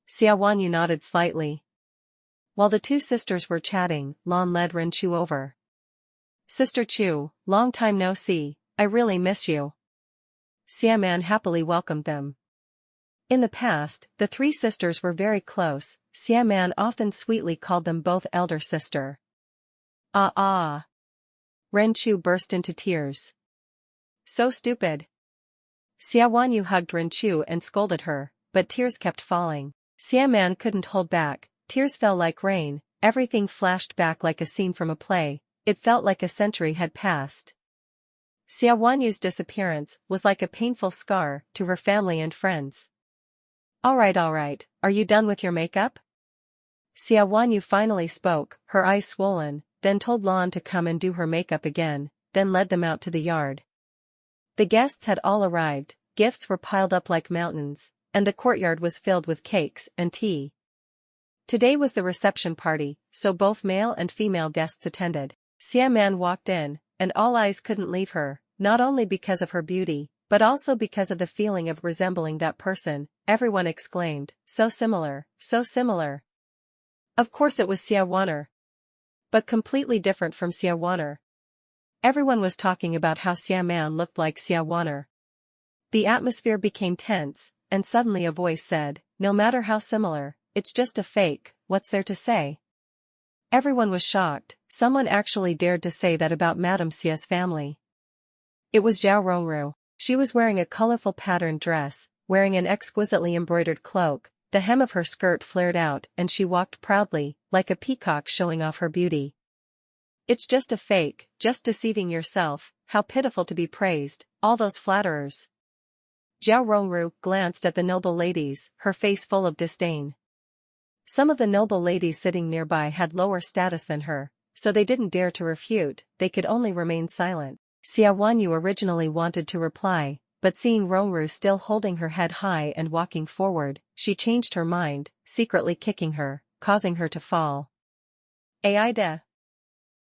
Xiaowanyu nodded slightly. While the two sisters were chatting, Lan led Ren Chu over. Sister Chu, long time no see, I really miss you. Xiaoman happily welcomed them. In the past, the three sisters were very close, Xiaoman often sweetly called them both elder sister. Ah. Ren Chu burst into tears. So stupid. Xiaowanyu hugged Ren Chu and scolded her, but tears kept falling. Xiaoman couldn't hold back, tears fell like rain, everything flashed back like a scene from a play, it felt like a century had passed. Xiaowanyu's disappearance was like a painful scar to her family and friends. Alright, are you done with your makeup? Xiaowanyu finally spoke, her eyes swollen, then told Lan to come and do her makeup again, then led them out to the yard. The guests had all arrived, gifts were piled up like mountains, and the courtyard was filled with cakes and tea. Today was the reception party, so both male and female guests attended. Xiaoman walked in, and all eyes couldn't leave her, not only because of her beauty, but also because of the feeling of resembling that person. Everyone exclaimed, so similar, so similar. Of course it was Xiaowanyu. But completely different from Xiaowanyu. Everyone was talking about how Xiaoman looked like Xiaowanyu. The atmosphere became tense, and suddenly a voice said, no matter how similar, it's just a fake, what's there to say? Everyone was shocked, someone actually dared to say that about Madame Xia's family. It was Zhao Rongru. She was wearing a colorful patterned dress, wearing an exquisitely embroidered cloak, the hem of her skirt flared out and she walked proudly, like a peacock showing off her beauty. It's just a fake, just deceiving yourself, how pitiful to be praised, all those flatterers. Zhao Rongru glanced at the noble ladies, her face full of disdain. Some of the noble ladies sitting nearby had lower status than her, so they didn't dare to refute, they could only remain silent. Xia Wanyu originally wanted to reply, but seeing Rongru still holding her head high and walking forward, she changed her mind, secretly kicking her, causing her to fall. Aida!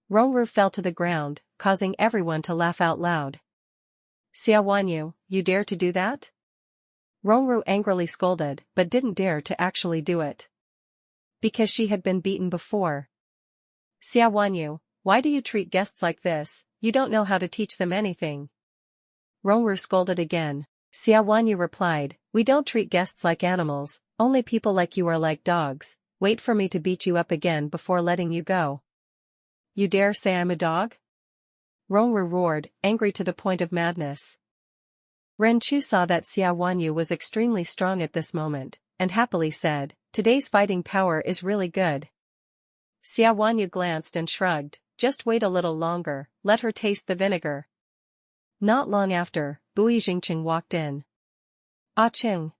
Rongru fell to the ground, causing everyone to laugh out loud. Xia Wanyu, you dare to do that? Rongru angrily scolded, but didn't dare to actually do it. Because she had been beaten before. Xia Wanyu, why do you treat guests like this? You don't know how to teach them anything. Rongru scolded again. Xia Wanyu replied, we don't treat guests like animals, only people like you are like dogs. Wait for me to beat you up again before letting you go. You dare say I'm a dog? Rongru roared, angry to the point of madness. Ren Chu saw that Xia Wanyu was extremely strong at this moment, and happily said, today's fighting power is really good. Xia Wanyu glanced and shrugged, just wait a little longer, let her taste the vinegar. Not long after, Bui Jingqing walked in. Ah Ching.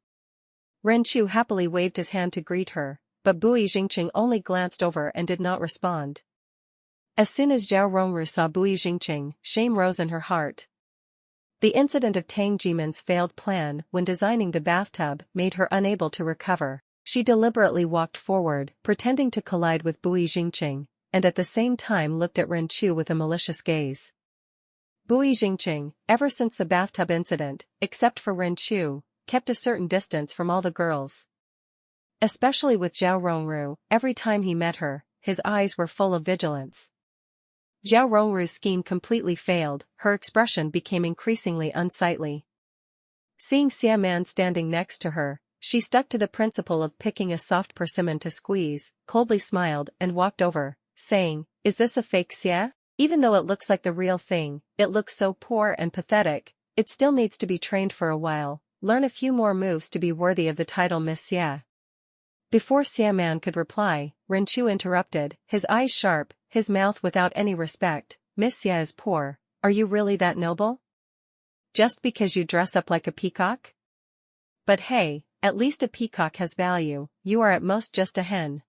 Ren Chu happily waved his hand to greet her, but Bui Jingqing only glanced over and did not respond. As soon as Zhao Rongru saw Bui Jingqing, shame rose in her heart. The incident of Tang Jimin's failed plan when designing the bathtub made her unable to recover. She deliberately walked forward, pretending to collide with Bui Jingqing, and at the same time looked at Ren Chu with a malicious gaze. Bui Jingqing, ever since the bathtub incident, except for Ren Chu, kept a certain distance from all the girls. Especially with Zhao Rongru, every time he met her, his eyes were full of vigilance. Zhao Rongru's scheme completely failed, her expression became increasingly unsightly. Seeing Xia Man standing next to her, she stuck to the principle of picking a soft persimmon to squeeze, coldly smiled and walked over, saying, is this a fake Xia? Even though it looks like the real thing, it looks so poor and pathetic, it still needs to be trained for a while, learn a few more moves to be worthy of the title Miss Xia. Before Xia Man could reply, Ren Chu interrupted, his eyes sharp, his mouth without any respect, Miss Xia is poor, are you really that noble? Just because you dress up like a peacock? But hey, at least a peacock has value, you are at most just a hen.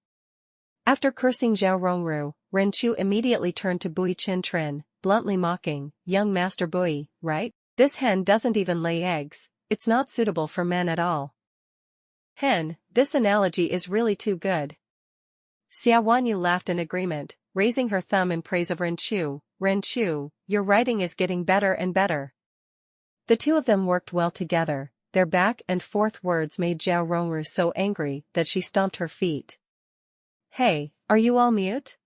After cursing Zhao Rongru, Ren Chu immediately turned to Bui Chin Trin, bluntly mocking, young Master Bui, right? This hen doesn't even lay eggs, it's not suitable for men at all. Hen, this analogy is really too good. Xia Wanyu laughed in agreement, raising her thumb in praise of Ren Chu, your writing is getting better and better. The two of them worked well together, their back and forth words made Zhao Rongru so angry that she stomped her feet. Hey, are you all mute?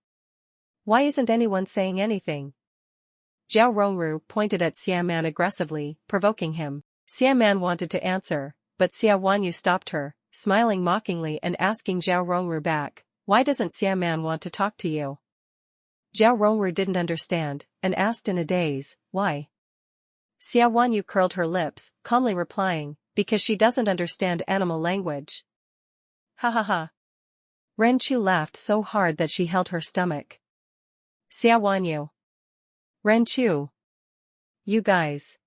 Why isn't anyone saying anything? Zhao Rongru pointed at Xia Man aggressively, provoking him. Xia Man wanted to answer, but Xia Wanyu stopped her, smiling mockingly and asking Zhao Rongru back, why doesn't Xia Man want to talk to you? Zhao Rongru didn't understand, and asked in a daze, why? Xia Wanyu curled her lips, calmly replying, because she doesn't understand animal language. Ha ha ha. Ren Chu laughed so hard that she held her stomach. Xia Wanyu. Ren Chu. You guys.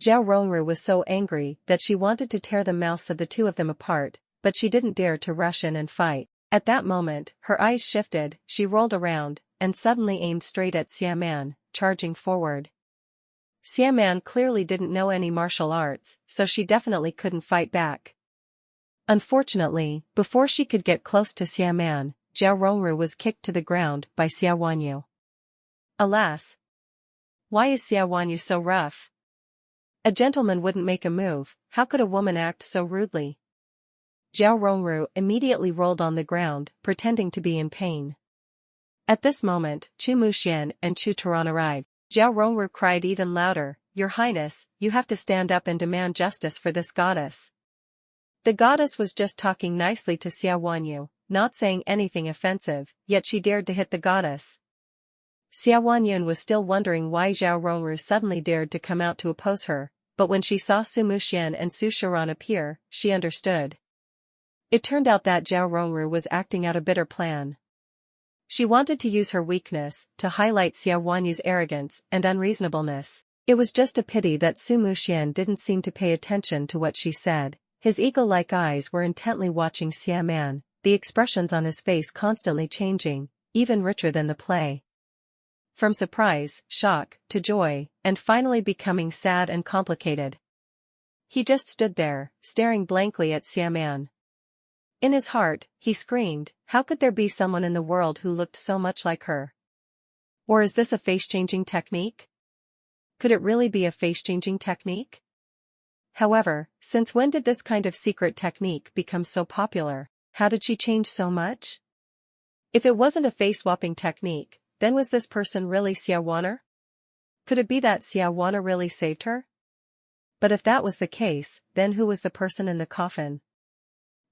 Zhao Rongru was so angry that she wanted to tear the mouths of the two of them apart, but she didn't dare to rush in and fight. At that moment, her eyes shifted, she rolled around, and suddenly aimed straight at Xia Man, charging forward. Xia Man clearly didn't know any martial arts, so she definitely couldn't fight back. Unfortunately, before she could get close to Xia Man, Zhao Rongru was kicked to the ground by Xia Wanyu. Alas! Why is Xia Wanyu so rough? A gentleman wouldn't make a move, how could a woman act so rudely? Zhao Rongru immediately rolled on the ground, pretending to be in pain. At this moment, Chu Muxian and Chu Turan arrived. Zhao Rongru cried even louder, Your Highness, you have to stand up and demand justice for this goddess. The goddess was just talking nicely to Xia Wanyu, not saying anything offensive, yet she dared to hit the goddess. Xia Wanyun was still wondering why Zhao Rongru suddenly dared to come out to oppose her, but when she saw Su Muxian and Su Shiran appear, she understood. It turned out that Zhao Rongru was acting out a bitter plan. She wanted to use her weakness to highlight Xia Wanyu's arrogance and unreasonableness. It was just a pity that Su Muxian didn't seem to pay attention to what she said. His eagle-like eyes were intently watching Xia Man, the expressions on his face constantly changing, even richer than the play. From surprise, shock, to joy, and finally becoming sad and complicated. He just stood there, staring blankly at Xia Man. In his heart, he screamed, how could there be someone in the world who looked so much like her? Or is this a face-changing technique? Could it really be a face-changing technique? However, since when did this kind of secret technique become so popular? How did she change so much? If it wasn't a face-swapping technique, then was this person really Xia Waner? Could it be that Xia Waner really saved her? But if that was the case, then who was the person in the coffin?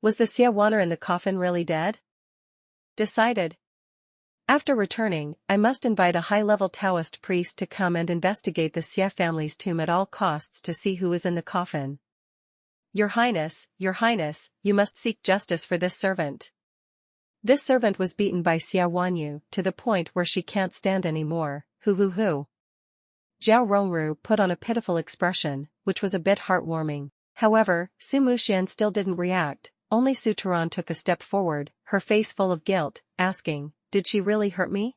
Was the Xia Waner in the coffin really dead? Decided. After returning, I must invite a high-level Taoist priest to come and investigate the Xia family's tomb at all costs to see who is in the coffin. Your Highness, you must seek justice for this servant. This servant was beaten by Xia Wanyu to the point where she can't stand anymore. Hoo. Zhao Rongru put on a pitiful expression, which was a bit heartwarming. However, Su Muxian still didn't react, only Su Turan took a step forward, her face full of guilt, asking, did she really hurt me?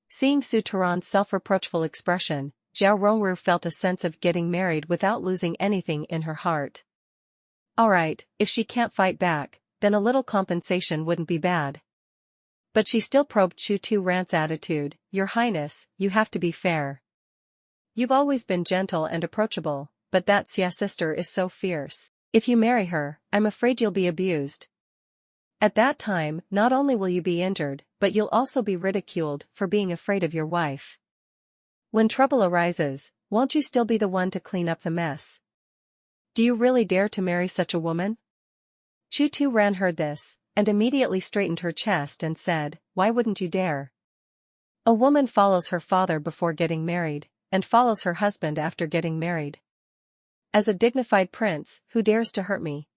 Seeing Su Turan's self-reproachful expression, Zhao Rongru felt a sense of getting married without losing anything in her heart. Alright, if she can't fight back, then a little compensation wouldn't be bad. But she still probed Chu Turan's attitude. Your Highness, you have to be fair. You've always been gentle and approachable, but that Xia sister is so fierce. If you marry her, I'm afraid you'll be abused. At that time, not only will you be injured, but you'll also be ridiculed for being afraid of your wife. When trouble arises, won't you still be the one to clean up the mess? Do you really dare to marry such a woman? Chu Turan heard this, and immediately straightened her chest and said, why wouldn't you dare? A woman follows her father before getting married, and follows her husband after getting married. As a dignified prince, who dares to hurt me?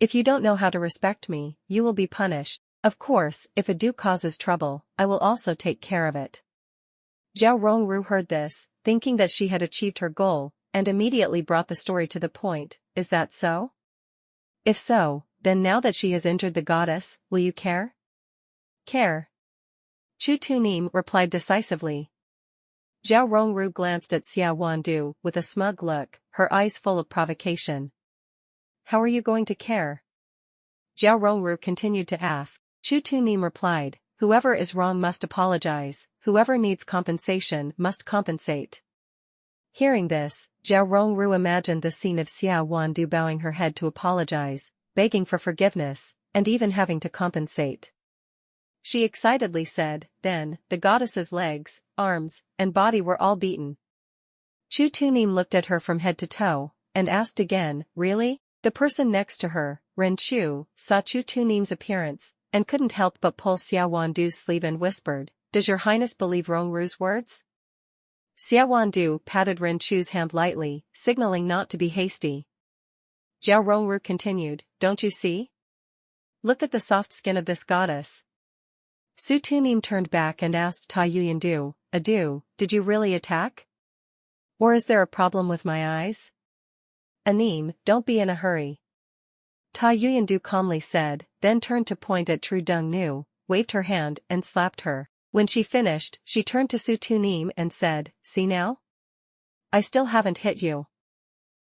If you don't know how to respect me, you will be punished. Of course, if a duke causes trouble, I will also take care of it. Zhao Rongru heard this, thinking that she had achieved her goal, and immediately brought the story to the point. Is that so? If so, then now that she has injured the goddess, will you care? Care. Chu Tunim replied decisively. Zhao Rongru glanced at Xia Wandu with a smug look, her eyes full of provocation. How are you going to care? Zhao Rongru continued to ask. Chu Tunim replied, whoever is wrong must apologize, whoever needs compensation must compensate. Hearing this, Zhao Rongru imagined the scene of Xia Wandu bowing her head to apologize, begging for forgiveness, and even having to compensate. She excitedly said, then, the goddess's legs, arms, and body were all beaten. Chu Tunim looked at her from head to toe, and asked again, really? The person next to her, Ren Chu, saw Chu Tunim's appearance, and couldn't help but pull Xia Wandu's sleeve and whispered, does your highness believe Rongru's words? Xia Wandu patted Ren Chu's hand lightly, signaling not to be hasty. Zhao Rongru continued, don't you see? Look at the soft skin of this goddess. Su Tunim turned back and asked Ta Yuyandu, Adu, did you really attack? Or is there a problem with my eyes? Anim, don't be in a hurry. Ta Yuyandu calmly said, then turned to point at Tru Dung Nu, waved her hand and slapped her. When she finished, she turned to Su Tunim and said, see now? I still haven't hit you.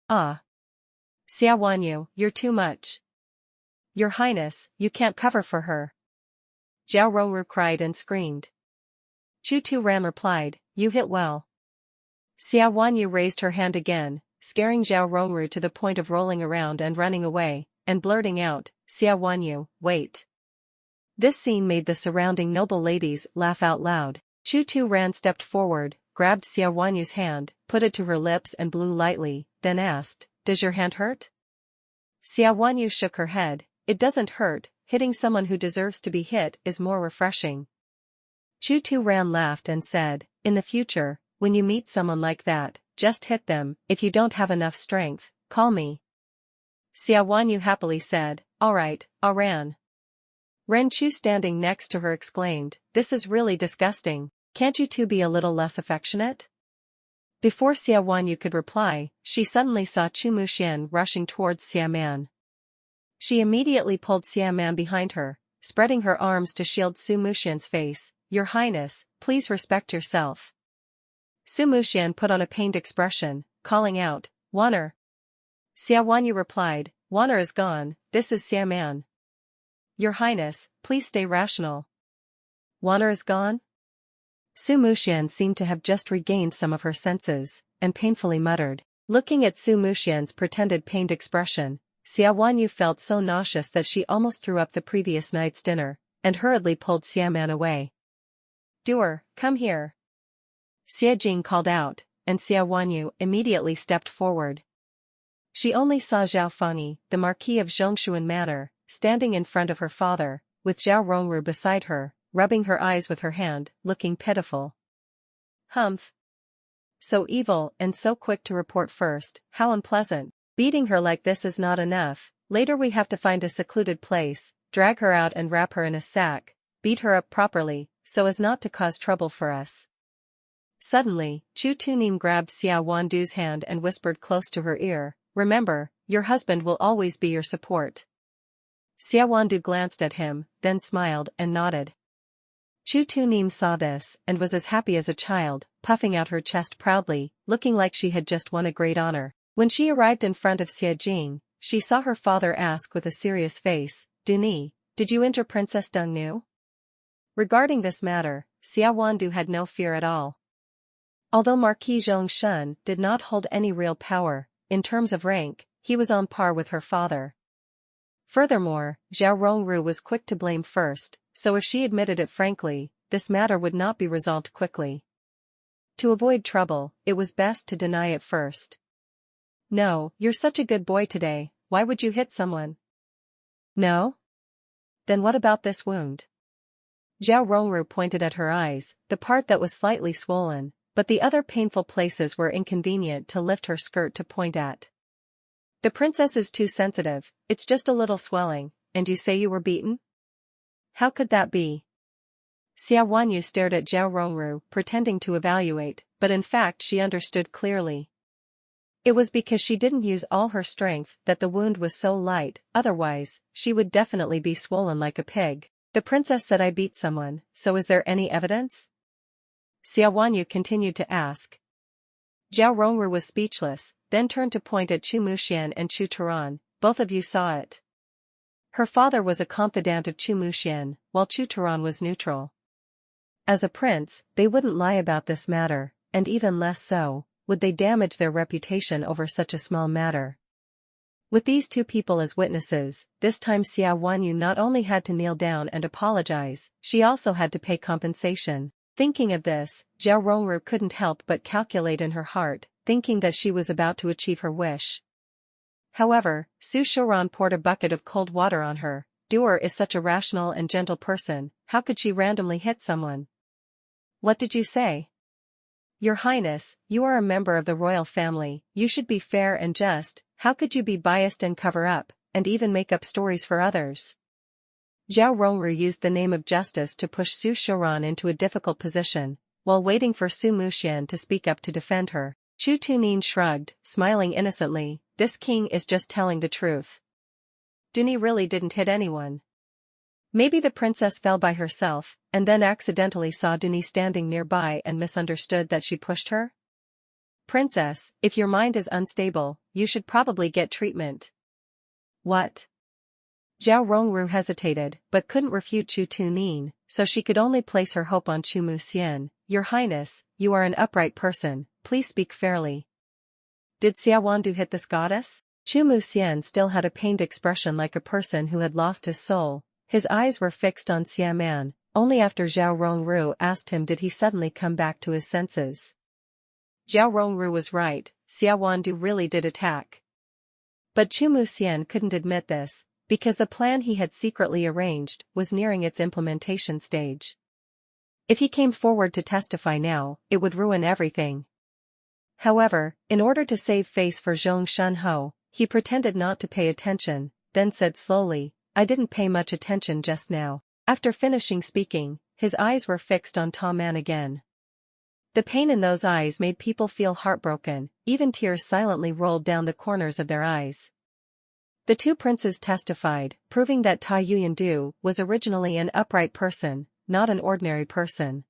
Ah. Xia Wanyu, you're too much. Your Highness, you can't cover for her. Zhao Rongru cried and screamed. Chu Turan replied, you hit well. Xia Wanyu raised her hand again, scaring Zhao Rongru to the point of rolling around and running away, and blurting out, Xia Wanyu, wait. This scene made the surrounding noble ladies laugh out loud. Chu Turan stepped forward, grabbed Xia Wanyu's hand, put it to her lips and blew lightly, then asked, does your hand hurt? Xia Wanyu shook her head, it doesn't hurt, hitting someone who deserves to be hit is more refreshing. Chu Turan laughed and said, in the future, when you meet someone like that, just hit them. If you don't have enough strength, call me. Xia Wanyu happily said, alright, Aran. Ren Chu standing next to her exclaimed, this is really disgusting, can't you two be a little less affectionate? Before Xia Wanyu could reply, she suddenly saw Chu Muxian rushing towards Xia Man. She immediately pulled Xia Man behind her, spreading her arms to shield Su Muxian's face. "Your Highness, please respect yourself." Su Muxian put on a pained expression, calling out, "Waner." Xia Wanyu replied, "Waner is gone, this is Xia Man." "Your Highness, please stay rational." "Waner is gone?" Su Muxian seemed to have just regained some of her senses, and painfully muttered. Looking at Su Muxian's pretended pained expression, Xia Wanyu felt so nauseous that she almost threw up the previous night's dinner, and hurriedly pulled Xia Man away. "Doer, come here." Xie Jing called out, and Xia Wanyu immediately stepped forward. She only saw Zhao Fengyi, the Marquis of Zhongshuan Manor, standing in front of her father, with Zhao Rongru beside her, rubbing her eyes with her hand, looking pitiful. "Humph. So evil and so quick to report first, how unpleasant. Beating her like this is not enough, later we have to find a secluded place, drag her out and wrap her in a sack, beat her up properly, so as not to cause trouble for us." Suddenly, Chu Tunim grabbed Xia Wandu's hand and whispered close to her ear, "Remember, your husband will always be your support." Xia Wandu glanced at him, then smiled and nodded. Chu Tunim saw this and was as happy as a child, puffing out her chest proudly, looking like she had just won a great honor. When she arrived in front of Xie Jing, she saw her father ask with a serious face, "Duni, did you injure Princess Dongnu?" Regarding this matter, Xia Wandu had no fear at all. Although Marquis Zhongshan did not hold any real power, in terms of rank, he was on par with her father. Furthermore, Zhao Rongru was quick to blame first, so if she admitted it frankly, this matter would not be resolved quickly. To avoid trouble, it was best to deny it first. "No, you're such a good boy today, why would you hit someone?" "No? Then what about this wound?" Zhao Rongru pointed at her eyes, the part that was slightly swollen, but the other painful places were inconvenient to lift her skirt to point at. "The princess is too sensitive, it's just a little swelling, and you say you were beaten? How could that be?" Xia Wanyu stared at Zhao Rongru, pretending to evaluate, but in fact she understood clearly. It was because she didn't use all her strength that the wound was so light, otherwise, she would definitely be swollen like a pig. "The princess said I beat someone, so is there any evidence?" Xia Wanyu continued to ask. Zhao Rongru was speechless, then turned to point at Chu Muxian and Chu Turan, "Both of you saw it." Her father was a confidant of Chu Muxian, while Chu Turan was neutral. As a prince, they wouldn't lie about this matter, and even less so, would they damage their reputation over such a small matter. With these two people as witnesses, this time Xia Wanyu not only had to kneel down and apologize, she also had to pay compensation. Thinking of this, Zhao Rongru couldn't help but calculate in her heart, thinking that she was about to achieve her wish. However, Su Shoran poured a bucket of cold water on her. Duer is such a rational and gentle person, how could she randomly hit someone? "What did you say?" "Your Highness, you are a member of the royal family, you should be fair and just, how could you be biased and cover up, and even make up stories for others?" Zhao Rongru used the name of justice to push Su Shoran into a difficult position, while waiting for Su Muxian to speak up to defend her. Chu Tunin shrugged, smiling innocently, "This king is just telling the truth. Duni really didn't hit anyone. Maybe the princess fell by herself, and then accidentally saw Duni standing nearby and misunderstood that she pushed her? Princess, if your mind is unstable, you should probably get treatment." "What?" Zhao Rongru hesitated, but couldn't refute Chu Tunin, so she could only place her hope on Chu Muxian. "Your Highness, you are an upright person, please speak fairly. Did Xia Wandu hit this goddess?" Chu Muxian still had a pained expression like a person who had lost his soul. His eyes were fixed on Xia Man, only after Zhao Rongru asked him did he suddenly come back to his senses. Zhao Rongru was right, Xia Wandu really did attack. But Chu Muxian couldn't admit this, because the plan he had secretly arranged was nearing its implementation stage. If he came forward to testify now, it would ruin everything. However, in order to save face for Zhong Shunho, he pretended not to pay attention, then said slowly, "I didn't pay much attention just now." After finishing speaking, his eyes were fixed on Ta Man again. The pain in those eyes made people feel heartbroken, even tears silently rolled down the corners of their eyes. The two princes testified, proving that Tai Yuyandu was originally an upright person, not an ordinary person.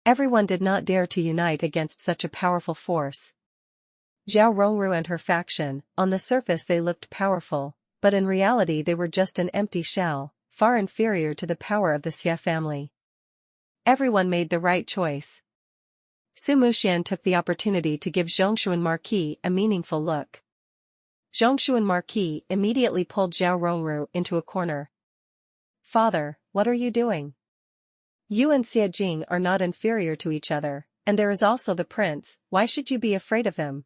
Everyone did not dare to unite against such a powerful force. Zhao Rongru and her faction, on the surface they looked powerful, but in reality they were just an empty shell, far inferior to the power of the Xia family. Everyone made the right choice. Su Muxian took the opportunity to give Zhongshuan Marquis a meaningful look. Zhongshuan Marquis immediately pulled Zhao Rongru into a corner. "Father, what are you doing? You and Xie Jing are not inferior to each other, and there is also the prince, why should you be afraid of him?"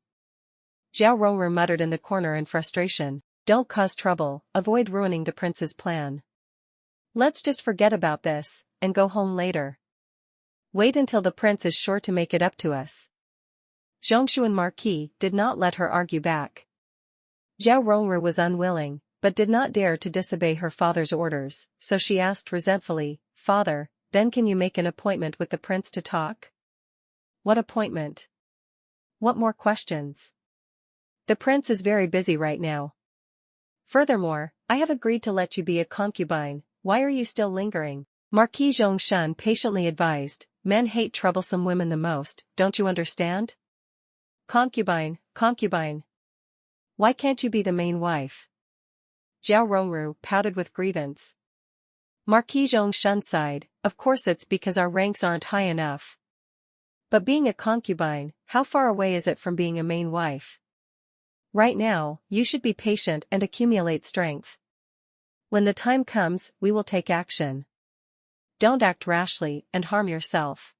Zhao Rongru muttered in the corner in frustration, "Don't cause trouble, avoid ruining the prince's plan. Let's just forget about this, and go home later. Wait until the prince is sure to make it up to us." Zhongshuan Marquis did not let her argue back. Zhao Rongru was unwilling, but did not dare to disobey her father's orders, so she asked resentfully, "Father, then can you make an appointment with the prince to talk?" "What appointment? What more questions? The prince is very busy right now. Furthermore, I have agreed to let you be a concubine, why are you still lingering?" Marquis Zhongshan patiently advised, "Men hate troublesome women the most, don't you understand? Concubine, concubine. Why can't you be the main wife?" Zhao Rongru pouted with grievance. Marquis Zhongshan sighed, "Of course it's because our ranks aren't high enough. But being a concubine, how far away is it from being a main wife? Right now, you should be patient and accumulate strength. When the time comes, we will take action. Don't act rashly and harm yourself.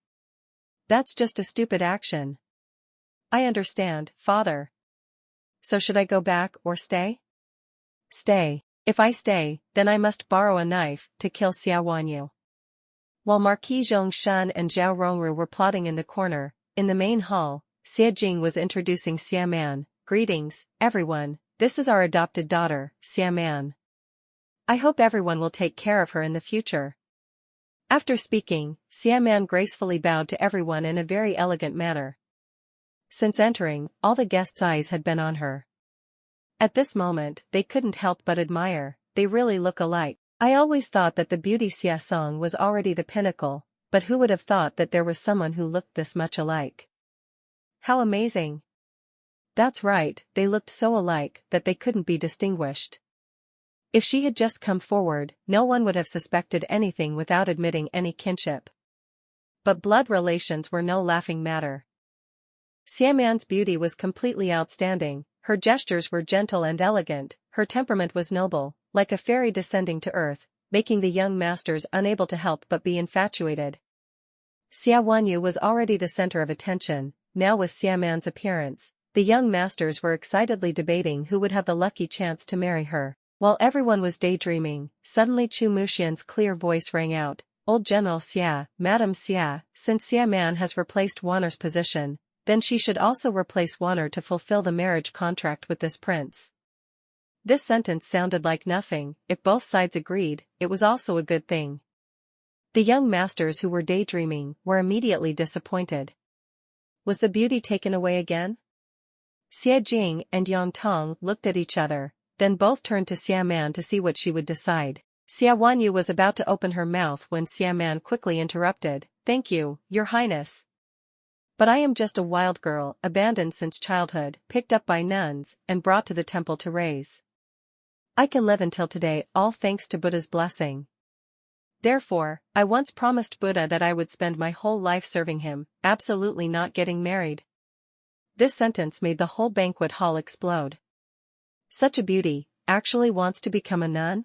That's just a stupid action." "I understand, father. So should I go back or stay?" "Stay. If I stay, then I must borrow a knife to kill Xia Wanyu." While Marquis Zhongshan and Zhao Rongru were plotting in the corner, in the main hall, Xie Jing was introducing Xia Man. "Greetings, everyone, this is our adopted daughter, Xia Man. I hope everyone will take care of her in the future." After speaking, Xia Man gracefully bowed to everyone in a very elegant manner. Since entering, all the guests' eyes had been on her. At this moment, they couldn't help but admire, they really look alike. I always thought that the beauty Xia Song was already the pinnacle, but who would have thought that there was someone who looked this much alike? How amazing! That's right, they looked so alike that they couldn't be distinguished. If she had just come forward, no one would have suspected anything without admitting any kinship. But blood relations were no laughing matter. Xia Man's beauty was completely outstanding, her gestures were gentle and elegant, her temperament was noble, like a fairy descending to earth, making the young masters unable to help but be infatuated. Xia Wanyu was already the center of attention, now with Xia Man's appearance, the young masters were excitedly debating who would have the lucky chance to marry her. While everyone was daydreaming, suddenly Chu Muxian's clear voice rang out, "Old General Xia, Madam Xia, since Xia Man has replaced Waner's position, then she should also replace Waner to fulfill the marriage contract with this prince." This sentence sounded like nothing, if both sides agreed, it was also a good thing. The young masters who were daydreaming were immediately disappointed. Was the beauty taken away again? Xie Jing and Yang Tong looked at each other, then both turned to Xia Man to see what she would decide. Xia Wanyu was about to open her mouth when Xia Man quickly interrupted, "Thank you, Your Highness. But I am just a wild girl, abandoned since childhood, picked up by nuns, and brought to the temple to raise. I can live until today all thanks to Buddha's blessing. Therefore, I once promised Buddha that I would spend my whole life serving him, absolutely not getting married." This sentence made the whole banquet hall explode. Such a beauty, actually wants to become a nun?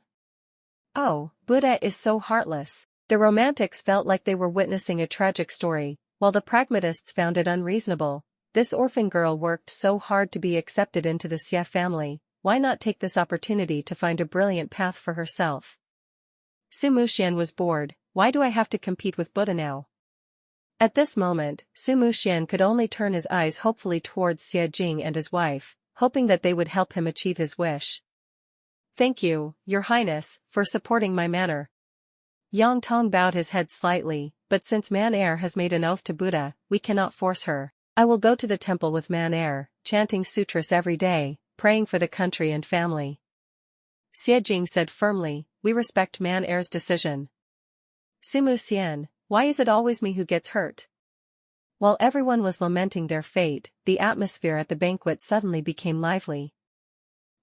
Oh, Buddha is so heartless. The romantics felt like they were witnessing a tragic story, while the pragmatists found it unreasonable. This orphan girl worked so hard to be accepted into the Xia family, why not take this opportunity to find a brilliant path for herself? Su Muxian was bored, why do I have to compete with Buddha now? At this moment, Su Muxian could only turn his eyes hopefully towards Xie Jing and his wife, hoping that they would help him achieve his wish. "Thank you, Your Highness, for supporting my manner. Yang Tong bowed his head slightly, but since Man Er has made an oath to Buddha, we cannot force her. I will go to the temple with Man Er, chanting sutras every day, praying for the country and family. Xie Jing said firmly, we respect Man Er's decision. Sumu Xian, why is it always me who gets hurt? While everyone was lamenting their fate, the atmosphere at the banquet suddenly became lively.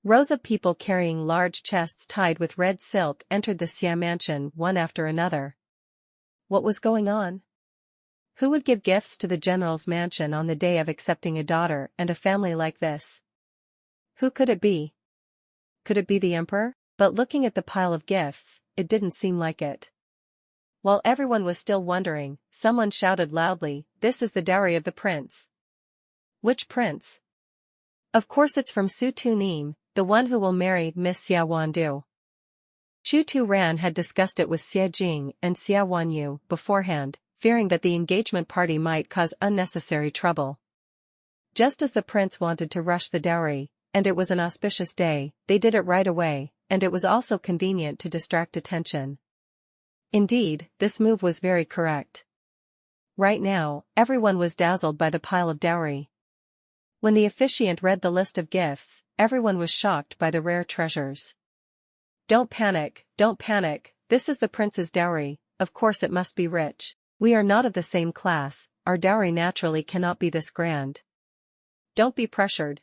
Rows of people carrying large chests tied with red silk entered the Xia mansion one after another. What was going on? Who would give gifts to the general's mansion on the day of accepting a daughter and a family like this? Who could it be? Could it be the emperor? But looking at the pile of gifts, it didn't seem like it. While everyone was still wondering, someone shouted loudly, this is the dowry of the prince. Which prince? Of course it's from Su Tu Nim, the one who will marry Miss Xia Wandu. Chu Tu Ran had discussed it with Xie Jing and Xia Wanyu beforehand, fearing that the engagement party might cause unnecessary trouble. Just as the prince wanted to rush the dowry, and it was an auspicious day, they did it right away, and it was also convenient to distract attention. Indeed, this move was very correct. Right now, everyone was dazzled by the pile of dowry. When the officiant read the list of gifts, everyone was shocked by the rare treasures. Don't panic, this is the prince's dowry, of course it must be rich. We are not of the same class, our dowry naturally cannot be this grand. Don't be pressured.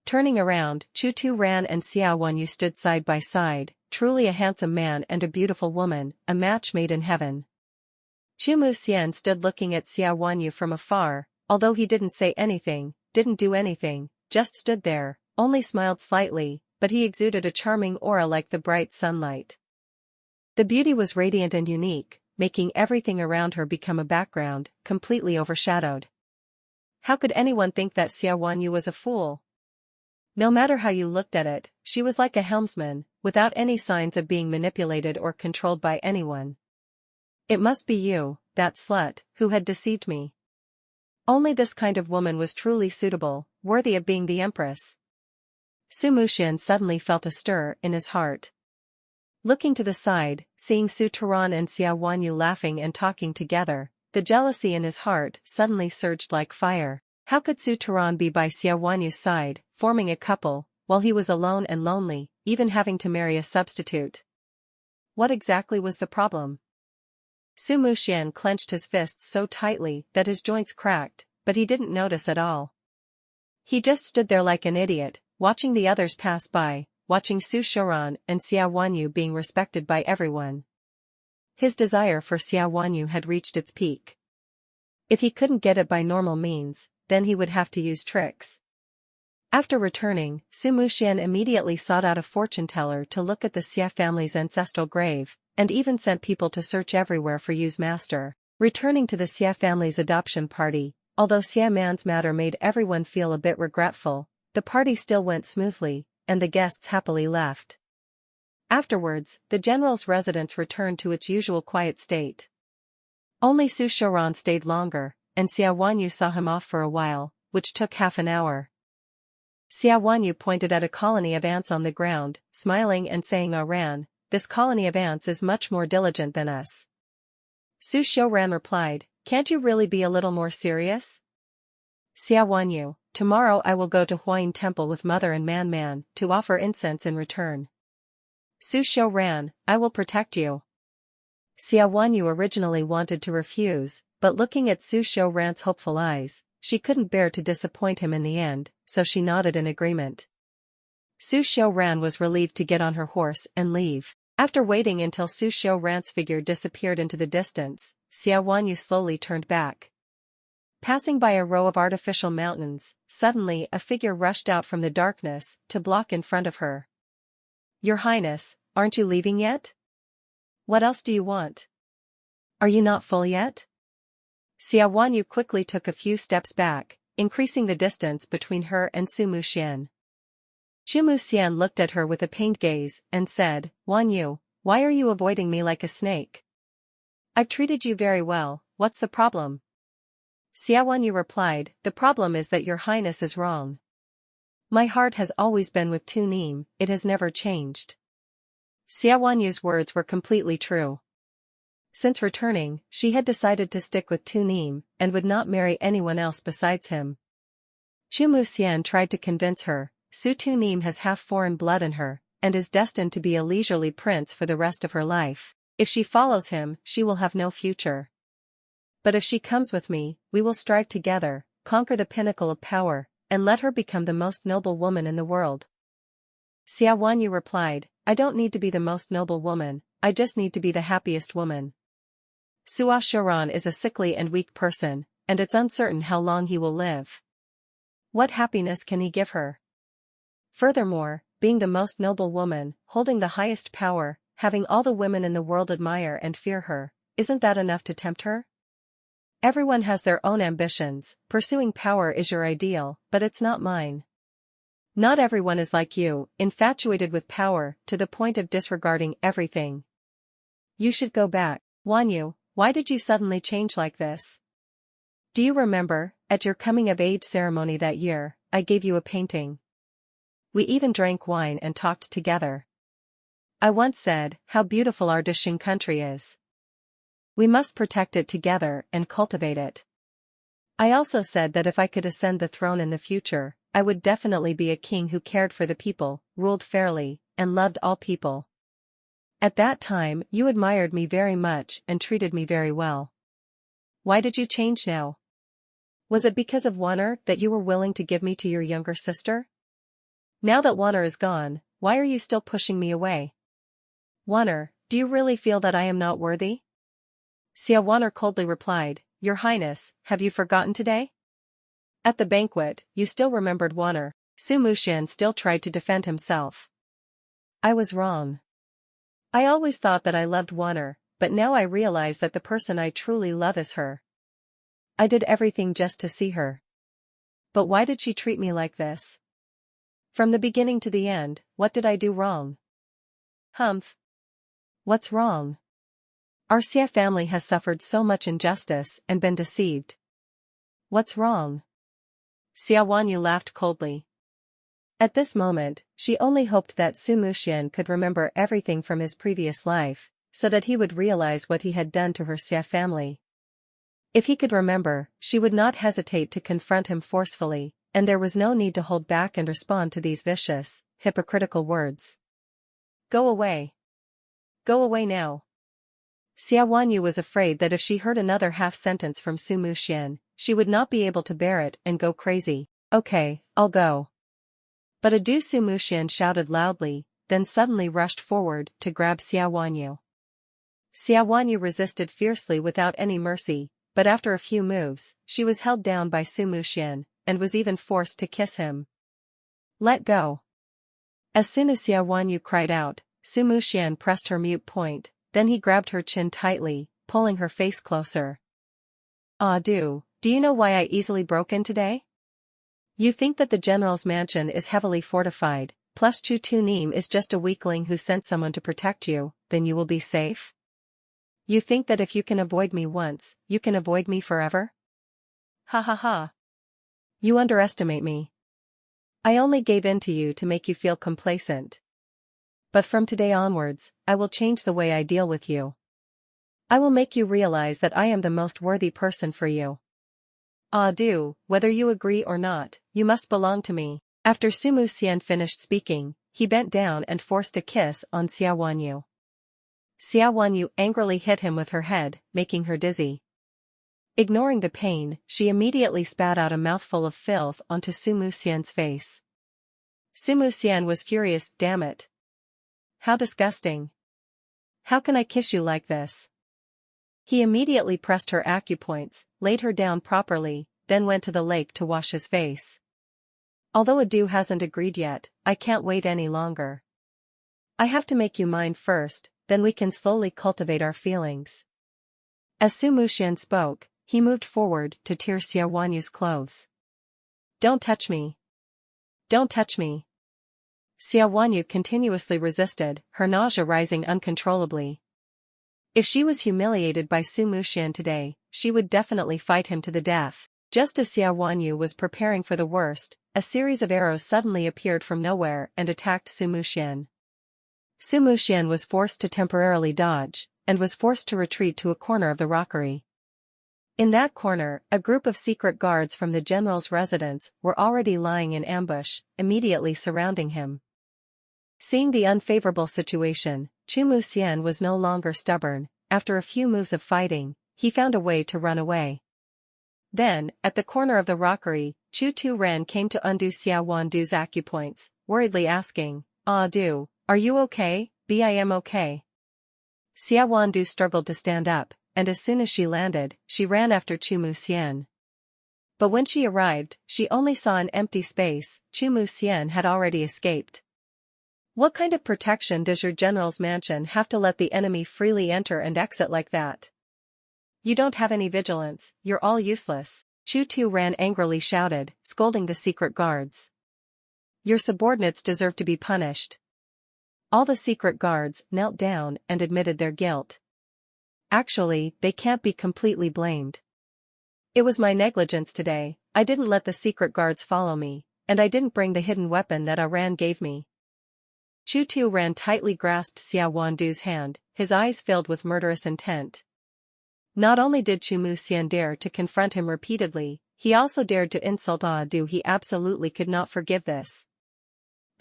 Turning around, Chu Tu Ran and Xiao Wanyu stood side by side, truly a handsome man and a beautiful woman, a match made in heaven. Chu Mu Xian stood looking at Xiao Wanyu from afar, although he didn't say anything, didn't do anything, just stood there, only smiled slightly, but he exuded a charming aura like the bright sunlight. The beauty was radiant and unique, making everything around her become a background, completely overshadowed. How could anyone think that Xiao Wanyu was a fool? No matter how you looked at it, she was like a helmsman, without any signs of being manipulated or controlled by anyone. It must be you, that slut, who had deceived me. Only this kind of woman was truly suitable, worthy of being the empress. Su Muxian suddenly felt a stir in his heart. Looking to the side, seeing Su Turan and Xiao Wanyu laughing and talking together, the jealousy in his heart suddenly surged like fire. How could Su Turan be by Xiao Wanyu's side, forming a couple, while he was alone and lonely, even having to marry a substitute? What exactly was the problem? Su Muxian clenched his fists so tightly that his joints cracked, but he didn't notice at all. He just stood there like an idiot, watching the others pass by, watching Su Shoran and Xiao Wanyu being respected by everyone. His desire for Xiao Wanyu had reached its peak. If he couldn't get it by normal means, then he would have to use tricks. After returning, Su Muxian immediately sought out a fortune-teller to look at the Xia family's ancestral grave, and even sent people to search everywhere for Yu's master. Returning to the Xia family's adoption party, although Xia Man's matter made everyone feel a bit regretful, the party still went smoothly, and the guests happily left. Afterwards, the general's residence returned to its usual quiet state. Only Su Shoran stayed longer, and Xiao Wanyu saw him off for a while, which took half an hour. Xiao Wanyu pointed at a colony of ants on the ground, smiling and saying, "Ah Ran, this colony of ants is much more diligent than us." Su Shoran replied, "Can't you really be a little more serious?" Xiao Wanyu, tomorrow I will go to Huayin Temple with Mother and Man to offer incense in return. Su Shoran, I will protect you. Xiao Wanyu originally wanted to refuse, but looking at Su Shoran's hopeful eyes, she couldn't bear to disappoint him in the end, so she nodded in agreement. Su Shoran was relieved to get on her horse and leave. After waiting until Su Shoran's figure disappeared into the distance, Xiao Wanyu slowly turned back. Passing by a row of artificial mountains, suddenly a figure rushed out from the darkness to block in front of her. "Your Highness, aren't you leaving yet? What else do you want? Are you not full yet?" Xiao Wanyu quickly took a few steps back, increasing the distance between her and Su Muxian. Chu Muxian looked at her with a pained gaze and said, "Wanyu, why are you avoiding me like a snake? I've treated you very well, what's the problem?" Xiao Wanyu replied, "The problem is that your Highness is wrong. My heart has always been with Tu Nim, it has never changed." Xia Wanyu's words were completely true. Since returning, she had decided to stick with Tu Nim, and would not marry anyone else besides him. Chu Muxian tried to convince her, Su Tu Nim has half foreign blood in her, and is destined to be a leisurely prince for the rest of her life. If she follows him, she will have no future. But if she comes with me, we will strive together, conquer the pinnacle of power, and let her become the most noble woman in the world. Xia Wanyu replied, I don't need to be the most noble woman, I just need to be the happiest woman. Sua Shuran is a sickly and weak person, and it's uncertain how long he will live. What happiness can he give her? Furthermore, being the most noble woman, holding the highest power, having all the women in the world admire and fear her, isn't that enough to tempt her? Everyone has their own ambitions, pursuing power is your ideal, but it's not mine. Not everyone is like you, infatuated with power, to the point of disregarding everything. You should go back. Wanyu, why did you suddenly change like this? Do you remember, at your coming-of-age ceremony that year, I gave you a painting. We even drank wine and talked together. I once said, how beautiful our Dishing country is. We must protect it together and cultivate it. I also said that if I could ascend the throne in the future, I would definitely be a king who cared for the people, ruled fairly, and loved all people. At that time, you admired me very much and treated me very well. Why did you change now? Was it because of Wanner that you were willing to give me to your younger sister? Now that Wanner is gone, why are you still pushing me away? Wanner, do you really feel that I am not worthy? Xia Wanner coldly replied, Your Highness, have you forgotten today? At the banquet, you still remembered Wanner. Su Muxian still tried to defend himself. I was wrong. I always thought that I loved Wanner, but now I realize that the person I truly love is her. I did everything just to see her. But why did she treat me like this? From the beginning to the end, what did I do wrong? Humph. What's wrong? Our Xia family has suffered so much injustice and been deceived. What's wrong? Xia Wanyu laughed coldly. At this moment, she only hoped that Su Muxian could remember everything from his previous life, so that he would realize what he had done to her Xia family. If he could remember, she would not hesitate to confront him forcefully, and there was no need to hold back and respond to these vicious, hypocritical words. Go away. Go away now. Xia Wanyu was afraid that if she heard another half-sentence from Su Muxian, she would not be able to bear it and go crazy. Okay, I'll go. But Adu Su Muxian shouted loudly, then suddenly rushed forward to grab Xia Wanyu. Xia Wanyu resisted fiercely without any mercy, but after a few moves, she was held down by Su Muxian, and was even forced to kiss him. Let go. As soon as Xia Wanyu cried out, Su Muxian pressed her mute point, then he grabbed her chin tightly, pulling her face closer. Ah do you know why I easily broke in today? You think that the general's mansion is heavily fortified, plus Chu Tu Nim is just a weakling who sent someone to protect you, then you will be safe? You think that if you can avoid me once, you can avoid me forever? Ha ha ha. You underestimate me. I only gave in to you to make you feel complacent. But from today onwards, I will change the way I deal with you. I will make you realize that I am the most worthy person for you. Ah do, whether you agree or not, you must belong to me. After Su Muxian finished speaking, he bent down and forced a kiss on Xia Wanyu. Xia Wanyu angrily hit him with her head, making her dizzy. Ignoring the pain, she immediately spat out a mouthful of filth onto Su Muxian's face. Su Muxian was furious. Damn it. How disgusting. How can I kiss you like this? He immediately pressed her acupoints, laid her down properly, then went to the lake to wash his face. Although Adu hasn't agreed yet, I can't wait any longer. I have to make you mine first, then we can slowly cultivate our feelings. As Su Muxian spoke, he moved forward to tear Xia Wanyu's clothes. Don't touch me. Don't touch me. Xia Wanyu continuously resisted, her nausea rising uncontrollably. If she was humiliated by Su Muxian today, she would definitely fight him to the death. Just as Xia Wanyu was preparing for the worst, a series of arrows suddenly appeared from nowhere and attacked Su Muxian. Su Muxian was forced to temporarily dodge, and was forced to retreat to a corner of the rockery. In that corner, a group of secret guards from the general's residence were already lying in ambush, immediately surrounding him. Seeing the unfavorable situation, Chu Muxian was no longer stubborn. After a few moves of fighting, he found a way to run away. Then, at the corner of the rockery, Chu Tu-ran came to undo Xia Wandu's acupoints, worriedly asking, "Ah Du, are you okay?" "I'm okay." Xia Wandu struggled to stand up, and as soon as she landed, she ran after Chu Muxian. But when she arrived, she only saw an empty space. Chu Muxian had already escaped. What kind of protection does your general's mansion have to let the enemy freely enter and exit like that? You don't have any vigilance, you're all useless, Chu Tu-ran angrily shouted, scolding the secret guards. Your subordinates deserve to be punished. All the secret guards knelt down and admitted their guilt. Actually, they can't be completely blamed. It was my negligence today. I didn't let the secret guards follow me, and I didn't bring the hidden weapon that Aran gave me. Chu Tu-ran tightly grasped Xia Wandu's hand, his eyes filled with murderous intent. Not only did Chu Muxian dare to confront him repeatedly, he also dared to insult Du. He absolutely could not forgive this.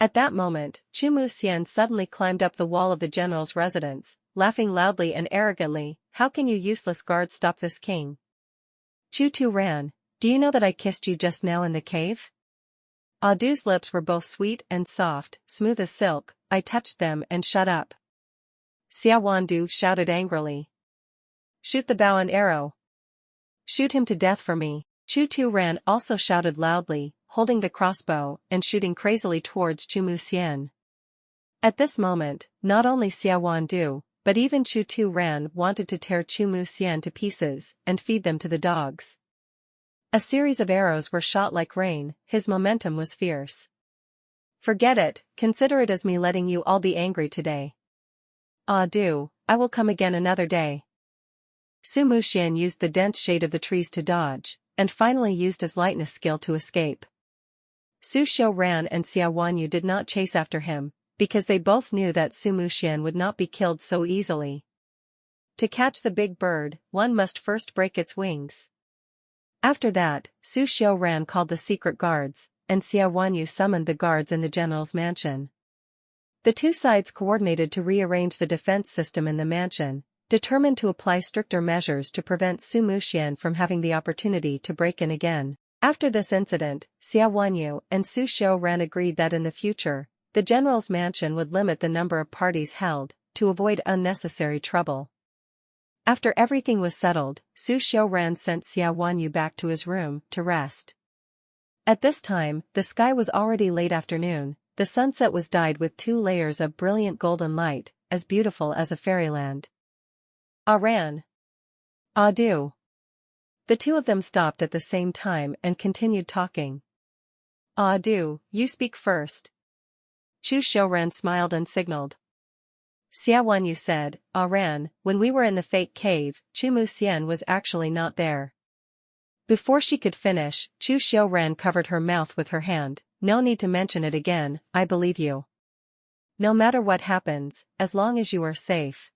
At that moment, Chu Muxian suddenly climbed up the wall of the general's residence, laughing loudly and arrogantly. "How can you useless guards stop this king? Chu Tu-ran, do you know that I kissed you just now in the cave? Du's lips were both sweet and soft, smooth as silk. I touched them and shut up." Xia Wandu shouted angrily. "Shoot the bow and arrow. Shoot him to death for me." Chu Tu-ran also shouted loudly, holding the crossbow and shooting crazily towards Chu Muxian. At this moment, not only Xia Wandu, but even Chu Tu-ran wanted to tear Chu Muxian to pieces and feed them to the dogs. A series of arrows were shot like rain. His momentum was fierce. "Forget it, consider it as me letting you all be angry today. Du, I will come again another day." Su Muxian used the dense shade of the trees to dodge, and finally used his lightness skill to escape. Su Xiuran and Xia Wanyu did not chase after him, because they both knew that Su Muxian would not be killed so easily. To catch the big bird, one must first break its wings. After that, Su Xiuran called the secret guards, and Xia Wanyu summoned the guards in the general's mansion. The two sides coordinated to rearrange the defense system in the mansion, determined to apply stricter measures to prevent Su Muxian from having the opportunity to break in again. After this incident, Xia Wanyu and Su Xiuran agreed that in the future, the general's mansion would limit the number of parties held, to avoid unnecessary trouble. After everything was settled, Su Xiuran sent Xia Wanyu back to his room to rest. At this time, the sky was already late afternoon. The sunset was dyed with 2 layers of brilliant golden light, as beautiful as a fairyland. Aran. Du. The two of them stopped at the same time and continued talking. Du, you speak first. Chu Xiuran smiled and signaled. Xia Wanyu said, "Aran, when we were in the fake cave, Chu Muxian was actually not there." Before she could finish, Chu Xiuran covered her mouth with her hand. "No need to mention it again, I believe you. No matter what happens, as long as you are safe."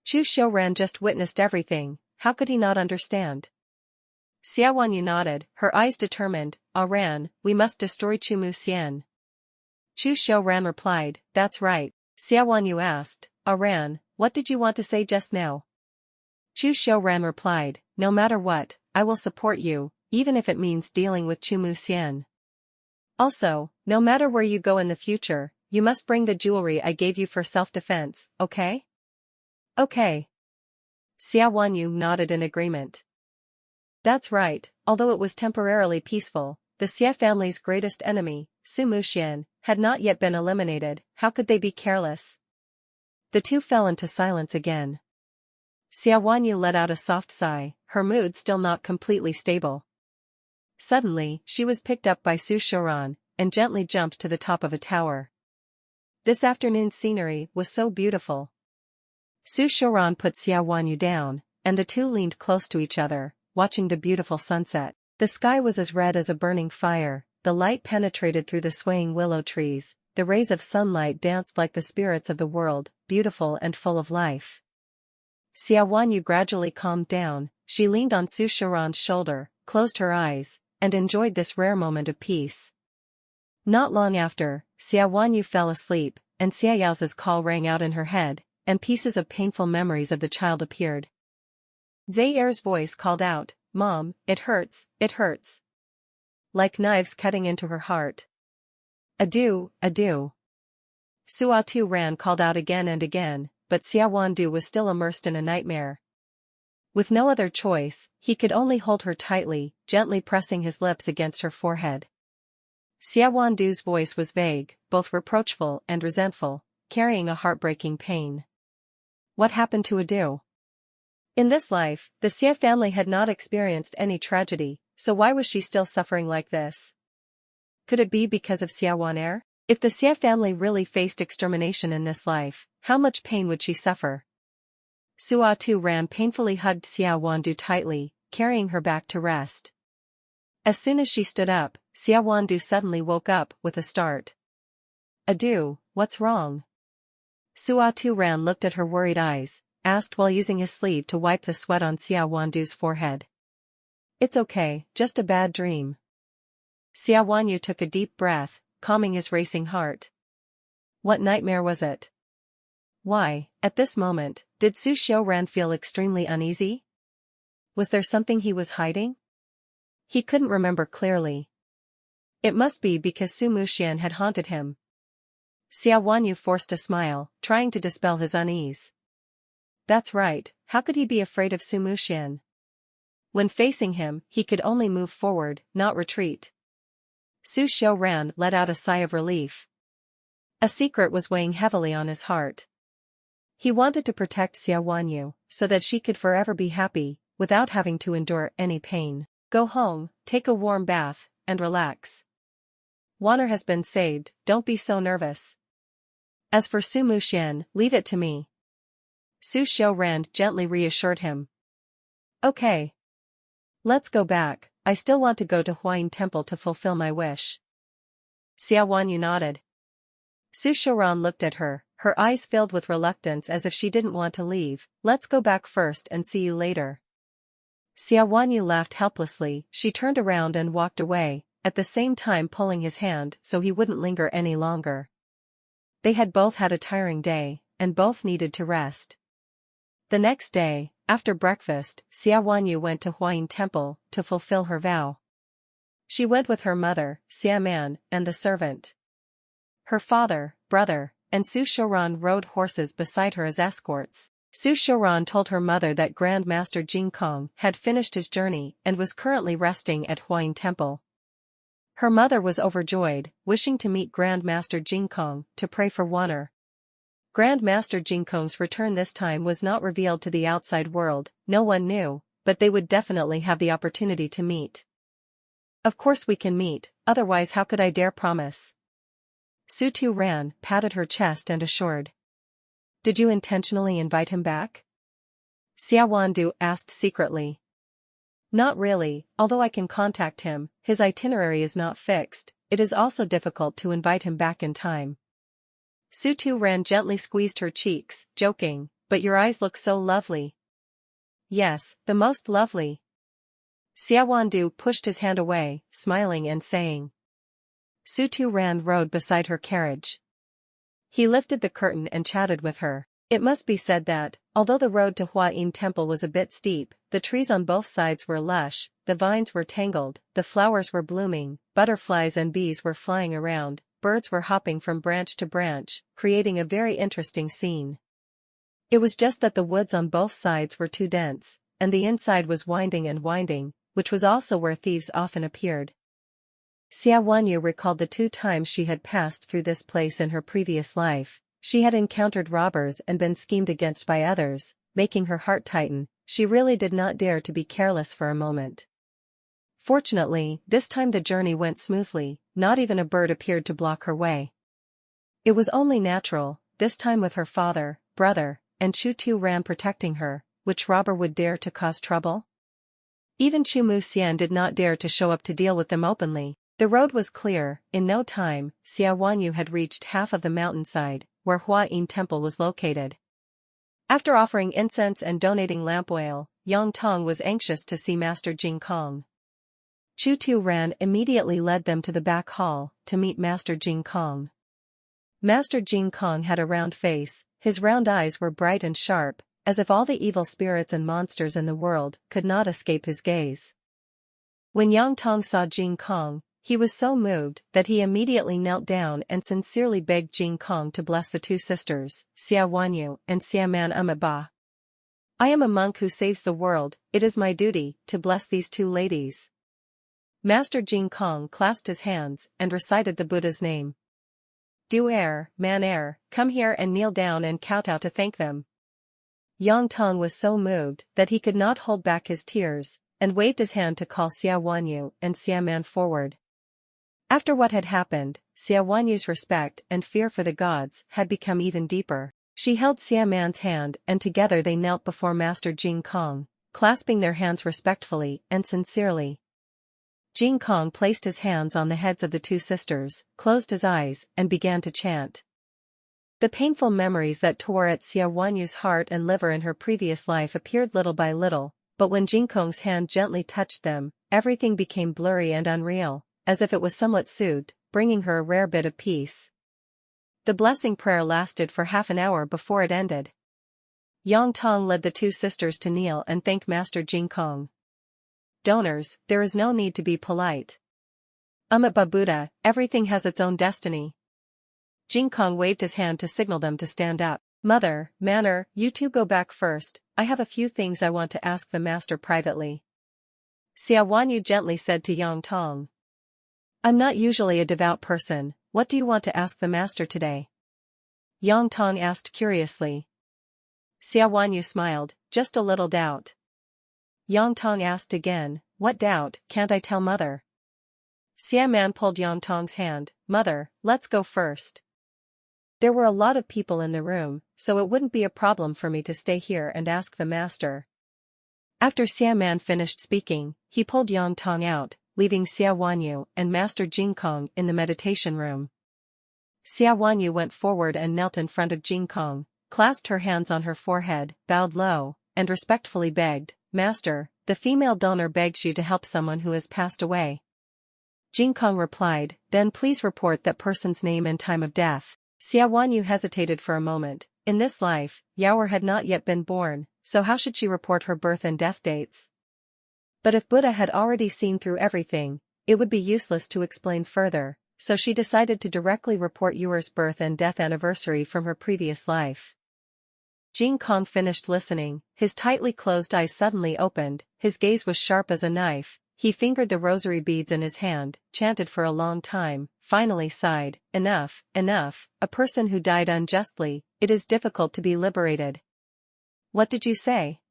Chu Xiuran just witnessed everything, how could he not understand? Xia Wanyu nodded, her eyes determined. "Aran, we must destroy Chu Muxian." Chu Xiuran replied, "That's right." Xia Wanyu asked, "Aran, what did you want to say just now?" Chu Xiuran replied, "No matter what, I will support you, even if it means dealing with Chu Muxian. Also, no matter where you go in the future, you must bring the jewelry I gave you for self-defense, okay?" "Okay." Xia Wanyu nodded in agreement. That's right, although it was temporarily peaceful, the Xie family's greatest enemy, Su Muxian, had not yet been eliminated. How could they be careless? The two fell into silence again. Xia Wanyu let out a soft sigh, her mood still not completely stable. Suddenly, she was picked up by Su Xiuran, and gently jumped to the top of a tower. This afternoon's scenery was so beautiful. Su Xiuran put Xia Wanyu down, and the two leaned close to each other, watching the beautiful sunset. The sky was as red as a burning fire, the light penetrated through the swaying willow trees, the rays of sunlight danced like the spirits of the world, beautiful and full of life. Xia Wanyu gradually calmed down, she leaned on Su Xiaoran's shoulder, closed her eyes, and enjoyed this rare moment of peace. Not long after, Xia Wanyu fell asleep, and Xia Yao's call rang out in her head, and pieces of painful memories of the child appeared. Zair's voice called out, "Mom, it hurts, it hurts." Like knives cutting into her heart. "Adieu, adieu." Suatu Ran called out again and again, but Xia Wandu was still immersed in a nightmare. With no other choice, he could only hold her tightly, gently pressing his lips against her forehead. Xia Wandu's voice was vague, both reproachful and resentful, carrying a heartbreaking pain. What happened to Adu? In this life, the Xia family had not experienced any tragedy, so why was she still suffering like this? Could it be because of Xia Waner? If the Xia family really faced extermination in this life, how much pain would she suffer? Suatu Ran painfully hugged Xia Wandu tightly, carrying her back to rest. As soon as she stood up, Xia Wandu suddenly woke up with a start. "Adu, what's wrong?" Suatu Ran looked at her worried eyes, asked while using his sleeve to wipe the sweat on Xia Wandu's forehead. "It's okay, just a bad dream." Xia Wanyu took a deep breath, calming his racing heart. What nightmare was it? Why, at this moment, did Su Xiaoran feel extremely uneasy? Was there something he was hiding? He couldn't remember clearly. It must be because Su Muxian had haunted him. Xia Wanyu forced a smile, trying to dispel his unease. That's right, how could he be afraid of Su Muxian? When facing him, he could only move forward, not retreat. Su Xiaoran let out a sigh of relief. A secret was weighing heavily on his heart. He wanted to protect Xia Wanyu, so that she could forever be happy, without having to endure any pain. Go home, take a warm bath, and relax. Waner has been saved, don't be so nervous. As for Su Muxian, leave it to me. Su Xiaoran gently reassured him. Okay. Let's go back, I still want to go to Huayin Temple to fulfill my wish. Xia Wanyu nodded. Su Xiaoran looked at her, her eyes filled with reluctance as if she didn't want to leave. Let's go back first and see you later. Xia Wanyu laughed helplessly, she turned around and walked away, at the same time pulling his hand so he wouldn't linger any longer. They had both had a tiring day, and both needed to rest. The next day, after breakfast, Xia Wanyu went to Huayin Temple to fulfill her vow. She went with her mother, Xia Man, and the servant. Her father, brother, and Su Xiaoran rode horses beside her as escorts. Su Xiaoran told her mother that Grand Master Jing Kong had finished his journey and was currently resting at Huayin Temple. Her mother was overjoyed, wishing to meet Grand Master Jing Kong to pray for Waner. Grand Master Jing Kong's return this time was not revealed to the outside world, no one knew, but they would definitely have the opportunity to meet. Of course we can meet, otherwise how could I dare promise? Sutu Ran patted her chest and assured. Did you intentionally invite him back? Xia Wandu asked secretly. Not really, although I can contact him, his itinerary is not fixed, it is also difficult to invite him back in time. Sutu Ran gently squeezed her cheeks, joking, but your eyes look so lovely. Yes, the most lovely. Xia Wandu pushed his hand away, smiling and saying. Sutu Ran rode beside her carriage. He lifted the curtain and chatted with her. It must be said that, although the road to Huayin Temple was a bit steep, the trees on both sides were lush, the vines were tangled, the flowers were blooming, butterflies and bees were flying around, birds were hopping from branch to branch, creating a very interesting scene. It was just that the woods on both sides were too dense, and the inside was winding and winding, which was also where thieves often appeared. Xia Wanyu recalled the 2 times she had passed through this place in her previous life. She had encountered robbers and been schemed against by others, making her heart tighten. She really did not dare to be careless for a moment. Fortunately, this time the journey went smoothly, not even a bird appeared to block her way. It was only natural, this time with her father, brother, and Chu Tu Ran protecting her, which robber would dare to cause trouble? Even Chu Mu Xian did not dare to show up to deal with them openly. The road was clear. In no time, Xia Wanyu had reached half of the mountainside, where Hua Yin Temple was located. After offering incense and donating lamp oil, Yang Tong was anxious to see Master Jing Kong. Chu Tu Ran immediately led them to the back hall, to meet Master Jing Kong. Master Jing Kong had a round face, his round eyes were bright and sharp, as if all the evil spirits and monsters in the world could not escape his gaze. When Yang Tong saw Jing Kong, he was so moved that he immediately knelt down and sincerely begged Jing Kong to bless the two sisters, Xia Wanyu and Xia Man Ba. I am a monk who saves the world, it is my duty to bless these two ladies. Master Jing Kong clasped his hands and recited the Buddha's name. Du er, man er, come here and kneel down and kowtow to thank them. Yang Tong was so moved that he could not hold back his tears, and waved his hand to call Xia Wanyu and Xia Man forward. After what had happened, Xia Wanyu's respect and fear for the gods had become even deeper. She held Xia Man's hand and together they knelt before Master Jing Kong, clasping their hands respectfully and sincerely. Jing Kong placed his hands on the heads of the two sisters, closed his eyes, and began to chant. The painful memories that tore at Xia Wanyu's heart and liver in her previous life appeared little by little, but when Jing Kong's hand gently touched them, everything became blurry and unreal, as if it was somewhat soothed, bringing her a rare bit of peace. The blessing prayer lasted for half an hour before it ended. Yang Tong led the two sisters to kneel and thank Master Jing Kong. Donors, there is no need to be polite. Amitabha Buddha, everything has its own destiny. Jing Kong waved his hand to signal them to stand up. Mother, Manner, you two go back first, I have a few things I want to ask the master privately. Xia Wanyu gently said to Yang Tong. I'm not usually a devout person, what do you want to ask the master today? Yang Tong asked curiously. Xia Wanyu smiled, just a little doubt. Yang Tong asked again, what doubt, can't I tell mother? Xia Man pulled Yang Tong's hand, Mother, let's go first. There were a lot of people in the room, so it wouldn't be a problem for me to stay here and ask the master. After Xia Man finished speaking, he pulled Yang Tong out, leaving Xia Wanyu and Master Jing Kong in the meditation room. Xia Wanyu went forward and knelt in front of Jing Kong, clasped her hands on her forehead, bowed low, and respectfully begged, Master, the female donor begs you to help someone who has passed away. Jing Kong replied, then please report that person's name and time of death. Xia Wanyu hesitated for a moment. In this life, Yaoer had not yet been born, so how should she report her birth and death dates? But if Buddha had already seen through everything, it would be useless to explain further, so she decided to directly report Yaoer's birth and death anniversary from her previous life. Jing Kong finished listening, his tightly closed eyes suddenly opened, his gaze was sharp as a knife, he fingered the rosary beads in his hand, chanted for a long time, finally sighed, enough, enough, a person who died unjustly, it is difficult to be liberated. What did you say?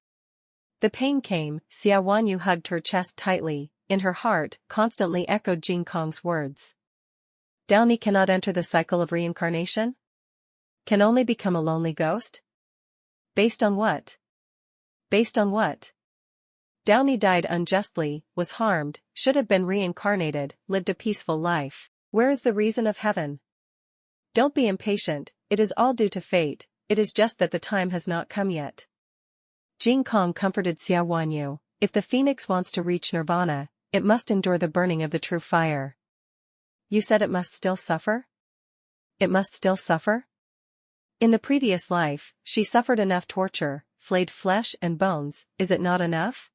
The pain came, Xia Wanyu hugged her chest tightly, in her heart, constantly echoed Jing Kong's words. Downey cannot enter the cycle of reincarnation? Can only become a lonely ghost? Based on what? Based on what? Downey died unjustly, was harmed, should have been reincarnated, lived a peaceful life. Where is the reason of heaven? Don't be impatient, it is all due to fate, it is just that the time has not come yet. Jing Kong comforted Xia Wanyu, if the phoenix wants to reach nirvana, it must endure the burning of the true fire. You said it must still suffer? It must still suffer? In the previous life, she suffered enough torture, flayed flesh and bones, is it not enough?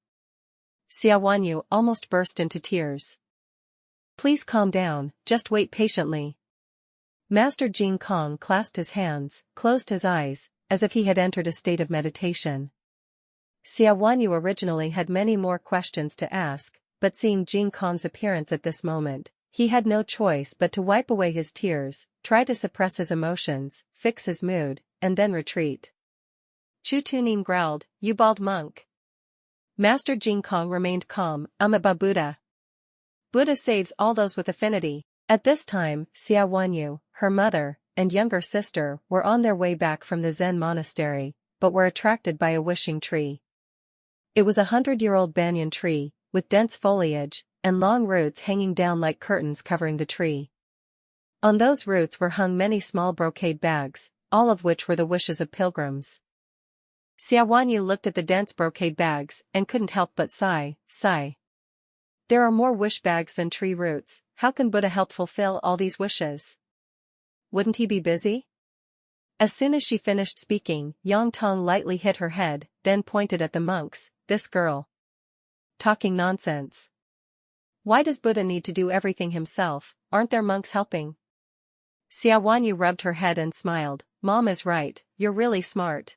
Xia Wanyu almost burst into tears. Please calm down, just wait patiently. Master Jing Kong clasped his hands, closed his eyes, as if he had entered a state of meditation. Xia Wanyu originally had many more questions to ask, but seeing Jing Kong's appearance at this moment, he had no choice but to wipe away his tears, try to suppress his emotions, fix his mood, and then retreat. Chu Tunin growled, you bald monk. Master Jing Kong remained calm, Amitabha Buddha. Buddha saves all those with affinity. At this time, Xia Wanyu, her mother, and younger sister were on their way back from the Zen monastery, but were attracted by a wishing tree. It was a 100-year-old banyan tree, with dense foliage, and long roots hanging down like curtains covering the tree. On those roots were hung many small brocade bags, all of which were the wishes of pilgrims. Xiaowanyu looked at the dense brocade bags and couldn't help but sigh. There are more wish bags than tree roots. How can Buddha help fulfill all these wishes? Wouldn't he be busy? As soon as she finished speaking, Yang Tong lightly hit her head, then pointed at the monks. This girl. Talking nonsense. Why does Buddha need to do everything himself? Aren't there monks helping? Xiaowanyu rubbed her head and smiled. Mom is right, you're really smart.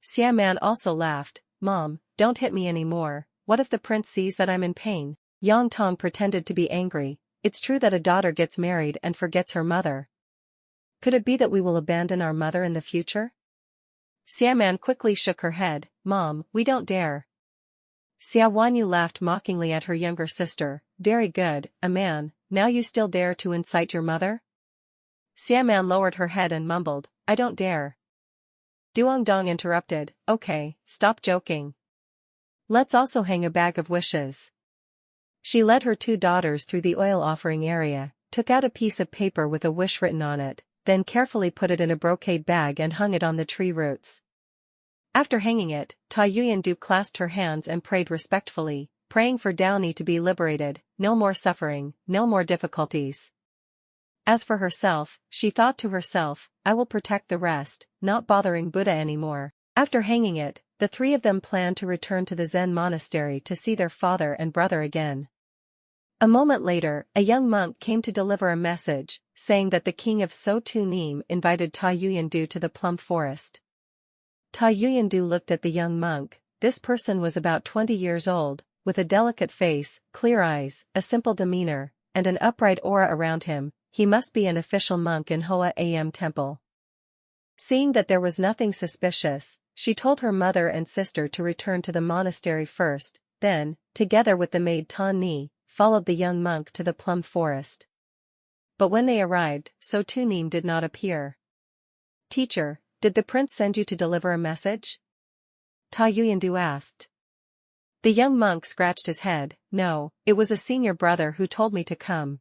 Xiaoman also laughed. Mom, don't hit me anymore. What if the prince sees that I'm in pain? Yang Tong pretended to be angry. It's true that a daughter gets married and forgets her mother. Could it be that we will abandon our mother in the future? Xiaoman quickly shook her head. Mom, we don't dare. Xiaowanyu laughed mockingly at her younger sister. Very good, a man, now you still dare to incite your mother? Xiaoman lowered her head and mumbled, I don't dare. Duongdong interrupted, okay, stop joking. Let's also hang a bag of wishes. She led her two daughters through the oil offering area, took out a piece of paper with a wish written on it, then carefully put it in a brocade bag and hung it on the tree roots. After hanging it, Ta Yuyandu clasped her hands and prayed respectfully, praying for Downy to be liberated, no more suffering, no more difficulties. As for herself, she thought to herself, I will protect the rest, not bothering Buddha anymore. After hanging it, the three of them planned to return to the Zen monastery to see their father and brother again. A moment later, a young monk came to deliver a message, saying that the king of So Tu Nim invited Ta Yuyandu to the plum forest. Ta Yuyandu looked at the young monk. This person was about 20 years old, with a delicate face, clear eyes, a simple demeanor, and an upright aura around him. He must be an official monk in Hoa Am Temple. Seeing that there was nothing suspicious, she told her mother and sister to return to the monastery first, then, together with the maid Ta Ni, followed the young monk to the plum forest. But when they arrived, So Tu Nim did not appear. Teacher, did the prince send you to deliver a message? Ta Yuyandu asked. The young monk scratched his head. No, it was a senior brother who told me to come.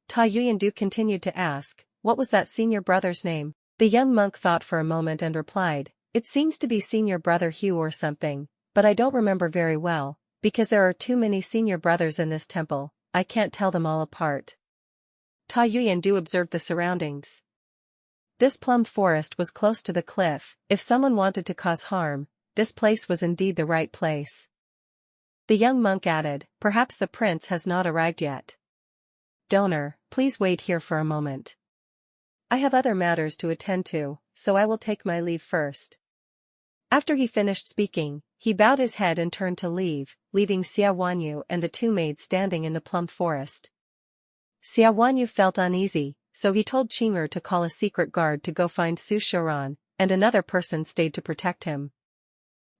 Ta Yuyandu continued to ask, what was that senior brother's name? The young monk thought for a moment and replied, it seems to be senior brother Hugh or something, but I don't remember very well, because there are too many senior brothers in this temple, I can't tell them all apart. Ta Yuyandu observed the surroundings. This plum forest was close to the cliff. If someone wanted to cause harm, this place was indeed the right place. The young monk added, perhaps the prince has not arrived yet. Donor, please wait here for a moment. I have other matters to attend to, so I will take my leave first. After he finished speaking, he bowed his head and turned to leave, leaving Xiaowanyu and the two maids standing in the plum forest. Xiaowanyu felt uneasy, so he told Qing'er to call a secret guard to go find Su Shuran, and another person stayed to protect him.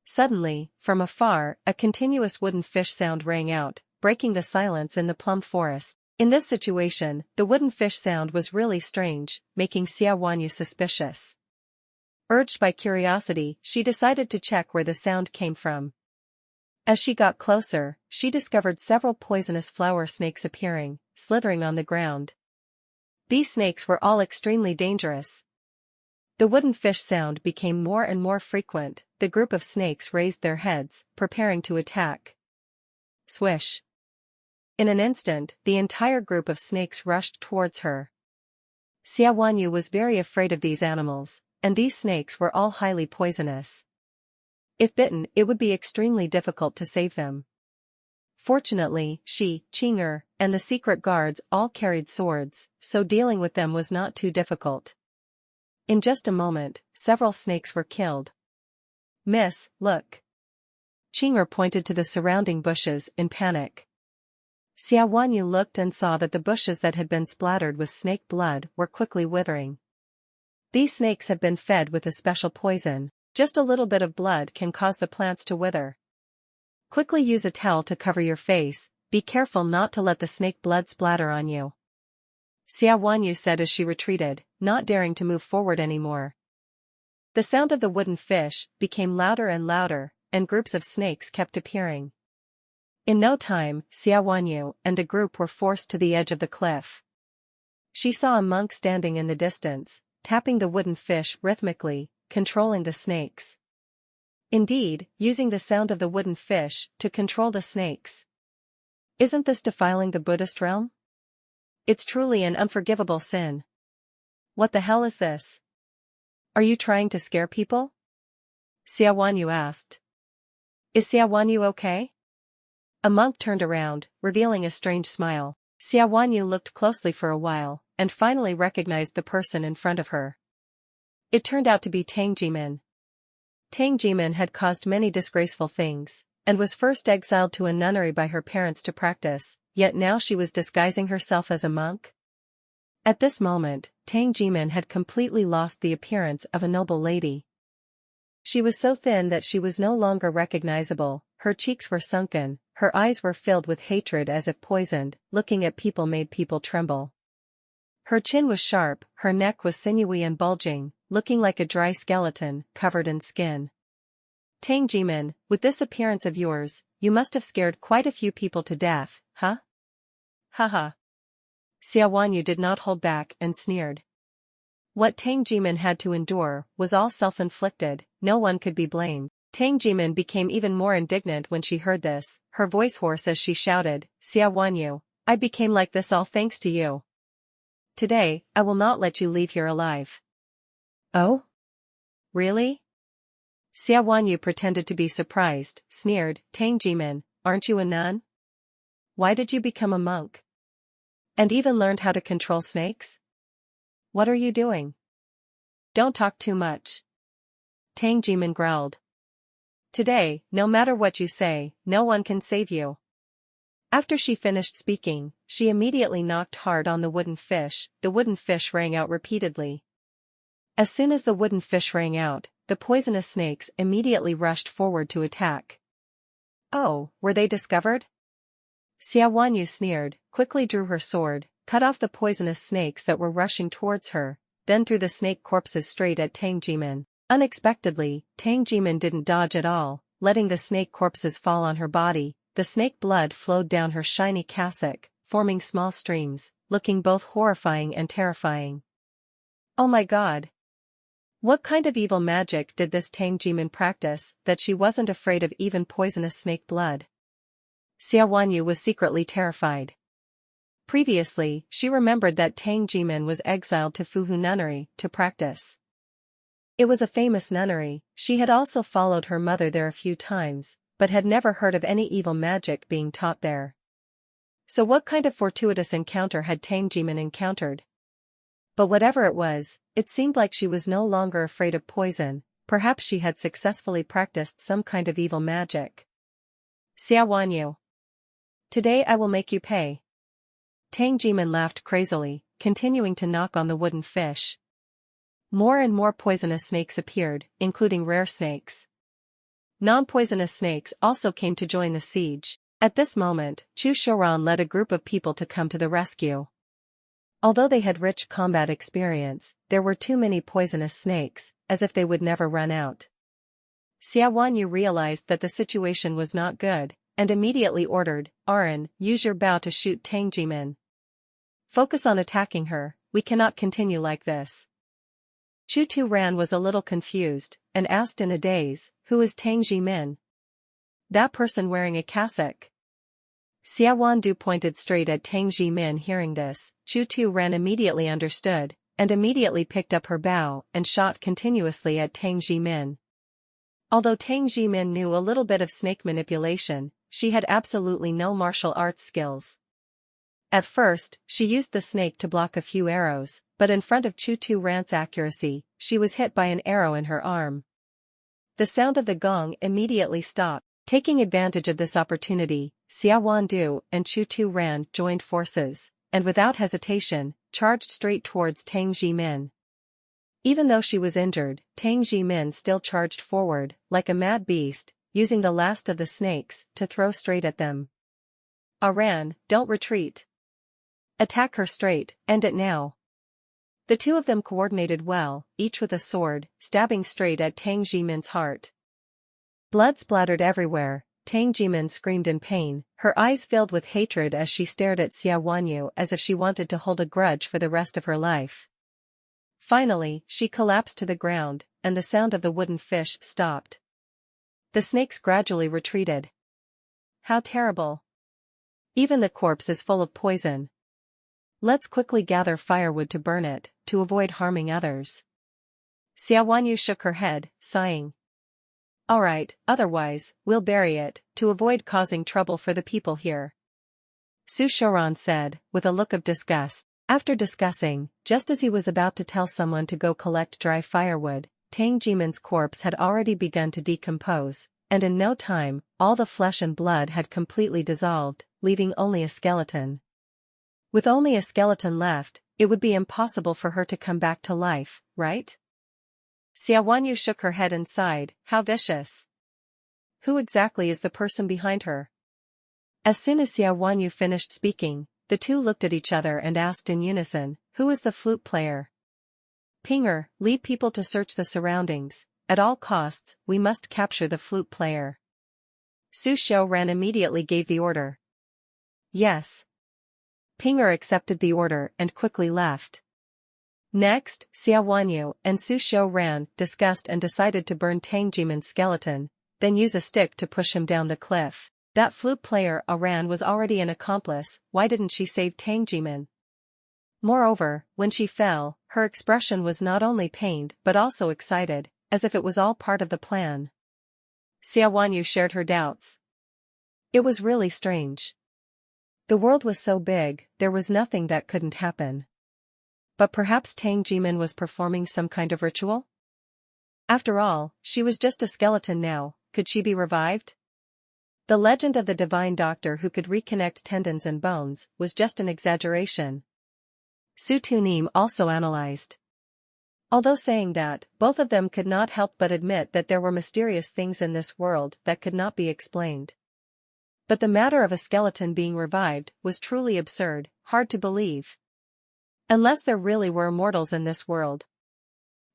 Suddenly, from afar, a continuous wooden fish sound rang out, breaking the silence in the plum forest. In this situation, the wooden fish sound was really strange, making Xiaowanyu suspicious. Urged by curiosity, she decided to check where the sound came from. As she got closer, she discovered several poisonous flower snakes appearing, slithering on the ground. These snakes were all extremely dangerous. The wooden fish sound became more and more frequent. The group of snakes raised their heads, preparing to attack. Swish! In an instant, the entire group of snakes rushed towards her. Xiaowanyu was very afraid of these animals, and these snakes were all highly poisonous. If bitten, it would be extremely difficult to save them. Fortunately, she, Qing'er, and the secret guards all carried swords, so dealing with them was not too difficult. In just a moment, several snakes were killed. Miss, look. Qing'er pointed to the surrounding bushes in panic. Xiaowanyu looked and saw that the bushes that had been splattered with snake blood were quickly withering. These snakes have been fed with a special poison. Just a little bit of blood can cause the plants to wither. Quickly use a towel to cover your face, be careful not to let the snake blood splatter on you. Xiaowanyu said as she retreated, not daring to move forward anymore. The sound of the wooden fish became louder and louder, and groups of snakes kept appearing. In no time, Xia Wanyu and a group were forced to the edge of the cliff. She saw a monk standing in the distance, tapping the wooden fish rhythmically, controlling the snakes. Indeed, using the sound of the wooden fish to control the snakes. Isn't this defiling the Buddhist realm? It's truly an unforgivable sin. What the hell is this? Are you trying to scare people? Xia Wanyu asked. Is Xia Wanyu okay? A monk turned around, revealing a strange smile. Xia Wanyu looked closely for a while, and finally recognized the person in front of her. It turned out to be Tang Jimin. Tang Jimin had caused many disgraceful things, and was first exiled to a nunnery by her parents to practice, yet now she was disguising herself as a monk? At this moment, Tang Jimin had completely lost the appearance of a noble lady. She was so thin that she was no longer recognizable, her cheeks were sunken, her eyes were filled with hatred as if poisoned, looking at people made people tremble. Her chin was sharp, her neck was sinewy and bulging, looking like a dry skeleton, covered in skin. Tang Jimin, with this appearance of yours, you must have scared quite a few people to death, huh? Haha. Xia Wanyu did not hold back and sneered. What Tang Jimin had to endure was all self-inflicted, no one could be blamed. Tang Jimin became even more indignant when she heard this, her voice hoarse as she shouted, Xia Wanyu, I became like this all thanks to you. Today, I will not let you leave here alive. Oh? Really? Xia Wanyu pretended to be surprised, sneered, Tang Jimin, aren't you a nun? Why did you become a monk? And even learned how to control snakes? What are you doing? Don't talk too much. Tang Jimin growled. Today, no matter what you say, no one can save you. After she finished speaking, she immediately knocked hard on the wooden fish rang out repeatedly. As soon as the wooden fish rang out, the poisonous snakes immediately rushed forward to attack. Oh, were they discovered? Xia Wanyu sneered, quickly drew her sword, cut off the poisonous snakes that were rushing towards her, then threw the snake corpses straight at Tang Jimin. Unexpectedly, Tang Jimin didn't dodge at all, letting the snake corpses fall on her body. The snake blood flowed down her shiny cassock, forming small streams, looking both horrifying and terrifying. Oh my god! What kind of evil magic did this Tang Jimin practice that she wasn't afraid of even poisonous snake blood? Xia Wanyu was secretly terrified. Previously, she remembered that Tang Jimin was exiled to Fuhu Nunnery to practice. It was a famous nunnery, she had also followed her mother there a few times, but had never heard of any evil magic being taught there. So what kind of fortuitous encounter had Tang Jimin encountered? But whatever it was, it seemed like she was no longer afraid of poison, perhaps she had successfully practiced some kind of evil magic. Xia Wanyu. Today I will make you pay. Tang Jimin laughed crazily, continuing to knock on the wooden fish. More and more poisonous snakes appeared, including rare snakes. Non-poisonous snakes also came to join the siege. At this moment, Chu Shoran led a group of people to come to the rescue. Although they had rich combat experience, there were too many poisonous snakes, as if they would never run out. Xia Wanyu realized that the situation was not good, and immediately ordered, Aran, use your bow to shoot Tang Jimin. Focus on attacking her, we cannot continue like this. Chu Turan was a little confused, and asked in a daze, who is Tang Jimin? That person wearing a cassock. Xia Wandu pointed straight at Tang Jimin. Hearing this, Chu Turan immediately understood, and immediately picked up her bow and shot continuously at Tang Jimin. Although Tang Jimin knew a little bit of snake manipulation, she had absolutely no martial arts skills. At first, she used the snake to block a few arrows, but in front of Chu Turan's accuracy, she was hit by an arrow in her arm. The sound of the gong immediately stopped. Taking advantage of this opportunity, Xia Wandu and Chu Turan joined forces, and without hesitation, charged straight towards Tang Jimin. Even though she was injured, Tang Jimin still charged forward, like a mad beast, using the last of the snakes to throw straight at them. Aran, don't retreat. Attack her straight, end it now. The two of them coordinated well, each with a sword, stabbing straight at Tang Jimin's heart. Blood splattered everywhere, Tang Jimin screamed in pain, her eyes filled with hatred as she stared at Xia Wanyu as if she wanted to hold a grudge for the rest of her life. Finally, she collapsed to the ground, and the sound of the wooden fish stopped. The snakes gradually retreated. How terrible. Even the corpse is full of poison. Let's quickly gather firewood to burn it, to avoid harming others. Xia Wanyu shook her head, sighing. Alright, otherwise, we'll bury it, to avoid causing trouble for the people here. Su Shoran said, with a look of disgust. After discussing, just as he was about to tell someone to go collect dry firewood, Tang Jimin's corpse had already begun to decompose, and in no time, all the flesh and blood had completely dissolved, leaving only a skeleton. With only a skeleton left, it would be impossible for her to come back to life, right? Xia Wanyu shook her head and sighed, how vicious. Who exactly is the person behind her? As soon as Xia Wanyu finished speaking, the two looked at each other and asked in unison, who is the flute player? Pinger, lead people to search the surroundings. At all costs, we must capture the flute player. Su Shoran immediately gave the order. Yes. Pinger accepted the order and quickly left. Next, Xia Wanyu and Su Shoran discussed and decided to burn Tang Jimin's skeleton, then use a stick to push him down the cliff. That flute player Aran was already an accomplice, why didn't she save Tang Jimin? Moreover, when she fell, her expression was not only pained but also excited, as if it was all part of the plan. Xia Wanyu shared her doubts. It was really strange. The world was so big, there was nothing that couldn't happen. But perhaps Tang Jimin was performing some kind of ritual? After all, she was just a skeleton now, could she be revived? The legend of the divine doctor who could reconnect tendons and bones was just an exaggeration. Su Tunim also analyzed. Although saying that, both of them could not help but admit that there were mysterious things in this world that could not be explained. But the matter of a skeleton being revived was truly absurd, hard to believe. Unless there really were immortals in this world.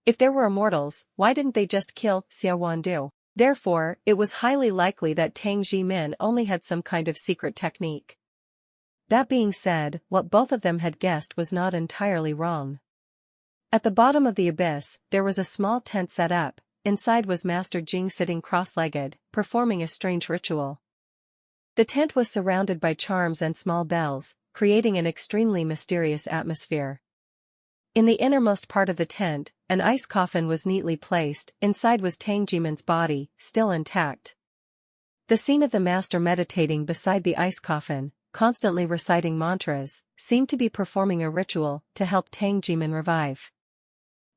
If there were immortals, why didn't they just kill Xia Wanyu? Therefore, it was highly likely that Tang Jimin only had some kind of secret technique. That being said, what both of them had guessed was not entirely wrong. At the bottom of the abyss, there was a small tent set up. Inside was Master Jing sitting cross-legged, performing a strange ritual. The tent was surrounded by charms and small bells, creating an extremely mysterious atmosphere. In the innermost part of the tent, an ice coffin was neatly placed, inside was Tang Jimin's body, still intact. The scene of the master meditating beside the ice coffin, constantly reciting mantras, seemed to be performing a ritual to help Tang Jimin revive.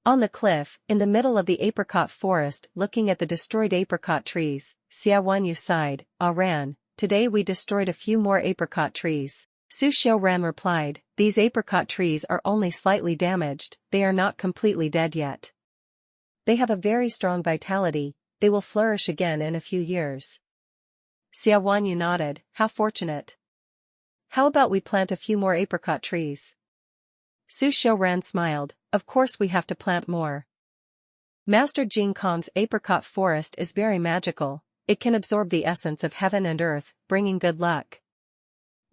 On the cliff, in the middle of the apricot forest looking at the destroyed apricot trees, Xia Wanyu sighed, Aran, today we destroyed a few more apricot trees. Su Shoran replied, these apricot trees are only slightly damaged, they are not completely dead yet. They have a very strong vitality, they will flourish again in a few years. Xia Wanyu nodded, how fortunate. How about we plant a few more apricot trees? Su Shoran smiled, of course we have to plant more. Master Jing Kong's apricot forest is very magical, it can absorb the essence of heaven and earth, bringing good luck.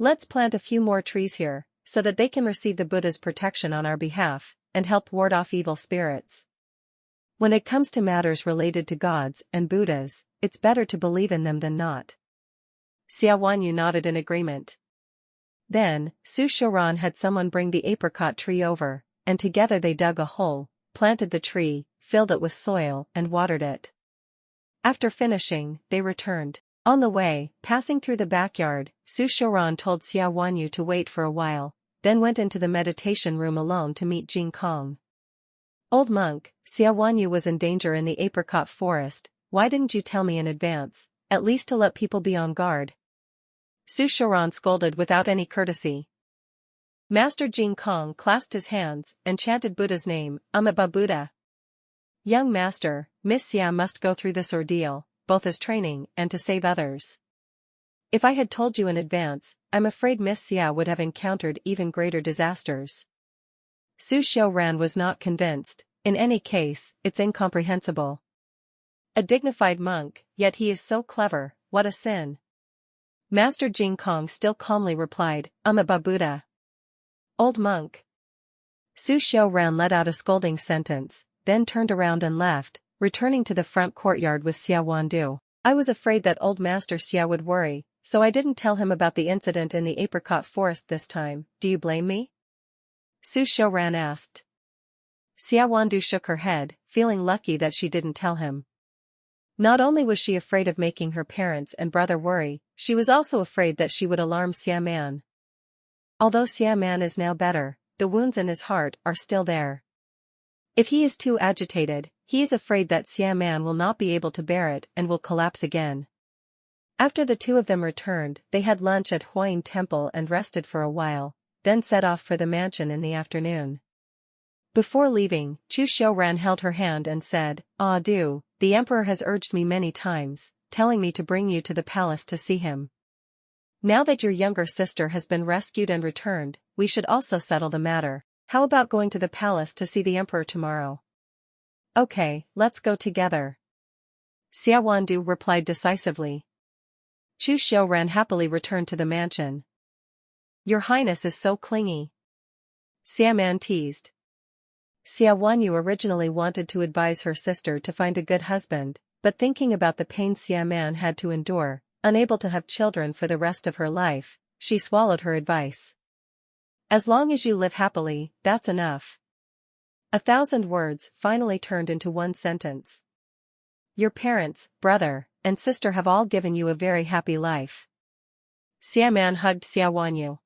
Let's plant a few more trees here, so that they can receive the Buddha's protection on our behalf, and help ward off evil spirits. When it comes to matters related to gods and Buddhas, it's better to believe in them than not. Xia Wanyu nodded in agreement. Then, Su Shoran had someone bring the apricot tree over, and together they dug a hole, planted the tree, filled it with soil, and watered it. After finishing, they returned. On the way, passing through the backyard, Su Shoran told Xia Wanyu to wait for a while, then went into the meditation room alone to meet Jing Kong. Old monk, Xia Wanyu was in danger in the apricot forest, why didn't you tell me in advance, at least to let people be on guard? Su Shoran scolded without any courtesy. Master Jing Kong clasped his hands and chanted Buddha's name, Amitabha Buddha. Young master, Miss Xia must go through this ordeal, both as training and to save others. If I had told you in advance, I'm afraid Miss Xia would have encountered even greater disasters. Su Shoran was not convinced, in any case, it's incomprehensible. A dignified monk, yet he is so clever, what a sin. Master Jing Kong still calmly replied, Babuda. Old monk. Su Xiaoran let out a scolding sentence, then turned around and left, returning to the front courtyard with Xia Wandu. I was afraid that old Master Xia would worry, so I didn't tell him about the incident in the apricot forest this time. Do you blame me? Su Xiaoran asked. Xia Wandu shook her head, feeling lucky that she didn't tell him. Not only was she afraid of making her parents and brother worry, she was also afraid that she would alarm Xia Man. Although Xia Man is now better, the wounds in his heart are still there. If he is too agitated, he is afraid that Xia Man will not be able to bear it and will collapse again. After the two of them returned, they had lunch at Huayin Temple and rested for a while, then set off for the mansion in the afternoon. Before leaving, Chu Xiaoran held her hand and said, Ah Du, the emperor has urged me many times, telling me to bring you to the palace to see him. Now that your younger sister has been rescued and returned, we should also settle the matter. How about going to the palace to see the emperor tomorrow? Okay, let's go together. Xia Wandu replied decisively. Chu Xiaoran happily returned to the mansion. Your Highness is so clingy. Xia Man teased. Xia Wanyu originally wanted to advise her sister to find a good husband, but thinking about the pain Xia Man had to endure, unable to have children for the rest of her life, she swallowed her advice. As long as you live happily, that's enough. 1,000 words finally turned into one sentence. Your parents, brother, and sister have all given you a very happy life. Xia Man hugged Xia Wanyu.